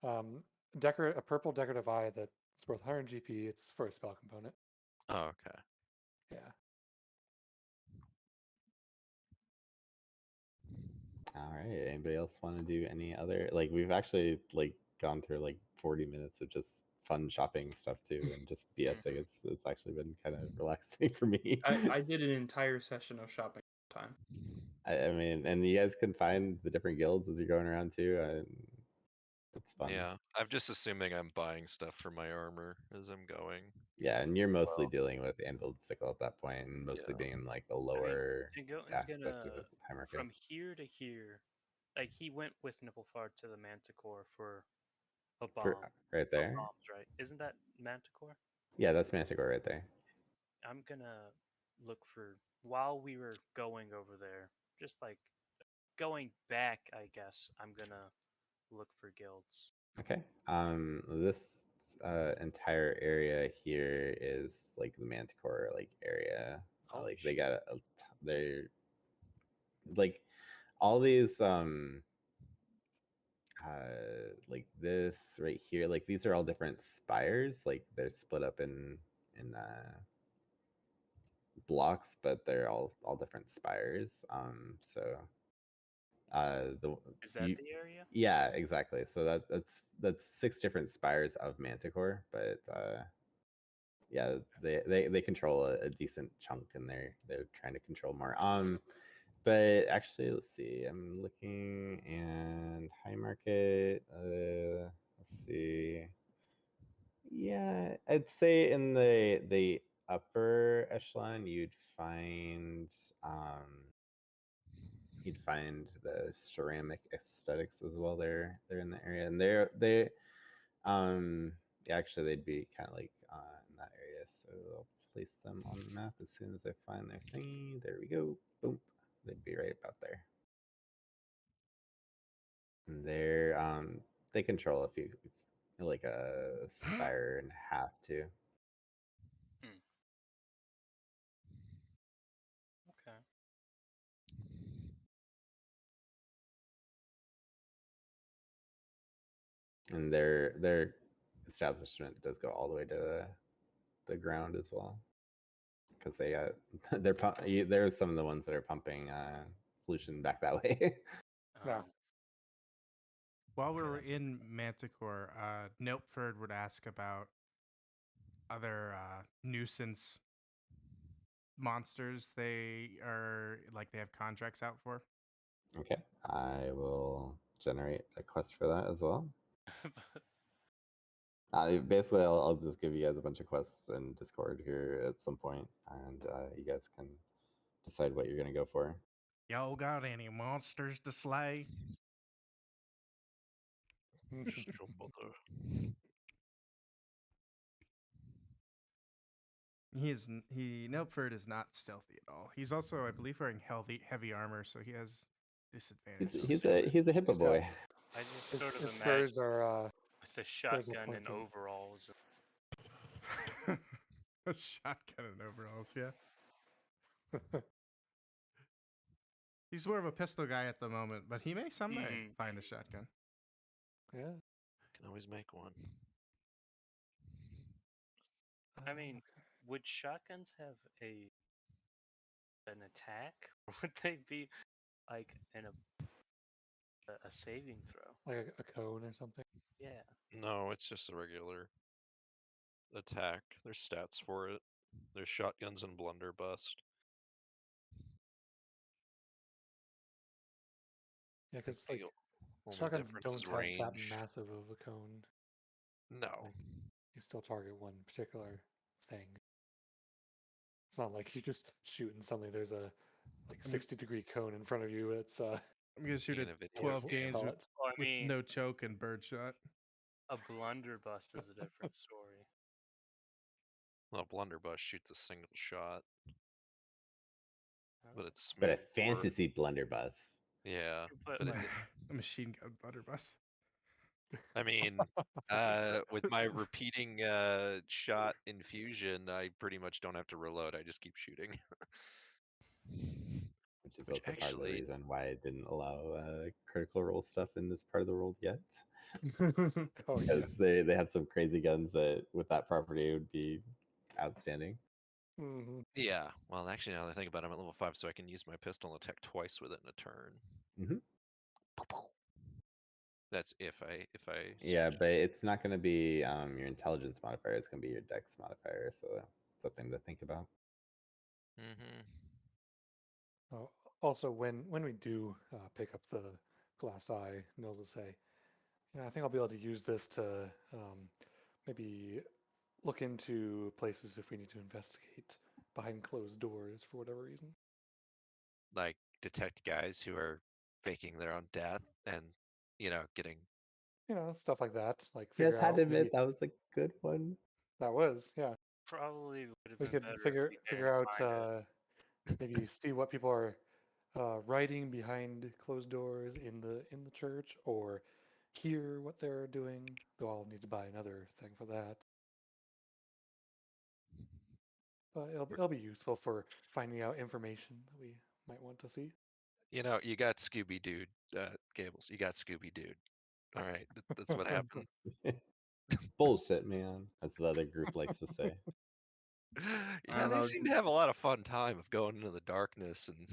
a purple decorative eye that's worth 100 GP. It's for a spell component. Oh, okay. Yeah. All right. Anybody else want to do any other? Like we've actually like gone through like 40 minutes of just fun shopping stuff too, and just BSing. It's actually been kind of relaxing for me. I did an entire session of shopping time. I mean, and you guys can find the different guilds as you're going around too. It's fun. Yeah, I'm just assuming I'm buying stuff for my armor as I'm going. Yeah, and you're mostly dealing with anvil sickle at that point, and mostly being in like the lower aspect of the time market. From here to here, like he went with Nibblefard to the Manticore for a bomb. Right there. Bombs, right? Isn't that Manticore? Yeah, that's Manticore right there. I'm gonna look for while we were going over there, just like going back. I guess I'm gonna look for guilds. Okay. This entire area here is like the Manticore like area. Like they got they're like all these like this right here, like these are all different spires. Like they're split up in blocks, but they're all different spires. So is that the area? Yeah, exactly. So that's 6 different spires of Manticore, but yeah, they control a decent chunk, and they're trying to control more. But actually, let's see. I'm looking and high market. Let's see. Yeah, I'd say in the upper echelon, you'd find you'd find the ceramic aesthetics as well. They're in the area, and actually they'd be kind of like in that area. So I'll place them on the map as soon as I find their thingy. There we go. Boom. They'd be right about there. And they control a few, like a spire and a half too. Okay. And their establishment does go all the way to the ground as well, because they there's some of the ones that are pumping pollution back that way. Yeah. While we Okay. were in Manticore, Nilpford would ask about other nuisance monsters they have contracts out for. Okay, I will generate a quest for that as well. Basically, I'll just give you guys a bunch of quests in Discord here at some point, and you guys can decide what you're gonna go for. Y'all got any monsters to slay? Nilpford is not stealthy at all. He's also, I believe, wearing heavy armor, so he has disadvantage. He's a hippo He's got- boy. I just His, sort of his imagine spurs are with a spurs will shotgun point and him. overalls. A shotgun and overalls, yeah. He's more of a pistol guy at the moment, but he may someday find a shotgun. Yeah. Can always make one. I mean, would shotguns have an attack, or would they be like a saving throw? Like a cone or something. Yeah. No, it's just a regular attack. There's stats for it. There's shotguns and blunderbuss. Yeah, I think because the like only shotguns difference don't is have that range. massive of a cone. No. Like you still target one particular thing. It's not like you're just shooting something. There's a like 60-degree cone in front of you. It's I'm gonna shoot Thinking a of video 12 game. gauge pellets. Well, I with mean, no choke and birdshot. a blunderbuss is a different story. Well, blunderbuss shoots a single shot, but it's But a smooth bore. fantasy blunderbuss. Yeah, But but like, A machine gun blunderbuss. I mean, with my repeating shot infusion, I pretty much don't have to reload. I just keep shooting. Which is Which also part of the actually, reason why I didn't allow critical role stuff in this part of the world yet. Oh yeah. Because they have some crazy guns that with that property would be outstanding. Mhm. yeah. Well, actually, now that I think about it, I'm at level 5, so I can use my pistol and attack twice with it in a turn. Mhm. That's if I Yeah, switch. but it's not going to be your intelligence modifier. It's going to be your dex modifier. So something to think about. Mm-hmm. Oh, also, when we do pick up the glass eye, Nils will say, "Yeah, I think I'll be able to use this to maybe look into places if we need to investigate behind closed doors for whatever reason." Like detect guys who are faking their own death and getting Stuff like that. Like Yes, figure had out to maybe admit that was a good one. that was, yeah. probably would have We been could better if figure we figure didn't out find it. maybe see what people are writing behind closed doors in the church, or hear what they're doing. Though I'll need to buy another thing for that. But it'll be useful for finding out information that we might want to see. you got Scooby Dude, Gables. You got Scooby Dude. All right, that's what happened. Bullshit, man. As the other group likes to say. I Yeah, don't they know. seem to have a lot of fun time of going into the darkness and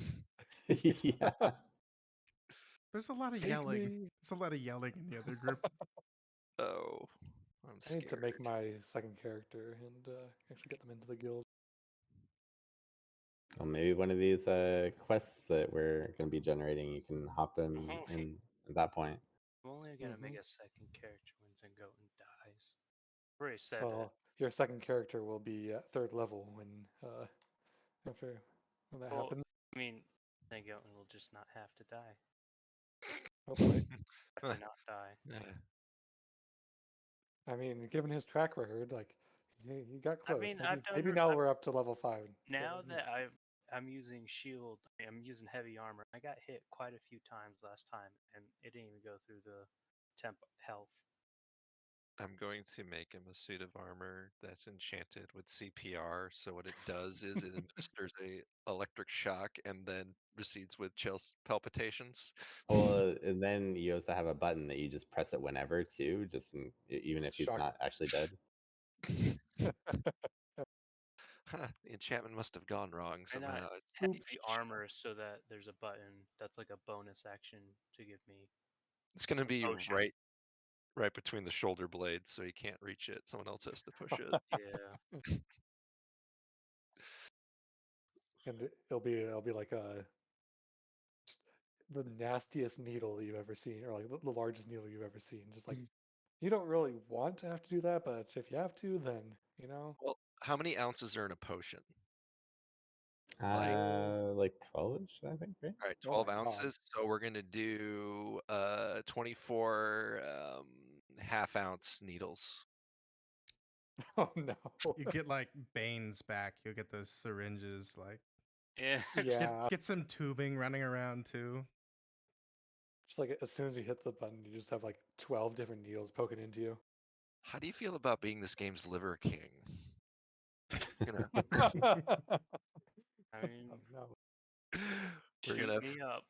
Yeah. There's a lot of Take yelling. me. There's a lot of yelling in the other group. oh, I'm I scared. need to make my second character and actually get them into the guild. Well, maybe one of these quests that we're going to be generating, you can hop in at that point. I'm only gonna make Mhm. a second character when Zengoten dies. Already said Well, your second character will be at third level when after when that Well, happens. I mean, Zangoten will just not have to die. Hopefully. Have to not die. I mean, given his track record, like he got close. mean, maybe I've done maybe re- now I've- we're up to level 5. Now that I'm using shield, I'm using heavy armor. I got hit quite a few times last time, and it didn't even go through the temp health. I'm going to make him a suit of armor that's enchanted with CPR. So what it does is it administers a electric shock and then proceeds with chills, palpitations. Well, and then you also have a button that you just press it whenever too, even if he's Shock. not actually dead. Huh, the enchantment must have gone wrong Why not somehow. heavy armor so that there's a button that's like a bonus action to give me? It's going to be potion. right between the shoulder blades, so he can't reach it. Someone else has to push it. Yeah. And it'll be like just the nastiest needle you've ever seen, or like the largest needle you've ever seen. Just like you don't really want to have to do that, but if you have to, then Well, how many ounces are in a potion? Like 12-ish, I think, right? All right, Oh 12 my God. ounces. So we're gonna do 24 half-ounce needles. Oh no. You get like Bane's back. You'll get those syringes. Like, Yeah. Yeah. get some tubing running around too. Just like as soon as you hit the button, you just have like 12 different needles poking into you. How do you feel about being this game's liver king? You know, I mean, Oh, no. we're shoot gonna me up.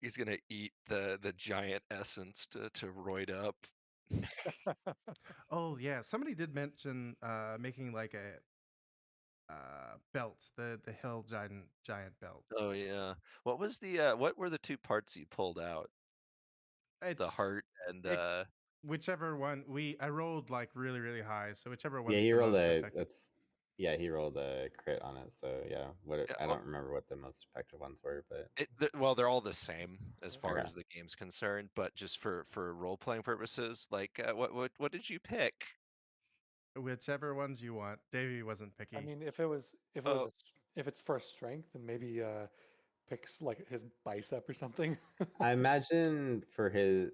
he's gonna eat the giant essence to roid up. Oh yeah, somebody did mention making like a belt, the hill giant belt. Oh yeah. What was the what were the two parts you pulled out? The It's heart and it, whichever one I rolled like really high, so whichever Yeah, one's he the rolled most a effective. he rolled a crit on it. So yeah, Yeah, I well, don't remember what the most effective ones were, but well, they're all the same as far Okay. as the game's concerned, but just for role playing purposes, like what did you pick? Whichever ones you want. Davey wasn't picky. I mean, if it's for strength, then maybe picks like his bicep or something. I imagine for his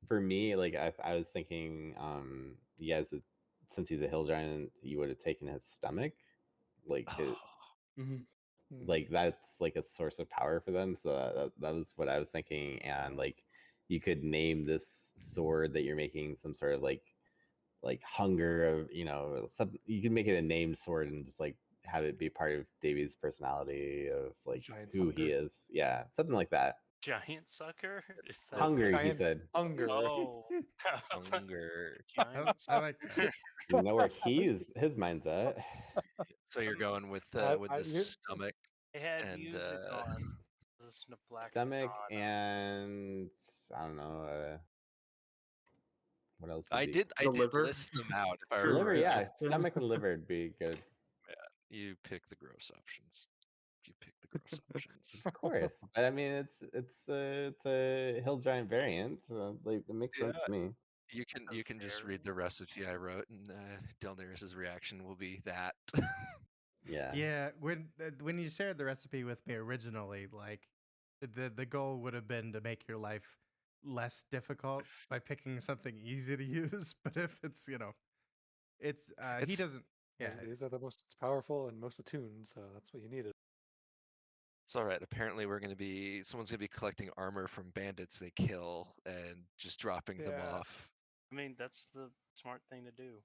for me, I was thinking you guys would, since he's a hill giant, you would have taken his stomach, like his, like that's like a source of power for them. So that was what I was thinking, and like you could name this sword that you're making some sort of like hunger of you can make it a named sword and just like have it be part of Davy's personality of like Giant's who he hunger. is. Yeah, something like that. Giant sucker? Is that Hunger, he Giant's said. hunger. Oh. Hunger. Giant I like that. You know where his mind's at. So you're going with I- the I- you- stomach They had and music on. Listen to Black Stomach Madonna. and I don't know. What else would I be? did The liver? list them out if I For Liver, remember. yeah. digestion. Stomach and liver would be good. You pick the gross options. You pick the gross options. Of course. But I mean it's a hill giant variant. So, like it makes sense Yeah. to me. You can just read the recipe I wrote, and Delnaris's reaction will be that. Yeah. Yeah, when you shared the recipe with me originally, like the goal would have been to make your life less difficult by picking something easy to use. But if it's it's he It's- doesn't. Yeah, These are the most powerful and most attuned, so that's what you needed. It's all right. Apparently, someone's gonna be collecting armor from bandits they kill and just dropping them Yeah. off. I mean, that's the smart thing to do.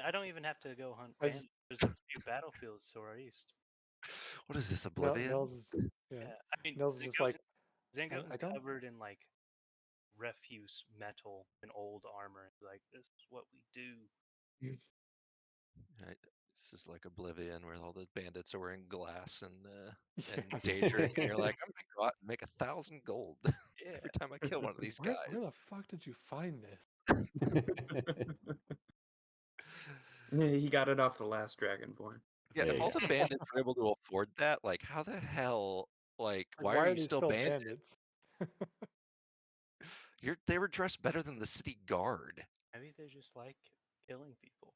I don't even have to go hunt I bandits. There's a few battlefields to our east. What is this, Oblivion? Nils is Yeah, I mean, Nils is just like Zangoten's I don't- covered in like refuse metal and old armor. It's like, this is what we do. Right. This is like Oblivion, where all the bandits are wearing glass and Yeah. daydream, and you're like, I'm gonna go out and make 1,000 gold Yeah. every time I kill one of these Where guys. the fuck did you find this? Yeah, he got it off the last Dragonborn. Yeah, There if you all go. the bandits were able to afford that, like, how the hell, like, Like, why are you they still still bandits? They were dressed better than the city guard. Maybe they just like killing people.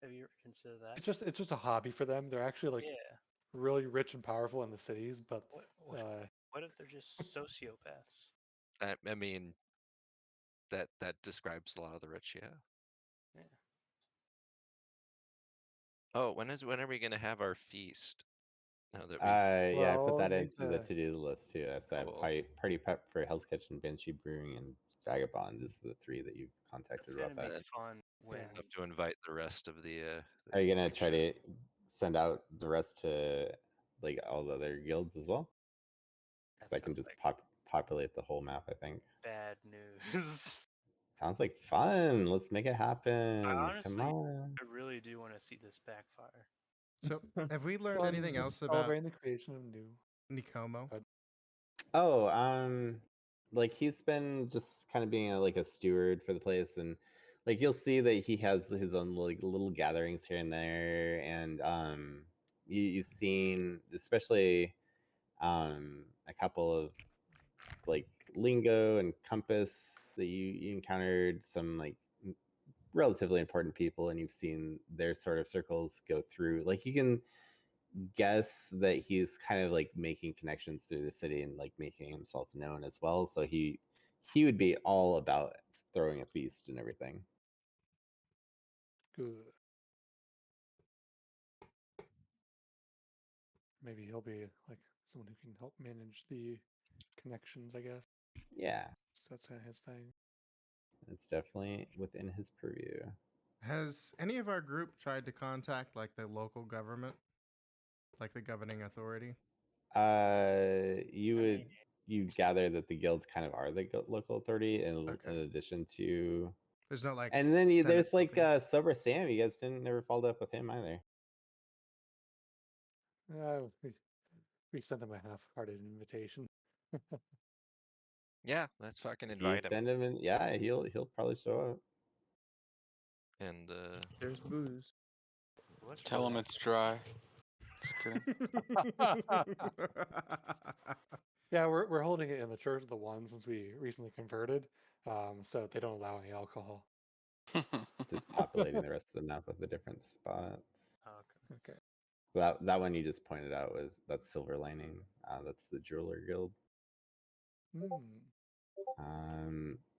Have you ever considered that? It's just a hobby for them. They're actually like Yeah. really rich and powerful in the cities, but What if they're just sociopaths? I mean, that describes a lot of the rich, yeah. Yeah. Oh, when are we gonna have our feast? Now that we've Yeah, I put well, that you need into the to. to-do list too. That's Cool. party prep for Hell's Kitchen, Banshee Brewing, and Vagabond is the 3 that you've contacted It's about gonna that. be fun when Yeah. have to invite the rest of the. Are you gonna Make try sure. to send out the rest to like all the other guilds as well? That I can sounds just like populate the whole map, I think. bad news. Sounds like fun. Let's make it happen. I Come honestly, on. I really do want to see this backfire. So, have we learned Fun, anything it's else about celebrating the creation of new? Nikomo? Oh, like he's been just kind of being like a steward for the place, and like you'll see that he has his own like little gatherings here and there, and you've seen especially a couple of like lingo and compass that you encountered some like relatively important people, and you've seen their sort of circles go through. Like you can guess that he's kind of like making connections through the city and like making himself known as well. So he would be all about throwing a feast and everything. Good. Maybe he'll be like someone who can help manage the connections, I guess. Yeah, So that's kind of his thing. it's definitely within his purview. Has any of our group tried to contact like the local government, like the governing authority? You gather that the guilds kind of are the local authority, in Okay. addition to, There's no like and then Senate there's like voting? Sober Sam. You guys didn't never followed up with him either. We sent him a half-hearted invitation. Yeah, let's fucking If you invite him. send him in, yeah, he'll probably show up. And There's booze. What's Tell him it's dry. Just kidding. Yeah, we're holding it in the Church of the One since we recently converted, so they don't allow any alcohol. Just populating the rest of the map with the different spots. Oh, okay. Okay. So that one you just pointed out that's Silver Lining. That's the Jeweler Guild.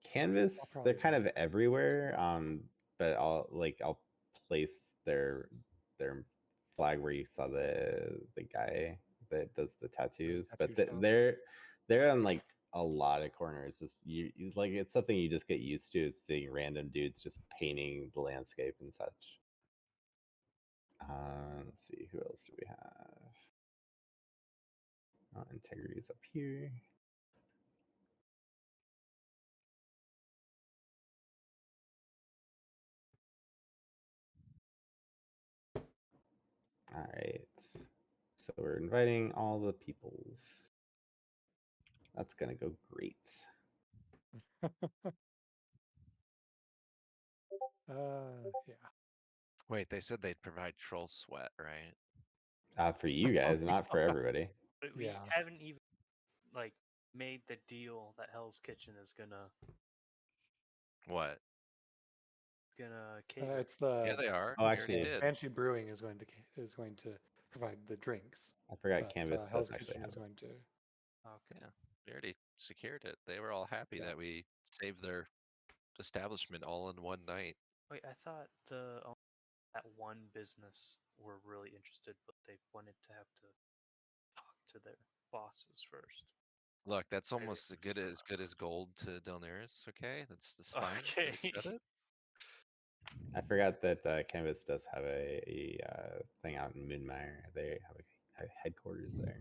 Canvas, they're probably kind of everywhere. But I'll place their flag where you saw the guy that does the tattoos. tattoo But shop. they're on like a lot of corners. Just you like it's something you just get used to. Is seeing random dudes just painting the landscape and such. Let's see, who else do we have? Integrity's up here. All right. So we're inviting all the peoples. That's gonna go great. Yeah. wait, they said they'd provide troll sweat, right? For you guys, not for everybody. But we Yeah. haven't even like made the deal that Hell's Kitchen is gonna What? cater. It's the Yeah, they are. Oh, We already actually, did. Banshee Brewing is going to provide the drinks. I forgot But Canvas Hell's does actually Kitchen have is it. going to. Okay. Yeah, we already secured it. They were all happy Yeah. that we saved their establishment all in one night. Wait, I thought that one business were really interested, but they wanted to have to talk to their bosses first. Look, that's Maybe almost it was as good as gold to Delnaris. Okay, that's fine. Okay. They said it. I forgot that Canvas does have a thing out in Moonmire. They have a headquarters there.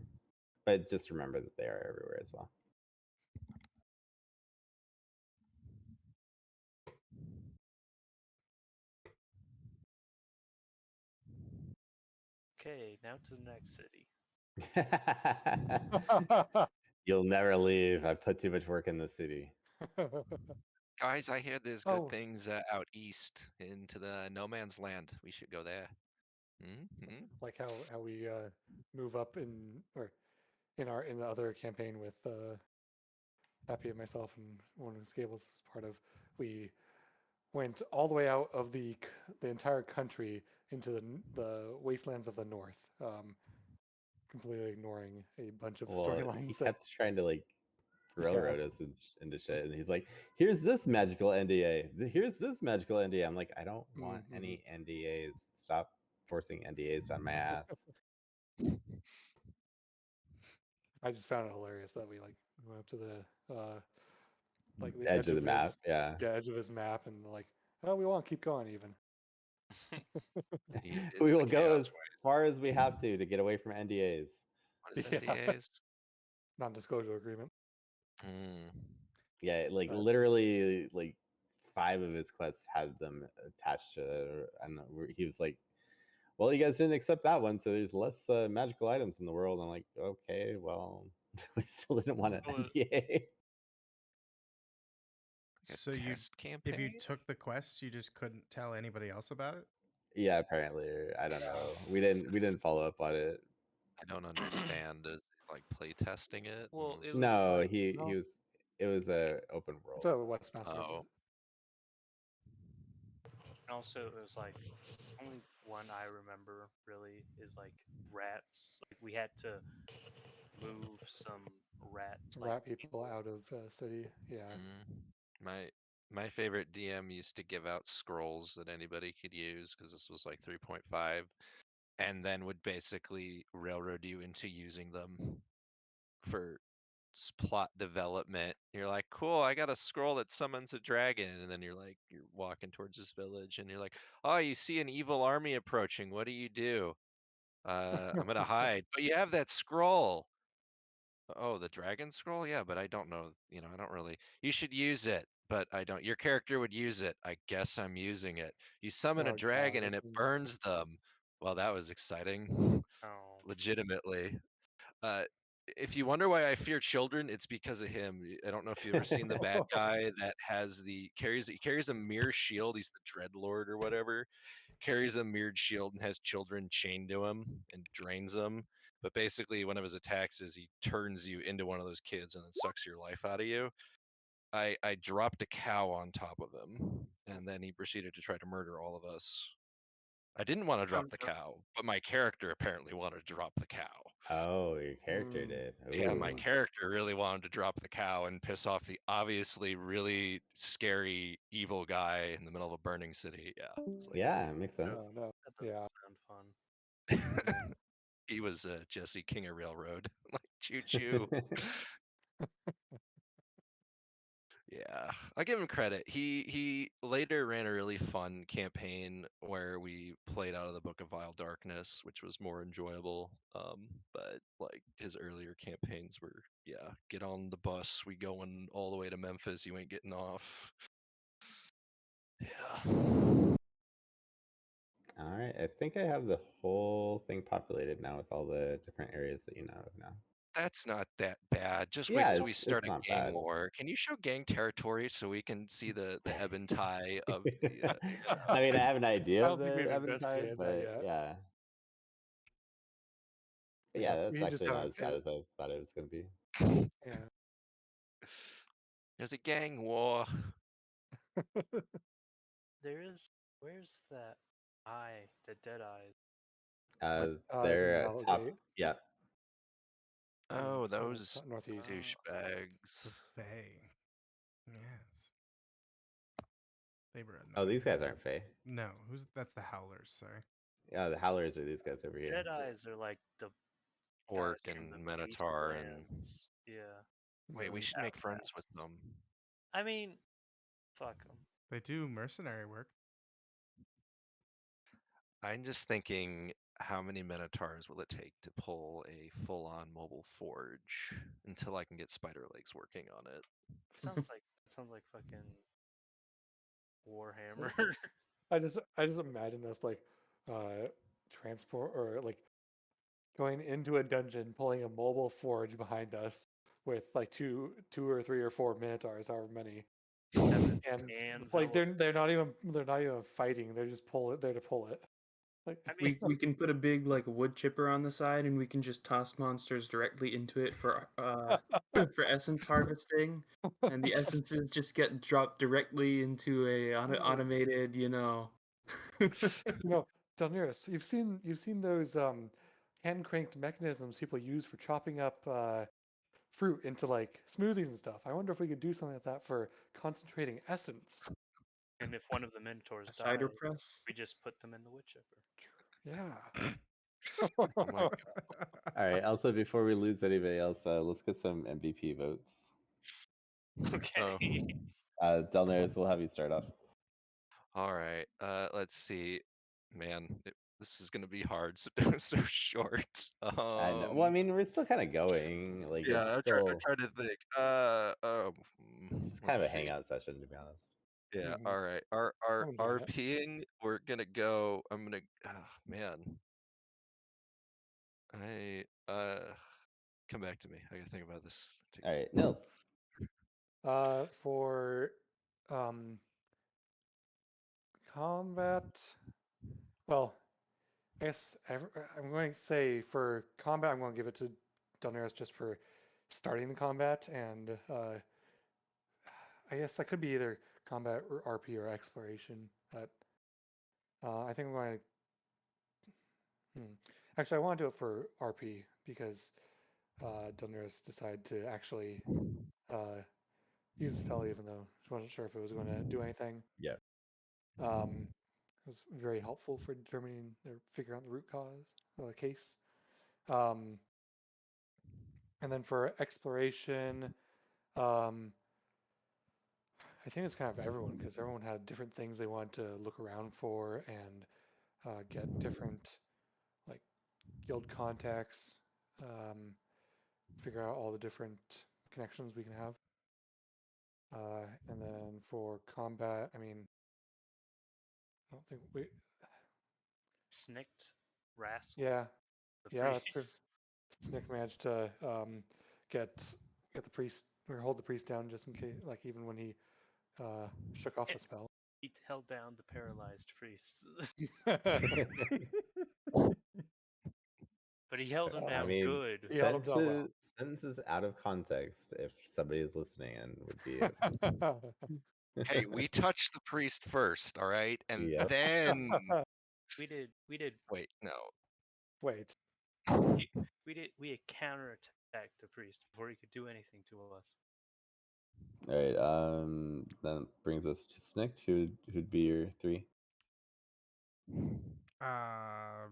But just remember that they are everywhere as well. Okay, now to the next city. You'll never leave. I put too much work in the city. Guys, I hear there's good Oh. things out east into the no man's land. We should go there. Mm-hmm. Like how we move up in the other campaign with Happy and myself and one of Scables was part of, we went all the way out of the entire country into the wastelands of the north. completely ignoring a bunch of He storylines that kept trying to like railroad us into shit, and he's like, "Here's this magical NDA. Here's this magical NDA." I'm like, I don't want any NDAs. Stop forcing NDAs down my ass. I just found it hilarious that we like went up to the like the Edge of the map, his, yeah. edge of his map, and like, oh, we want to keep going even. It's We the will go chaos as far as we have to get away from NDAs. What is Yeah. NDAs? Non-disclosure agreement. Mm. Yeah, like literally, like 5 of his quests had them attached to. I don't know. He was like, "Well, you guys didn't accept that one, so there's less magical items in the world." I'm like, "Okay, well, we still didn't want an NDA." So test campaign? if you took the quests, you just couldn't tell anybody else about it? Yeah, apparently. I don't know. We didn't follow up on it. I don't understand. Is it like play testing it? Well, it was No, like, he was. It was a open world. It's a Westmaster. Oh. and also it was like only one I remember really is like rats. Like we had to move some rats, like Rat people out of city. Yeah. My favorite DM used to give out scrolls that anybody could use because this was like 3.5, and then would basically railroad you into using them for plot development. You're like, cool, I got a scroll that summons a dragon, and then you're walking towards this village, and you're like, oh, you see an evil army approaching. What do? I'm gonna hide, but you have that scroll. Oh, the dragon scroll? Yeah, but I don't know. I don't really. You should use it, but I don't. Your character would use it. I guess I'm using it. You summon a Oh, dragon God, and it this is- burns them. Well, that was exciting. oh, Legitimately. If you wonder why I fear children, it's because of him. I don't know if you've ever seen the bad guy that carries a mirror shield. He's the Dreadlord or whatever. Carries a mirrored shield and has children chained to him and drains them. But basically, one of his attacks is he turns you into one of those kids and then sucks your life out of you. I dropped a cow on top of him, and then he proceeded to try to murder all of us. I didn't want to drop the cow, but my character apparently wanted to drop the cow. Oh, your character did. Yeah, my Ooh. character really wanted to drop the cow and piss off the obviously really scary evil guy in the middle of a burning city. Yeah. It's like, Yeah, it makes sense. Oh, no. that doesn't Yeah. sound fun. he was Jesse, King of Railroad. Like, choo choo. Yeah, I give him credit. He later ran a really fun campaign where we played out of the Book of Vile Darkness, which was more enjoyable. But like his earlier campaigns were, yeah, get on the bus, we going all the way to Memphis, you ain't getting off. Yeah. All right, I think I have the whole thing populated now with all the different areas that you know of now. That's not that bad. Just Yeah, wait till we it's start a not gang bad. war. Can you show gang territory so we can see the ebb and tie of the? I mean, I have an idea I of don't think the we've ebb and tide, investigated that but yet. yeah. But yeah, that's we just actually not haven't as bad as I thought it was going to be. Yeah. There's a gang war. Where's that eye, the dead eyes? It's in They're Battle top. Gate. Yeah. Oh, It's on the those northeast. douchebags. The Fae. Yes. They were annoying. Oh, these guys aren't Fae. No, that's the Howlers, sorry. Yeah, the Howlers are these guys over here. Dead eyes are like the Orc guys from and the Minotaur and Beastlands. Yeah. wait, we should make friends with them. I mean, fuck them. They do mercenary work. I'm just thinking, how many Minotaurs will it take to pull a full-on mobile forge until I can get Spider Legs working on it? Sounds like fucking Warhammer. I just imagine us like transport or like going into a dungeon, pulling a mobile forge behind us with like two or three or four minotaurs, however many, and like they're not even fighting. They're just there to pull it. Like I mean, we can put a big like wood chipper on the side, and we can just toss monsters directly into it for for essence harvesting, and the essences just get dropped directly into a automated, Delneris, you've seen those hand cranked mechanisms people use for chopping up fruit into like smoothies and stuff. I wonder if we could do something like that for concentrating essence. And if one of the minotaurs A cider dies, press. we just put them in the wood chipper. Yeah. Oh my God. All right. Also, before we lose anybody else, let's get some MVP votes. Okay. Delnares, we'll have you start off. All right. Let's see. Man, this is gonna be hard. So, so short. I know. Well, I mean, we're still kind of going. Like, yeah, it's I'm still. trying to think. It's just kind of a Let's see. hangout session, to be honest. Yeah. Mhm. All right. I'm enjoying it. RPing. We're gonna go. I'm gonna. Man. Come back to me. I gotta think about this. All right, Nils. For combat, well, I guess I'm going to say for combat, I'm going to give it to Daenerys just for starting the combat, and I guess that could be either combat or RP or exploration. But I think I'm going to. Actually, I want to do it for RP because Daenerys decided to actually use the spell, even though she wasn't sure if it was going to do anything. Yeah. It was very helpful for determining or figuring out the root cause of the case. And then for exploration, I think it's kind of everyone because everyone had different things they wanted to look around for and get different like guild contacts, figure out all the different connections we can have. And then for combat, I mean, I don't think we. Snikt, Rascal, Yeah, the yeah, that's true. priest. Snick managed to get the priest or hold the priest down just in case, like even when he shook off the spell. He held down the paralyzed priest. But he held him I down I mean, good. He held him down well. sentences out of context, if somebody is listening, and would be. Hey, we touched the priest first, all right, and Yep. then We did wait, no. Wait, we had counterattacked the priest before he could do anything to us. All right. That brings us to Snikt. Who'd be your three? I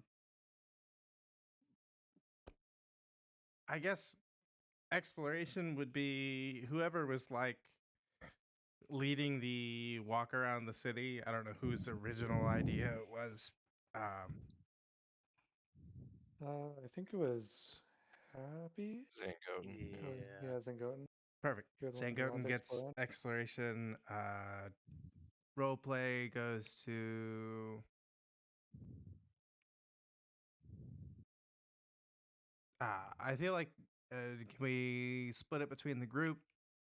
guess exploration would be whoever was like leading the walk around the city. I don't know whose original idea it was. I think it was Happy. Zangoten. Yeah. Yeah, Zengoten. Perfect. You're the one who wanted Sangoten to gets explore that. exploration. Roleplay goes to. I feel like can we split it between the group?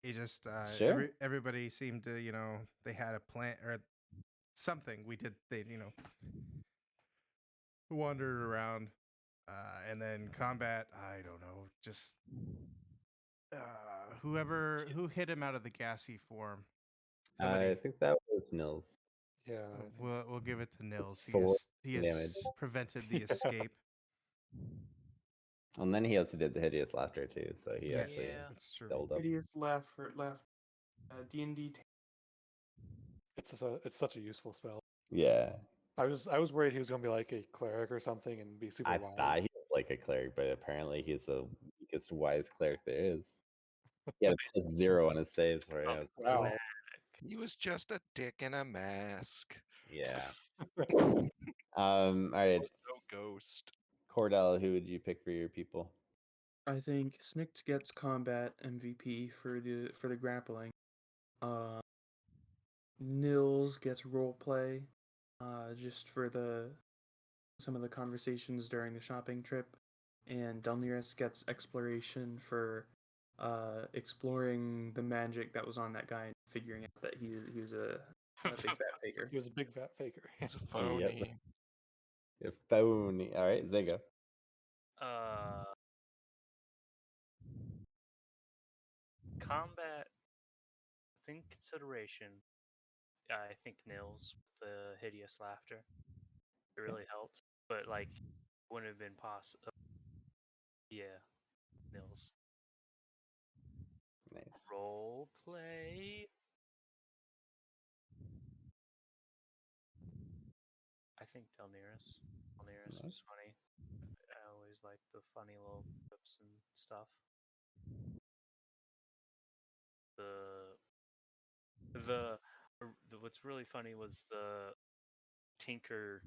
It just Sure. everybody seemed to they had a plan or something. We did they wandered around, and then combat. I don't know, just who hit him out of the gassy form. Somebody. I think that was Nils. Yeah, I think We'll give it to Nils. Four He has damage. prevented the escape. And then he also did the hideous laughter too, so he Yes, actually that's true. doubled up. Hideous laugh. D&D. it's such a useful spell. Yeah. I was worried he was gonna be like a cleric or something and be super I wise. thought he was like a cleric, but apparently he's the weakest wise cleric there is. He had a +0 on his saves, right? Oh, I was Wow. He was just a dick in a mask. Yeah. All right. No ghost. Cordell, who would you pick for your people? I think Snikt gets combat MVP for the grappling. Nils gets roleplay, just for some of the conversations during the shopping trip, and Delmiris gets exploration for exploring the magic that was on that guy and figuring out that he was a big fat faker. He was a big fat faker. It's a phony. Yep. Phony. All right, Zengo. Combat. In consideration, I think Nils with the hideous laughter. It really helped, but like wouldn't have been possible. Yeah, Nils. Nice. Role play. I think Delneris. Delneris was Nice. funny. I always like the funny little clips and stuff. The what's really funny was the tinker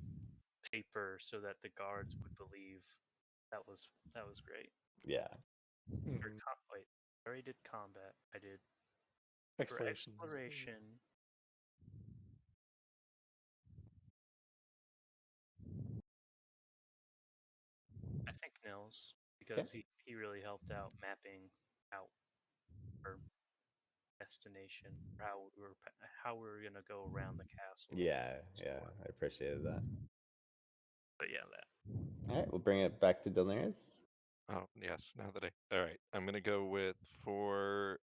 paper so that the guards would believe. That was great. Yeah. Mhm. Wait, I already did combat. I did for Exploration. exploration. I think Nils, because he really helped out mapping out our destination, how we were gonna go around the castle. Yeah. Yeah. I appreciated that. But yeah, that. All right, we'll bring it back to Delnaris. Oh yes, now that all right, I'm gonna go with for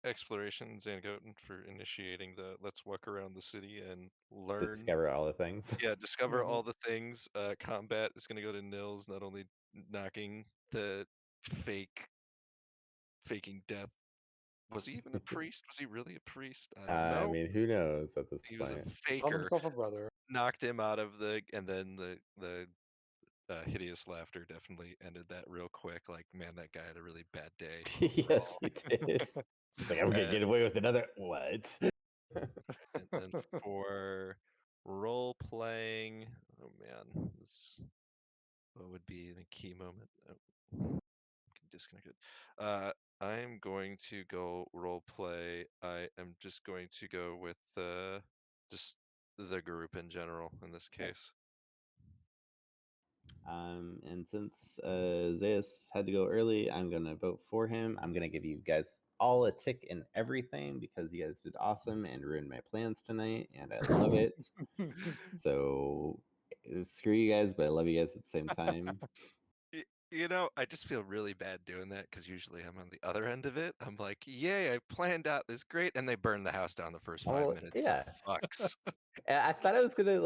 exploration Zangoten for initiating the let's walk around the city and learn. Discover all the things. Yeah, discover Mhm. all the things. Combat is gonna go to Nils, not only knocking the faking death. Was he even a priest? Was he really a priest? I don't I know. mean, who knows at this He was a point? Called faker. himself a brother. Knocked him out of and then the hideous laughter definitely ended that real quick. Like, man, that guy had a really bad day. Yes, he did. It's like, I'm gonna get away with another what? And then for role playing, oh man, what would be a key moment? Oh, disconnected. I'm going to go role play. I am just going to go with just the group in general in this case. And since Zeus had to go early, I'm gonna vote for him. I'm gonna give you guys all a tick in everything because you guys did awesome and ruined my plans tonight, and I love it. So screw you guys, but I love you guys at the same time. You know, I just feel really bad doing that because usually I'm on the other end of it. I'm like, yay, I planned out this great, and they burn the house down the first 5 minutes. Yeah. Fucks. And I thought I was gonna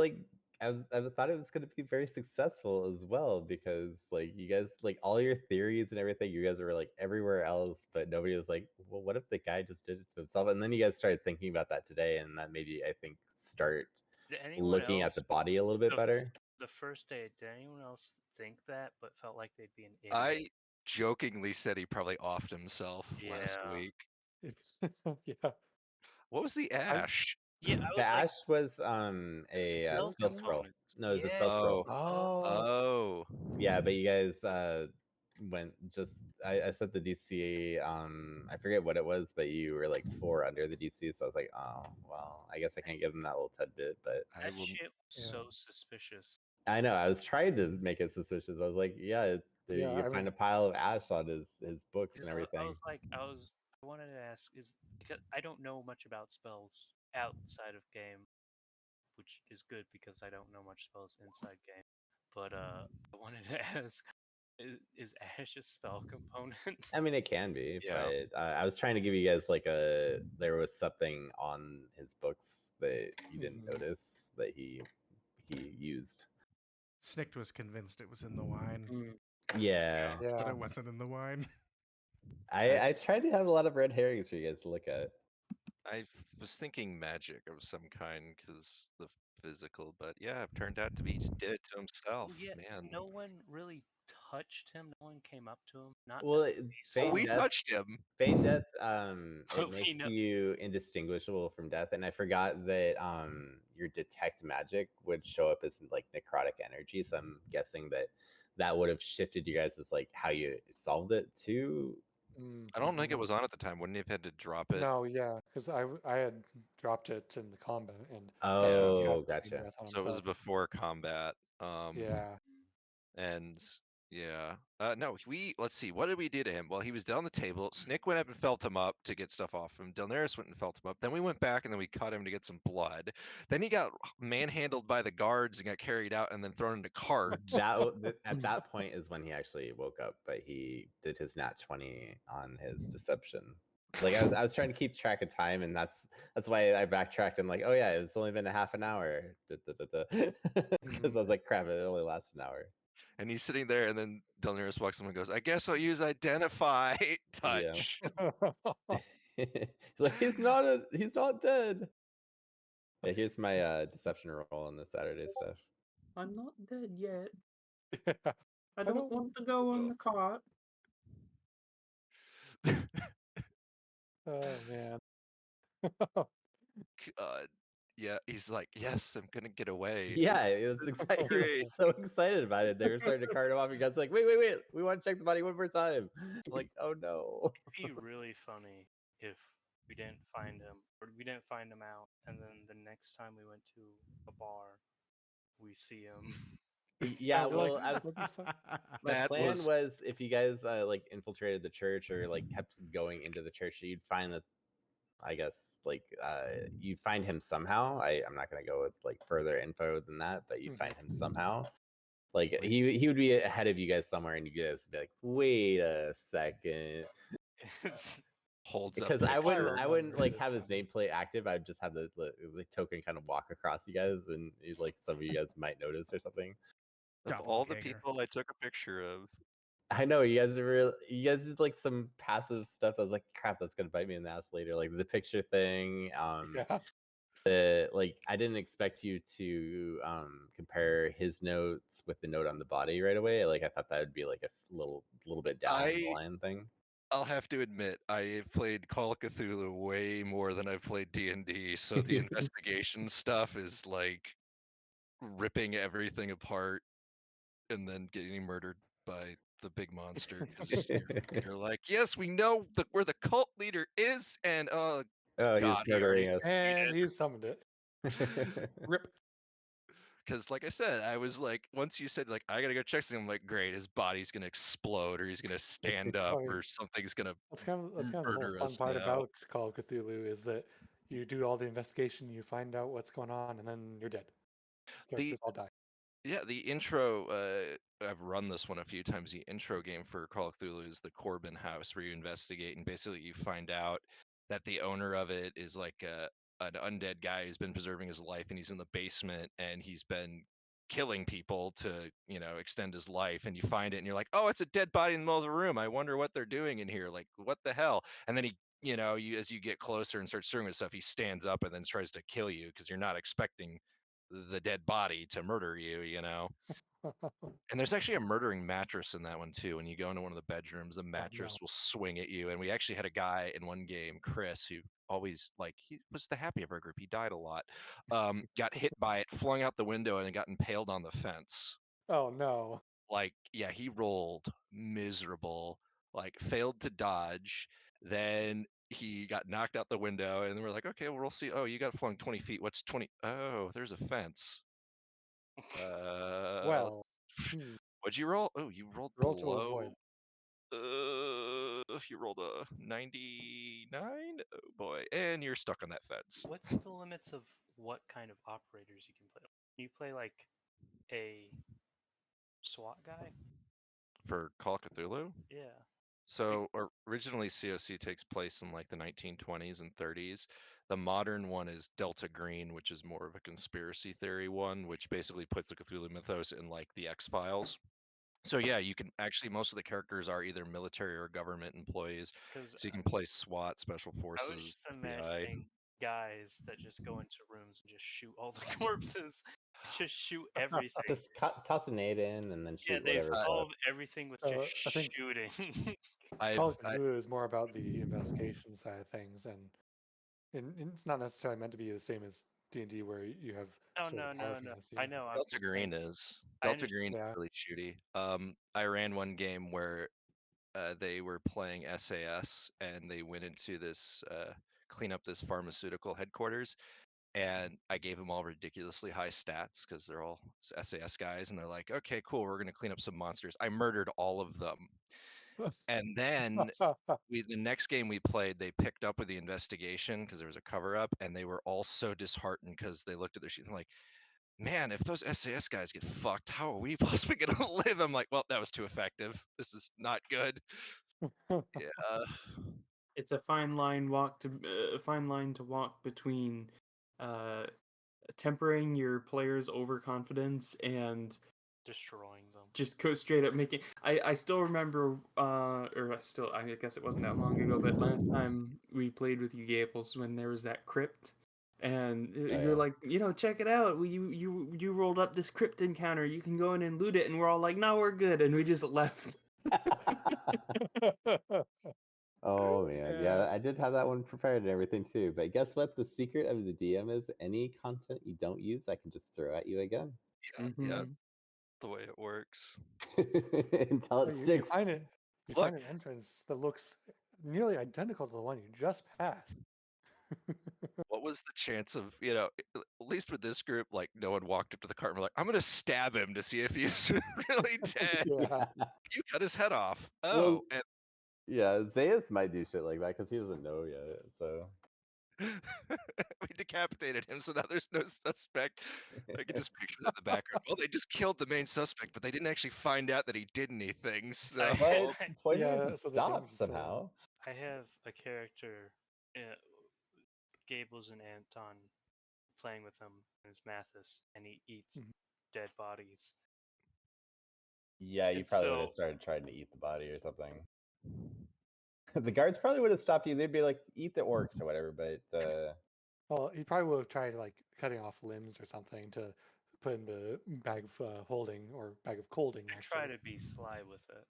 I thought it was gonna be very successful as well because like you guys like all your theories and everything, you guys were like everywhere else, but nobody was like, well, what if the guy just did it to himself? And then you guys started thinking about that today, and that made you, I think, start Did anyone looking else at the body a little bit the, better. the first day? Did anyone else think that, but felt like they'd be an idiot? I jokingly said he probably offed himself last Yeah. week. Yeah. What was the ash? Yeah, I The was like, ash was a spell spell scroll. component. No, it was a Yeah. spell scroll. Oh. Oh. Yeah, but you guys went just I set the DC I forget what it was, but you were like 4 under the DC, so I was like, oh well, I guess I can't give him that little tidbit, but I That will. shit was Yeah. so suspicious. I know I was trying to make it suspicious. I was like, yeah, Yeah, you I find mean, a pile of ash on his books and Because everything. I wanted to ask is because I don't know much about spells outside of game, which is good because I don't know much spells inside game. But I wanted to ask, is Ash a spell component? I mean, it can be, Yeah. but I was trying to give you guys like there was something on his books that you didn't notice that he used. Snikt was convinced it was in the wine, Yeah. but yeah. it wasn't in the wine. I tried to have a lot of red herrings for you guys to look at. I was thinking magic of some kind because the physical, but yeah, it turned out to be he just did it to himself. Well, yeah, Man. no one really touched him. No one came up to him. Not Well, that we Oh, saw. we touched him. Feign death, it We makes know. you indistinguishable from death, and I forgot that your detect magic would show up as like necrotic energy. So I'm guessing that would have shifted you guys as like how you solved it too. I don't think it was on at the time. Wouldn't he have had to drop it? No, yeah, because I had dropped it in the combat, and that's when he Oh, has to gotcha. breath on So it was himself. before combat. Yeah. And yeah, no, let's see, what did we do to him? Well, he was down on the table. Snick went up and felt him up to get stuff off him. Delnaris went and felt him up. Then we went back and then we cut him to get some blood. Then he got manhandled by the guards and got carried out and then thrown into cart. At that point is when he actually woke up, but he did his nat 20 on his deception. Like I was trying to keep track of time, and that's why I backtracked. I'm like, oh yeah, it's only been a half an hour, because I was like, crap, it only lasts an hour. And he's sitting there, and then Delnaris walks up and goes, "I guess I'll use identify touch." He's like, he's not dead. Yeah, here's my deception roll on the Saturday stuff. I'm not dead yet. Yeah. I don't want to go on the cot. Oh man. God. Yeah, he's like, "Yes, I'm gonna get away." Yeah, This it's is exciting. He was great. so excited about it. They were starting to cart him off. And God's like, wait, we want to check the body one more time. I'm like, oh no. It'd be really funny if we didn't find him, or we didn't find him out, and then the next time we went to a bar, we see him. Yeah, You're like, well, I was. what the fuck? My That plan was was if you guys like infiltrated the church or like kept going into the church, you'd find that I guess like you'd find him somehow. I'm not gonna go with like further info than that, but you'd find him somehow. Like he would be ahead of you guys somewhere, and you guys would be like, wait a second, holds up because I picture. wouldn't like have his nameplate active. I'd just have the token kind of walk across you guys, and like some of you guys might notice or something. Of all the Doppelganger. people I took a picture of, I know you guys did like some passive stuff. I was like, crap, that's gonna bite me in the ass later. Like the picture thing. Yeah. Like I didn't expect you to compare his notes with the note on the body right away. Like I thought that would be like a little bit down the line thing. I'll have to admit, I played Call of Cthulhu way more than I've played D&D, so the investigation stuff is like ripping everything apart and then getting murdered by the big monster. 'Cause you're like, yes, we know where the cult leader is, and Oh, God, he was he already murdering us. And he summoned it. Rip. because like I said, I was like, once you said like I gotta go check something, I'm like, great, his body's gonna explode or he's gonna stand up mean, or something's gonna That's kind of the whole murder fun us part now. about Call of Cthulhu is that you do all the investigation, you find out what's going on, and then you're dead. Characters all die. Yeah, the intro, I've run this one a few times. The intro game for Call of Cthulhu is the Corbin House, where you investigate and basically you find out that the owner of it is like an undead guy who's been preserving his life, and he's in the basement and he's been killing people to, extend his life. And you find it and you're like, oh, it's a dead body in the middle of the room. I wonder what they're doing in here. Like, what the hell? And then you as you get closer and start stirring with stuff, he stands up and then tries to kill you because you're not expecting the dead body to murder you. And there's actually a murdering mattress in that one too. When you go into one of the bedrooms, the mattress will swing at you. And we actually had a guy in one game, Chris, who always he was the happy of our group. He died a lot. Got hit by it, flung out the window, and got impaled on the fence. Oh no. Like, yeah, he rolled miserable, like failed to dodge. Then he got knocked out the window, and then we're like, okay, well, we'll see. Oh, you got flung 20 feet. What's 20? Oh, there's a fence. Well, What'd you roll? Oh, you rolled roll to below. avoid. You rolled a 99. Oh boy, and you're stuck on that fence. What's the limits of what kind of operators you can play? Can you play like a SWAT guy? For Call of Cthulhu? Yeah. So originally COC takes place in like the 1920s and 30s. The modern one is Delta Green, which is more of a conspiracy theory one, which basically puts the Cthulhu mythos in like the X-Files. So yeah, you can actually, most of the characters are either military or government employees. So you can play SWAT, Special I was Forces, just FBI. imagining guys that just go into rooms and just shoot all the corpses, just shoot everything. Just toss a nade in and then shoot they whatever. solve everything with just I think shooting. Call of Cthulhu is more about the investigation side of things, and it's not necessarily meant to be the same as D&D, where you have No. fantasy. I know. Delta Green is really shooty. I ran one game where they were playing SAS and they went into this clean up this pharmaceutical headquarters, and I gave them all ridiculously high stats because they're all SAS guys, and they're like, okay, cool, we're gonna clean up some monsters. I murdered all of them. And then the next game we played, they picked up with the investigation because there was a cover up, and they were all so disheartened because they looked at their sheet and like, man, if those SAS guys get fucked, how are we possibly gonna live? I'm like, well, that was too effective. This is not good. Yeah. It's a fine line to walk between tempering your players' overconfidence and destroying them. Just go straight up making. I still remember, I guess it wasn't that long ago, but last time we played with you, Gables, when there was that crypt, and you're yeah. like, check it out. You rolled up this crypt encounter. You can go in and loot it, and we're all like, no, we're good, and we just left. Oh man, Yeah. yeah, I did have that one prepared and everything too. But guess what? The secret of the DM is any content you don't use, I can just throw at you again Yeah, Mhm. the way it works. until Oh, it you sticks. find it. You Look. find an entrance that looks nearly identical to the one you just passed. What was the chance of, at least with this group, like no one walked up to the cart and were like, I'm gonna stab him to see if he's really dead. Yeah. You cut his head off. Well, Oh, and yeah, Zayas might do shit like that because he doesn't know yet. So we decapitated him, so now there's no suspect. I can just picture that in the background. Well, they just killed the main suspect, but they didn't actually find out that he did anything. So I- but I- poisoning Yeah, has so the damage stopped is still- somehow. I have a character, Gables and Anton, playing with him, and his Mathis, and he eats Mhm. dead bodies. Yeah, you And probably would have so- started trying to eat the body or something. The guards probably would have stopped you. They'd be like, "Eat the orcs" or whatever. But Well, he probably would have tried like cutting off limbs or something to put in the bag of holding or bag of colding. I Actually, try to be sly with it.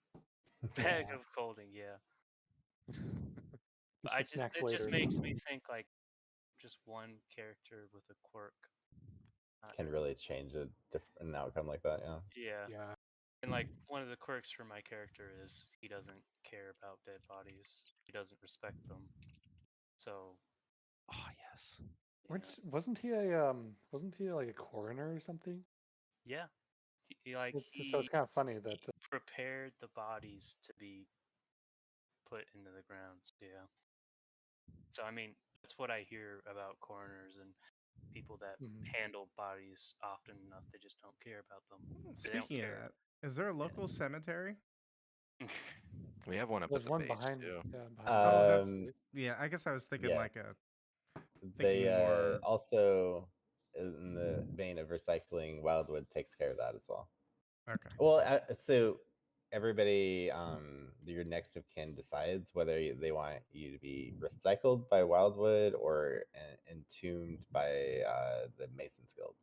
Bag Yeah. of colding, yeah. Just I for just snacks it just later. makes me think like just one character with a quirk. can really change an outcome like that. Yeah. Yeah. Yeah. And like one of the quirks for my character is he doesn't care about dead bodies. He doesn't respect them. So oh yes. Wasn't he like a coroner or something? yeah. Like So it's kind of funny that prepared the bodies to be put into the ground. Yeah. So I mean, that's what I hear about coroners and people that handle bodies often enough. They just don't care about them. They don't Speaking of care. that, is there a local cemetery? We have one up there's at the one base behind. too. Yeah, Oh, that's Um, yeah. I guess I was thinking yeah. like a They thinking more. also, in the vein of recycling, Wildwood takes care of that as well. Okay. Well, so everybody, your next of kin decides whether they want you to be recycled by Wildwood or entombed by the Masons Guild.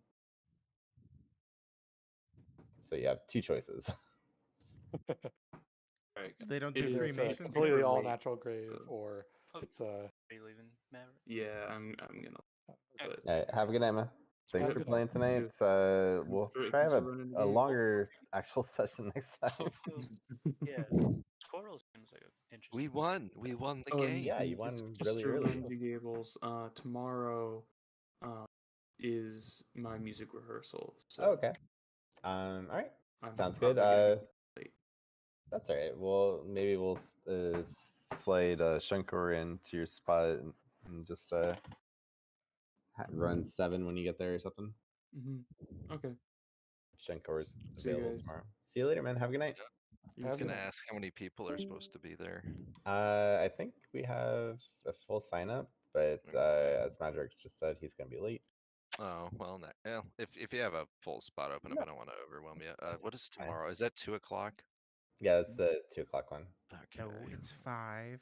So you have two choices. Right. They don't It do is, cremations completely here? all late, natural grave, so- or Oh, it's are you leaving, Maverick? Yeah, I'm gonna. Okay. But All right, have a good night, man. Thanks Have a for good playing night. tonight. We'll try to have a longer actual session next time. Yeah. Squirrel seems like an interesting. We won. We won the Oh, game. Yeah, you just won just really to early. remind you, Gables, tomorrow is my music rehearsal. So Oh, okay. All right. I'm Sounds probably good. gonna be late. That's all right. Well, maybe we'll slide Shankar into your spot and just run 7 when you get there or something. Okay. Shankar's See you available guys. tomorrow. See you later, man. Have a good night. I was Have a gonna good- ask how many people are supposed to be there. I think we have a full sign up, but as Madrick just said, he's gonna be late. Oh well, if you have a full spot open up, Yeah. I don't want to overwhelm you. What is That's fine. tomorrow? Is that 2 o'clock? Yeah, that's the 2 o'clock one. Okay. No, it's 5.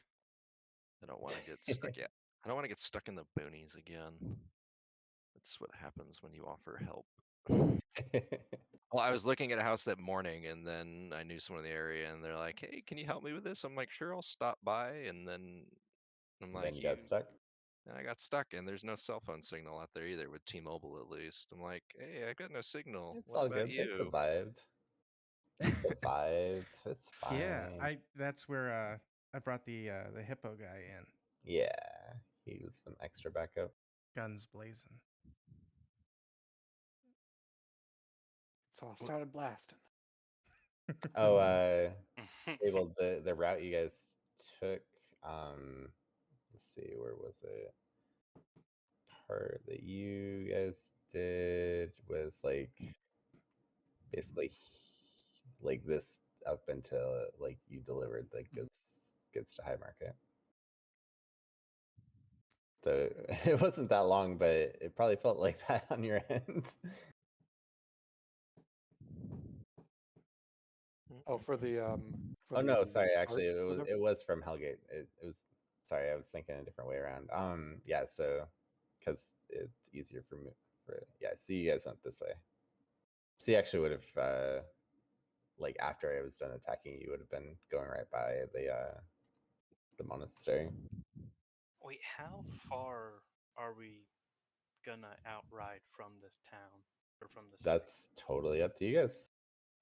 I don't want to get stuck. Yeah, I don't want to get stuck in the boonies again. That's what happens when you offer help. Well, I was looking at a house that morning, and then I knew someone in the area, and they're like, "Hey, can you help me with this?" I'm like, "Sure, I'll stop by." And then I'm like, Then you got stuck. And I got stuck, and there's no cell phone signal out there either with T-Mobile at least. I'm like, "Hey, I got no signal. It's What all about good. They you?" survived. They survived. It's fine. Yeah, that's where I brought the hippo guy in. Yeah, he was some extra backup. Guns blazing. So I started blasting. Oh, Abel, the route you guys took. Let's see, where was it? Part that you guys did was like basically like this up until like you delivered the goods to High Market. So it wasn't that long, but it probably felt like that on your end. Oh, for the Oh no, sorry. Actually, arts or whatever? it was from Hellgate. It was. Sorry, I was thinking a different way around. Yeah. So, because it's easier for me. Yeah. So you guys went this way. So you actually would have, like after I was done attacking, you would have been going right by the monastery. Wait, how far are we gonna outride from this town or from the city? That's totally up to you guys.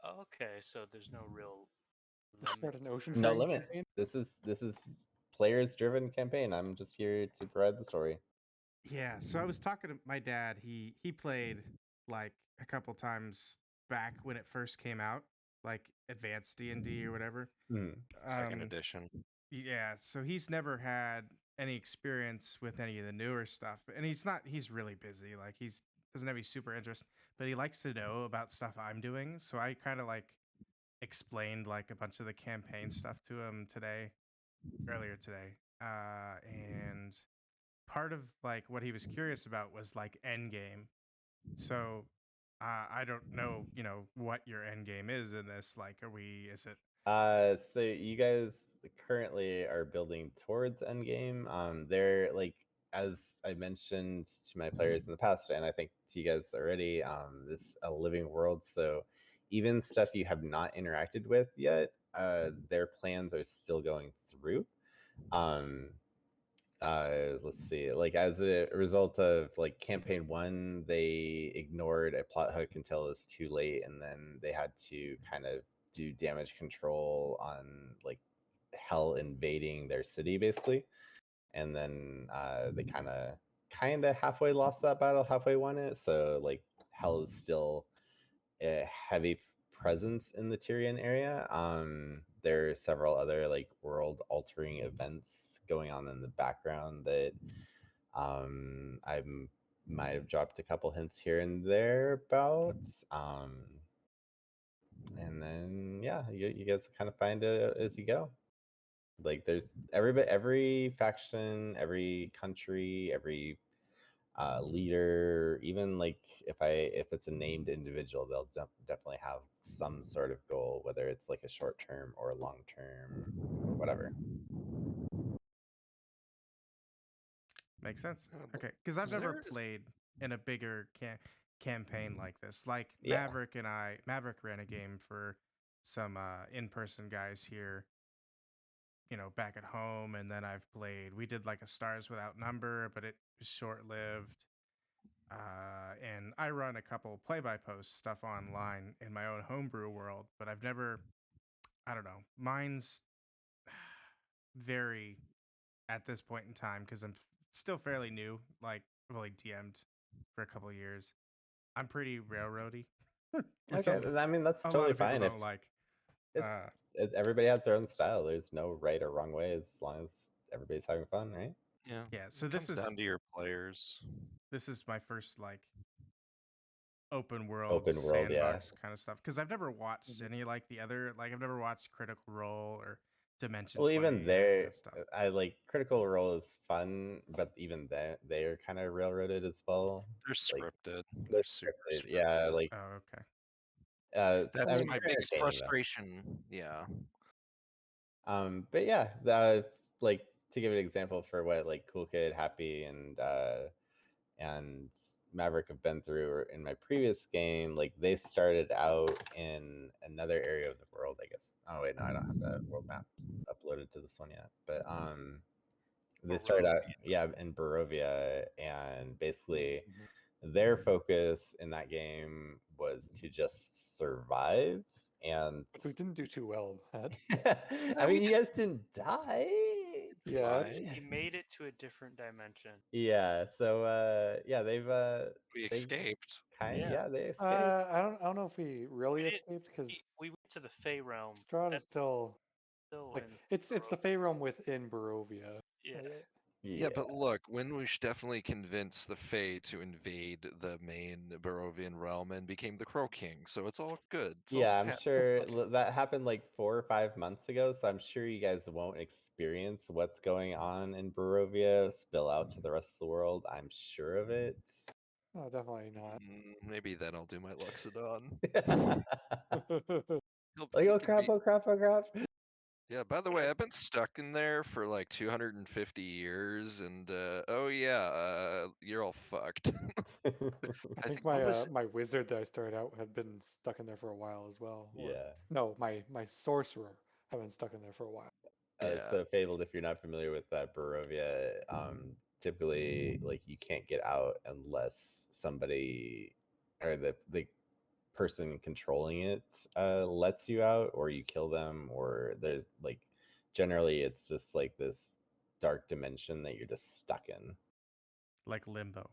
Okay, so there's no real limit. Start an ocean No faring limit. campaign? This is players driven campaign. I'm just here to provide the story. Yeah, so I was talking to my dad. He played like a couple times back when it first came out, like advanced D&D or whatever. Second edition. Yeah, so he's never had any experience with any of the newer stuff, and he's really busy. Like he's doesn't have any super interest, but he likes to know about stuff I'm doing. So I kind of like explained like a bunch of the campaign stuff to him earlier today. And part of like what he was curious about was like end game. So I don't know, what your end game is in this. Like, is it? So you guys currently are building towards endgame. They're like, as I mentioned to my players in the past, and I think to you guys already, this a living world. So even stuff you have not interacted with yet, their plans are still going through. Um, let's see, like as a result of like campaign one, they ignored a plot hook until it was too late, and then they had to kind of do damage control on like hell invading their city basically, and then they kind of halfway lost that battle, halfway won it. So like hell is still a heavy presence in the Tyrian area. There are several other like world altering events going on in the background that I might have dropped a couple hints here and there about. And then yeah, you guys kind of find it as you go. Like there's every faction, every country, every leader, even like if it's a named individual, they'll definitely have some sort of goal, whether it's like a short term or a long term, whatever. Makes sense. but Okay, because I've is never there- played in a bigger campaign like this. Like Yeah. Maverick ran a game for some in-person guys here, back at home, and then we did like a Stars Without Number, but it was short-lived. And I run a couple play-by-post stuff online in my own homebrew world, but I've never, I don't know, mine's very at this point in time because I'm still fairly new. Like I've only DM'd for a couple years. I'm pretty railroady. which Okay, I mean that's a lot totally of people fine. If don't like. it's everybody has their own style. There's no right or wrong way as long as everybody's having fun, right? Yeah. Yeah, so it this comes is down to your players. my first like open world Open world, yeah. sandbox kind of stuff because I've never watched any like the other like I've never watched Critical Role or Dimension Well, 20, even any of there, that stuff. I like Critical Role is fun, but even they're kind of railroaded as well. They're Like scripted. they're They're super scripted, scripted. yeah. Like Oh, okay. I That's mean, my they're biggest entertaining though. frustration. Yeah. But yeah, like to give an example for what like Cool Kid, Happy, and Maverick have been through in my previous game, like they started out in another area of the world, I guess. Oh wait, no, I don't have that world map uploaded to this one yet. But they started out, yeah, in Barovia, and basically their focus in that game was to just survive. And We didn't do too well at that. I mean, you guys didn't die. Yeah. He made it to a different dimension. Yeah. So yeah, We they escaped. Yeah. they escaped. I don't know if we really We did- escaped because We went to the Fey realm. Strahd is That's still still like in it's the Barovia. Fey realm within Barovia. Yeah. Yeah, but look, Winwoosh definitely convinced the Fae to invade the main Barovian realm and became the Crow King, so it's all good. It's all Yeah, I'm sure that happened like 4 or 5 months ago, so I'm sure you guys won't experience what's going on in Barovia spill out to the rest of the world. I'm sure of it. No, definitely not. Maybe then I'll do my Luxodon. But Like, You oh can crap, be- oh crap, oh crap. Yeah, by the way, I've been stuck in there for like 250 years, and oh yeah, you're all fucked. I I think think what was my wizard that I started out had been stuck in there for a while as well. Or, Yeah. no, my sorcerer had been stuck in there for a while. Yeah. So Fabled, if you're not familiar with that Barovia, typically like you can't get out unless somebody or the person controlling it lets you out, or you kill them, or there's like generally it's just like this dark dimension that you're just stuck in, Like Limbo.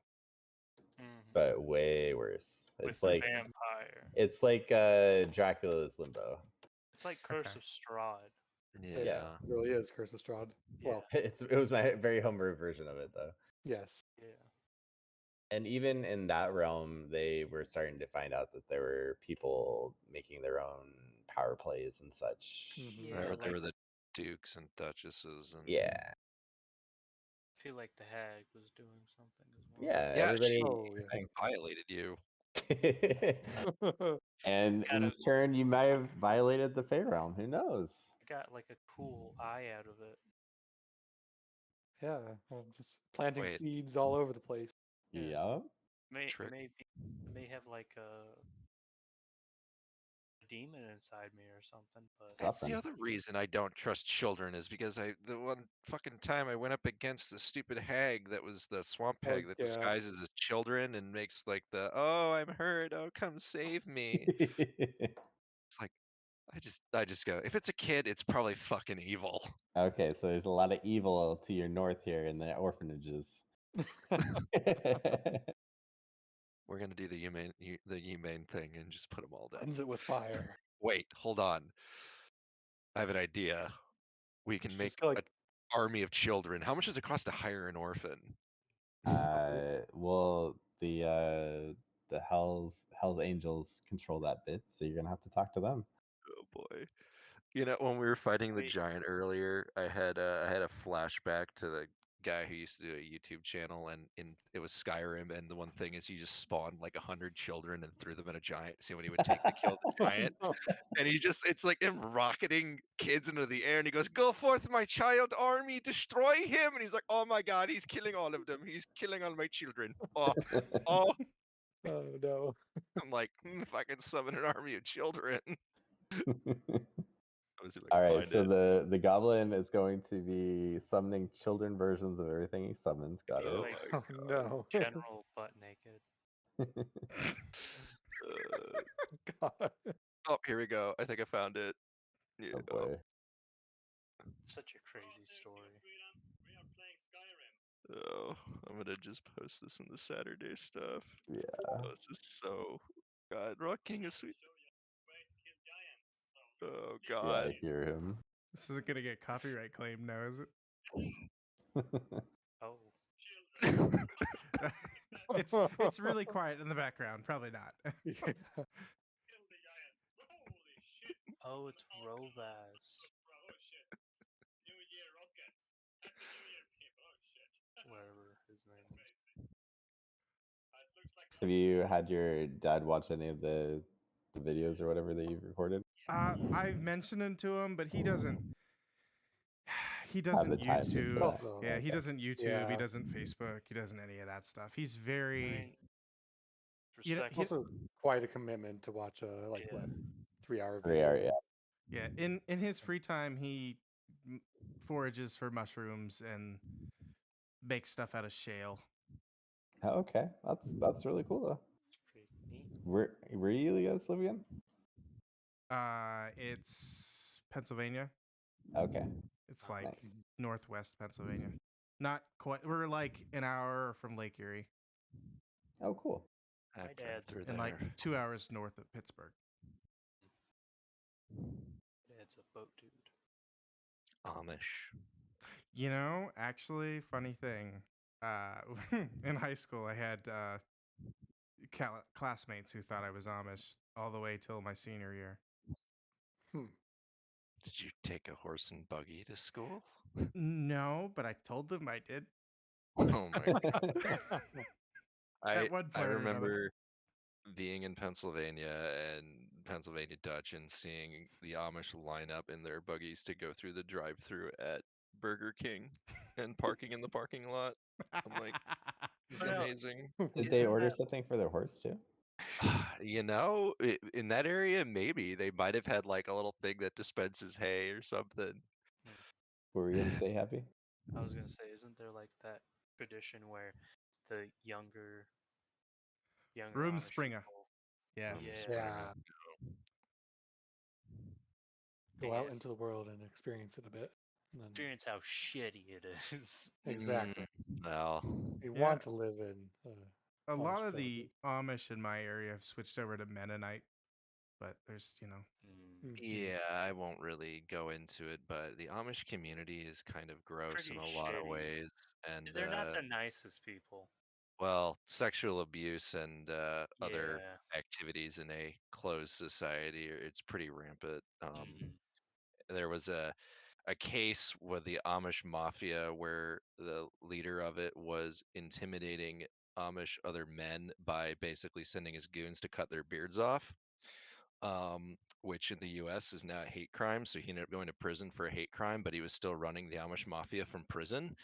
but way worse. With It's the like vampire. Dracula's Limbo. It's like Curse Okay. of Strahd. yeah. It really is Curse of Strahd. Well, It was my very homebrew version of it though. yes. Yeah. And even in that realm, they were starting to find out that there were people making their own power plays and such. Mhm. Yeah, Remember, there like- were the dukes and duchesses, and Yeah. I feel like the hag was doing something as well. Yeah. Yeah, Everybody. Oh, yeah. violated you. And in Gotta- turn, you might have violated the Fey realm. Who knows? I got like a cool eye out of it. Yeah, I'm just planting Wait. seeds all over the place. Yeah. It may have like a demon inside me or something, but That's the Something. other reason I don't trust children, is because the one fucking time I went up against the stupid hag that was the swamp Oh, hag that yeah. disguises as children and makes like the, oh, I'm hurt, oh, come save me. It's like I just go, if it's a kid, it's probably fucking evil. Okay, so there's a lot of evil to your north here in the orphanages. We're gonna do the humane thing and just put them all down. Cleanse it with fire. Wait, hold on. I have an idea. We can Should make just go, an like, army of children. How much does it cost to hire an orphan? Well, the Hell's Angels control that bit, so you're gonna have to talk to them. Oh boy. You know, when we were fighting the Wait. giant earlier, I had a flashback to the guy who used to do a YouTube channel, and it was Skyrim, and the one thing is he just spawned like 100 children and threw them in a giant, see what he would take to kill the giant. And it's like him rocketing kids into the air, and he goes, "Go forth, my child army, destroy him!" And he's like, "Oh my god, he's killing all of them. He's killing all my children." Oh, oh. Oh, no. I'm like, if I can summon an army of children. Let me see if I All can right, find so it. the goblin is going to be summoning children versions of everything he summons. Got Oh it. like my Oh, no. general butt naked. Uh, God. oh, here we go. I think I found it. Yeah. Oh boy. Such a crazy story. Oh, I'm gonna just post this in the Saturday stuff. Yeah. Oh, this is so. God, Rock King is sweet. Oh Yeah, God. I hear him. This isn't gonna get copyright claimed now, is it? Oh. It's really quiet in the background. Probably not. Yeah. Oh, it's Rovaz. Whatever his name is. Have you had your dad watch any of the videos or whatever that you've recorded? I've mentioned it to him, but he doesn't. He the doesn't time to do YouTube. that. Also, Yeah, he Okay. doesn't YouTube. Yeah. He doesn't Facebook. He doesn't any of that stuff. He's I very. mean, You know, respect. Also, quite a commitment to watch a, like, Yeah. what, 3-hour Three video. hour, yeah. Yeah, in his free time, he forages for mushrooms and makes stuff out of shale. Oh, okay, that's really cool though. It's pretty neat. Where do you guys live again? It's Pennsylvania. Okay. It's like Nice. northwest Pennsylvania. Not quite. We're like an hour from Lake Erie Oh, cool. I've My been dad's through and there. like 2 hours north of Pittsburgh. Dad's a boat dude. Amish. You know, actually, funny thing. In high school, I had classmates who thought I was Amish all the way till my senior year. Did you take a horse and buggy to school? No, but I told them I did. Oh my God. At one I point or another. remember being in Pennsylvania, and Pennsylvania Dutch and seeing the Amish line up in their buggies to go through the drive-through at Burger King and parking in the parking lot. I'm like, this is Well, amazing. Did they Isn't order that- something for their horse too? You know, in that area, maybe they might have had like a little thing that dispenses hay or something. What were you gonna say, Happy? I was gonna say, isn't there like that tradition where the younger Amish Springer. people, Yes. yeah, Yeah. Go out into the world and experience it a bit. And then experience how shitty it is. exactly. Well, We Yeah. want to live in A lot Amish of the villages. Amish in my area have switched over to Mennonite, but there's, Mhm. yeah, I won't really go into it, but the Amish community is kind of gross Pretty in a lot of shitty. ways, and They're not the nicest people. well, sexual abuse and other Yeah. activities in a closed society, it's pretty rampant. Mhm. There was a case with the Amish mafia where the leader of it was intimidating Amish other men by basically sending his goons to cut their beards off, which in the U.S. is now a hate crime. So he ended up going to prison for a hate crime, but he was still running the Amish mafia from prison.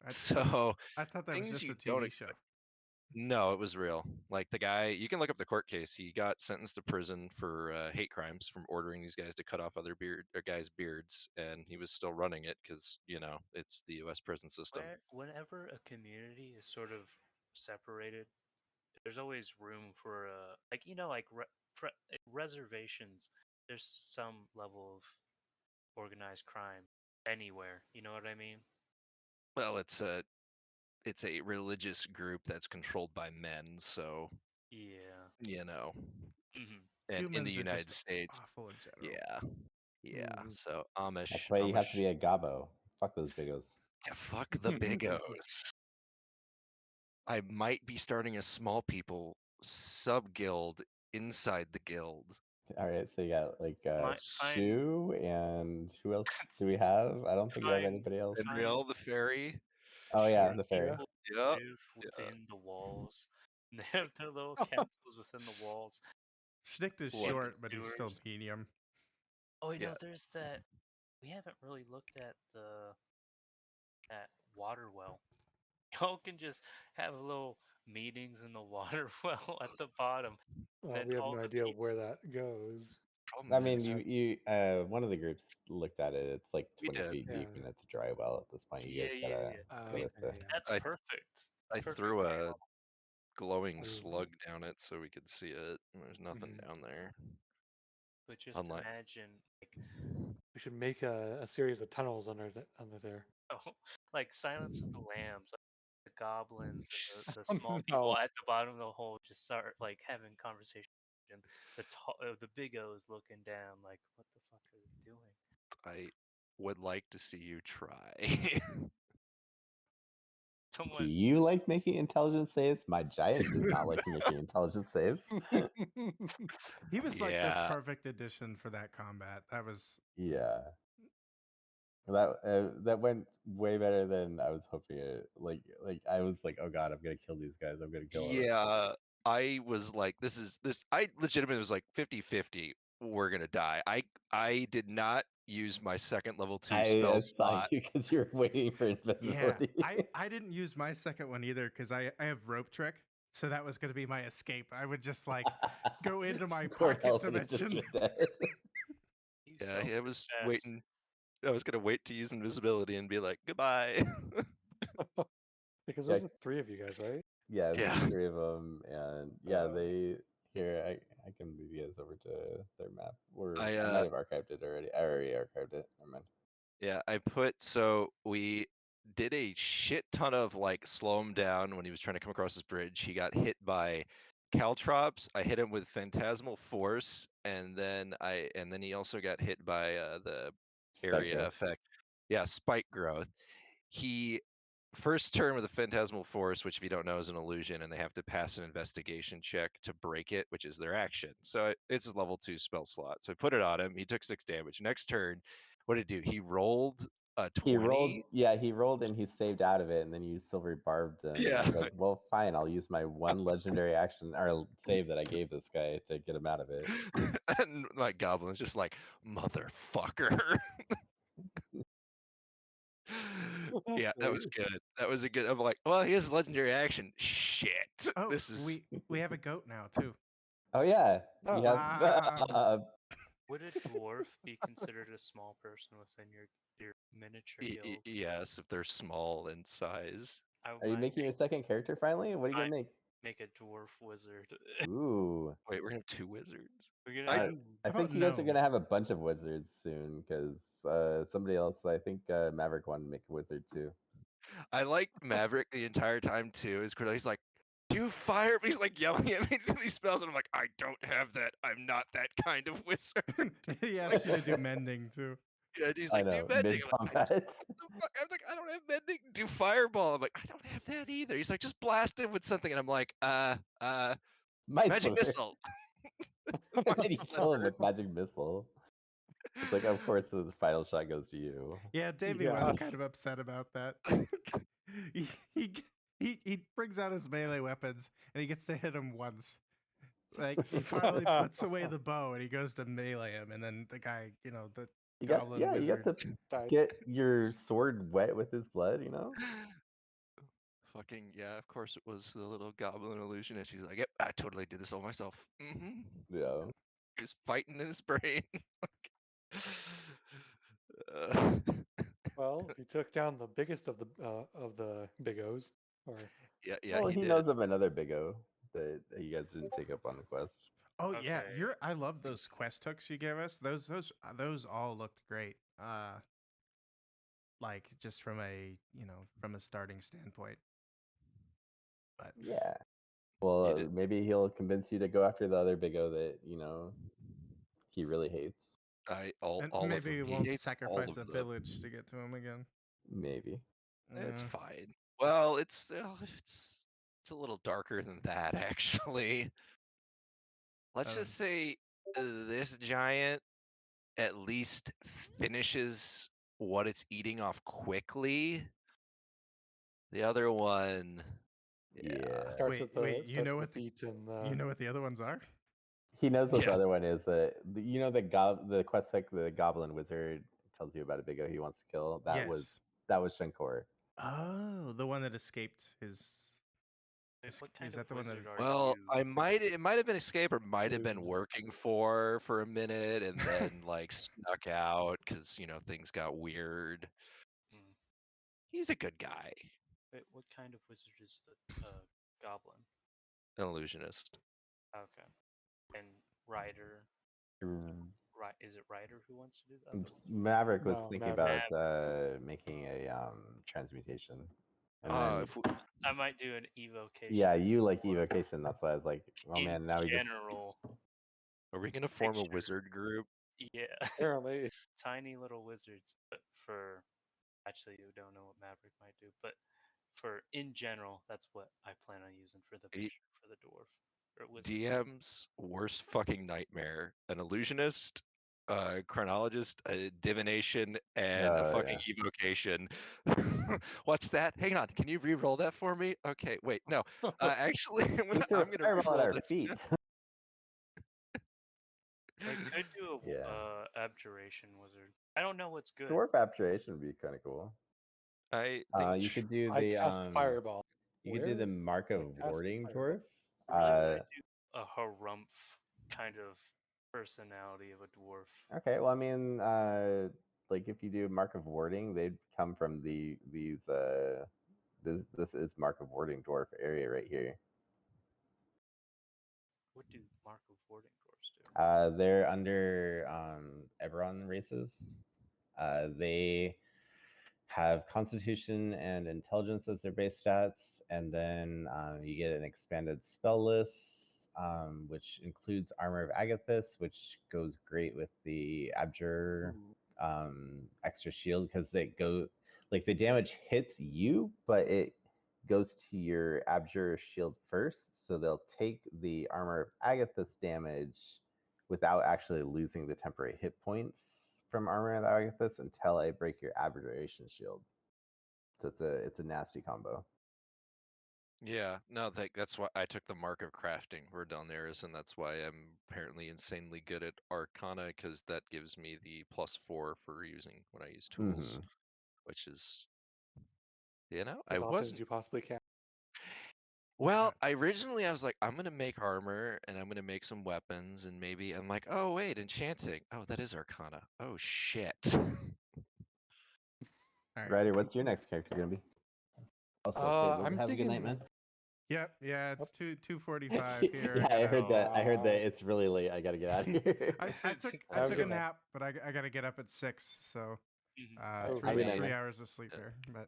So I thought that was things just you a don't TV show. expect. No, it was real. Like the guy, you can look up the court case. He got sentenced to prison for hate crimes from ordering these guys to cut off other guys' beards, and he was still running it because it's the U.S. prison system. Whenever a community is sort of separated, there's always room for reservations. There's some level of organized crime anywhere. You know what I mean? Well, it's a religious group that's controlled by men, so Yeah. hmm and in the Humans are United just States, awful in general. yeah. Mhm. So That's why you have to Amish, be a gobbo. Fuck those bigos. yeah, fuck the bigos. I might be starting a small people sub guild inside the guild. All right, so you got like Fine. Shu and who else do we have? I don't think we have Fine. anybody else. Enriel the fairy. Oh yeah, Short the fairy. people Yep. live within the walls. And they have their little castles within the walls. Snikt is Look, short, but he's still sewers. medium. Oh, you Yeah. know, there's that. We haven't really looked at that water well. Y'all can just have little meetings in the water well at the bottom. Well, Then we have all no the idea people. where that goes. I Problem mean, is, you one of the groups looked at it. It's like we 20 did. feet deep, Yeah. and it's a dry well at this point. You Yeah, guys yeah, gotta yeah. get We, it to. Okay. that's I perfect. I Perfect threw a well. glowing Ooh. slug down it so we could see it. There's nothing Mhm. down there. But just Unlike imagine, like, We should make a series of tunnels under there. like Silence of the Lambs, like the goblins and the Oh, small people no. at the bottom of the hole just start like having conversation, and the big O's looking down, like, what the fuck are they doing? I would like to see you try. Do Someone, you like making intelligence saves? My giant does not like making intelligence saves. He was like the Yeah. perfect addition for that combat. That was Yeah, that went way better than I was hoping. Like I was like, oh god, I'm gonna kill these guys. I'm gonna kill them. Yeah. I was like, this. I legitimately was like 50-50. We're gonna die. I did not use my second level 2 spell I saw slot. you because you were waiting for invisibility. I didn't use my second one either because I have rope trick, so that was going to be my escape. I would just like go into my Poor pocket Helen had just dimension. been dead. you Yeah, so I was fast. waiting. I was gonna wait to use invisibility and be like, goodbye. Because Yeah, there's just 3 of you guys, right? yeah, it was Yeah. just 3 of them, and yeah, Oh. they here. I can move you guys over to their map, or I I might have archived it already. I already archived it. Never mind. Yeah, so we did a shit ton of like slow him down when he was trying to come across this bridge. He got hit by caltrops. I hit him with phantasmal force, and then he also got hit by the Spike area growth. effect. Yeah, spike growth. He first turn with a phantasmal force, which if you don't know is an illusion, and they have to pass an investigation check to break it, which is their action. So it's a level 2 spell slot. So I put it on him. He took 6 damage. Next turn, what did it do? He rolled a 20. He rolled, he rolled and he saved out of it, and then you silver barbed him. Yeah. And he's like, well, fine, I'll use my one legendary action or save that I gave this guy to get him out of it. And my goblin's just like, motherfucker. Yeah, that was good. That was a good. I'm like, well, he has a legendary action. Shit. Oh, This is. we have a goat now too. Oh yeah, Oh, you have. wow. Would a dwarf be considered a small person within your miniature guild? Yes, if they're small in size. I Are you might making your second character finally? What are you gonna make? make a dwarf wizard. Ooh, Wait, we're gonna have 2 wizards. We're gonna I, do I How think about you guys are no? gonna have a bunch of wizards soon because somebody else, I think Maverick wanted to make a wizard too. I like Maverick the entire time too. He's like, do fire. He's like yelling at me to do these spells, and I'm like, I don't have that. I'm not that kind of wizard. He asked you to do mending too. Yeah, he's I like, do know, mending. mid I'm like, combat. what the fuck? I'm like, I don't have mending. Do fireball. I'm like, I don't have that either. He's like, just blast him with something, and I'm like, Might magic Sliver. missile. And then you kill him with magic missile. It's like, of course, the final shot goes to you. Yeah, Davey Yeah. was kind of upset about that. he, he he brings out his melee weapons and he gets to hit him once. Like he finally puts away the bow and he goes to melee him, and then the guy, the You got, goblin you wizard. got to Died. get your sword wet with his blood, you know? Fucking yeah, of course it was the little goblin illusionist. He's like, yep, I totally did this all myself. Yeah. He was fighting in his brain. uh, Well, he took down the biggest of the big O's. Or yeah, yeah, Well, he he did. knows of another big O that you guys didn't take up on the quest. Oh yeah, Okay. I love those quest hooks you gave us. Those all looked great. Like just from a from a starting standpoint. But Yeah. You Well, did. maybe he'll convince you to go after the other big O that, he really hates. All and of maybe we them. He won't hates all sacrifice of a them. village to get to him again. Maybe. It's Yeah. fine. Well, it's a little darker than that actually. Let's Um, just say this giant at least finishes what it's eating off quickly. The other one, Yeah. starts Wait, at the wait, starts at the feet and you know what the other ones are? He knows what the Yeah. other one is. The quest like the Goblin Wizard tells you about a big O he wants to kill. That Yes. was Shankor. Oh, the one that escaped his. What kind Is of that the one that? wizard are well, you? it might have been escape or might have been Illusionist. working for a minute and then like snuck out because things got weird. Hmm. He's a good guy, Wait, what kind of wizard is the goblin? an illusionist. Okay. And Ryder. Is it Ryder who wants to do that? Maverick was No, thinking Maverick. about making a transmutation. And then If we, I might do an evocation. yeah, you like evocation. That's why I was like, oh In man, now we just general, are we gonna form a Picture. wizard group? yeah, Apparently, tiny little wizards. But for actually, you don't know what Maverick might do. But for in general, that's what I plan on using for the Eight. picture for the dwarf or wizard. DM's worst fucking nightmare: an illusionist, a chronologist, a divination, and a Oh, fucking evocation. What's that? Hang on, can you re-roll that for me? Okay, wait, no. Actually, he threw a I'm gonna fireball at re-roll our this. feet. I could do a Yeah. abjuration wizard. I don't know what's good. Dwarf abjuration would be kind of cool. I think You could do I the cast fireball. you could do the Where mark did I of cast warding fireball? dwarf. I really want to do a harumph kind of personality of a dwarf. Okay, well, I mean, like if you do mark of warding, they'd come from these. This is mark of warding dwarf area right here. What do mark of warding dwarfs do? They're under Everon races. They have Constitution and Intelligence as their base stats, and then you get an expanded spell list, which includes Armor of Agathis, which goes great with the Abjure extra shield because they go like the damage hits you, but it goes to your Abjure shield first, so they'll take the Armor of Agathis damage without actually losing the temporary hit points from armor that I get this until I break your aberration shield. So it's a nasty combo. Yeah, no, that's why I took the Mark of Crafting for Delnaris, and that's why I'm apparently insanely good at Arcana, because that gives me the +4 for using when I use tools, which is, As I often wasn't. as you possibly can. Well, I was like, I'm gonna make armor and I'm gonna make some weapons, and maybe I'm like, oh wait, enchanting. Oh, that is Arcana. Oh shit. All right. Ryder, what's your next character gonna be? Also, Caleb, I'm have a good night, thinking- man. Yep. Yeah, it's 2:45 here. Yeah, I heard that. I heard that Oh. it's really late. I gotta get out of here. I took Have a a good night. nap, but I gotta get up at 6, so Oh, have a good night, three man. hours of sleep here. But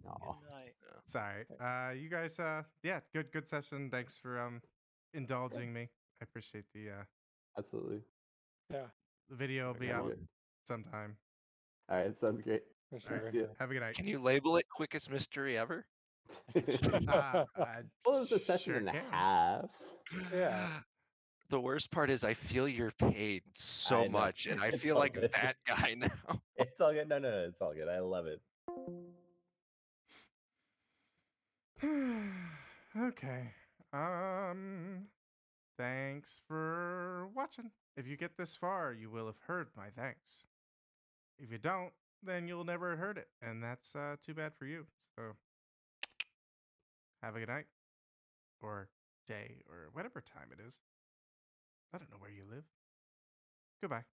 Aw. Good night. it's all right. You guys, yeah, good session. Thanks for indulging me. I appreciate the Absolutely. Yeah, the video will be Have a out good- sometime. All right, sounds great. for All sure. right. See ya. Have a good night. Can you label it quickest mystery ever? Uh, Well, it's a session sure and a can. half. Yeah. The worst part is I feel your pain so I know. much, and I It's feel all like good. that guy now. It's all good. No, it's all good. I love it. Okay. Thanks for watching. If you get this far, you will have heard my thanks. If you don't, then you'll never have heard it, and that's too bad for you. So, have a good night, or day, or whatever time it is. I don't know where you live. Goodbye.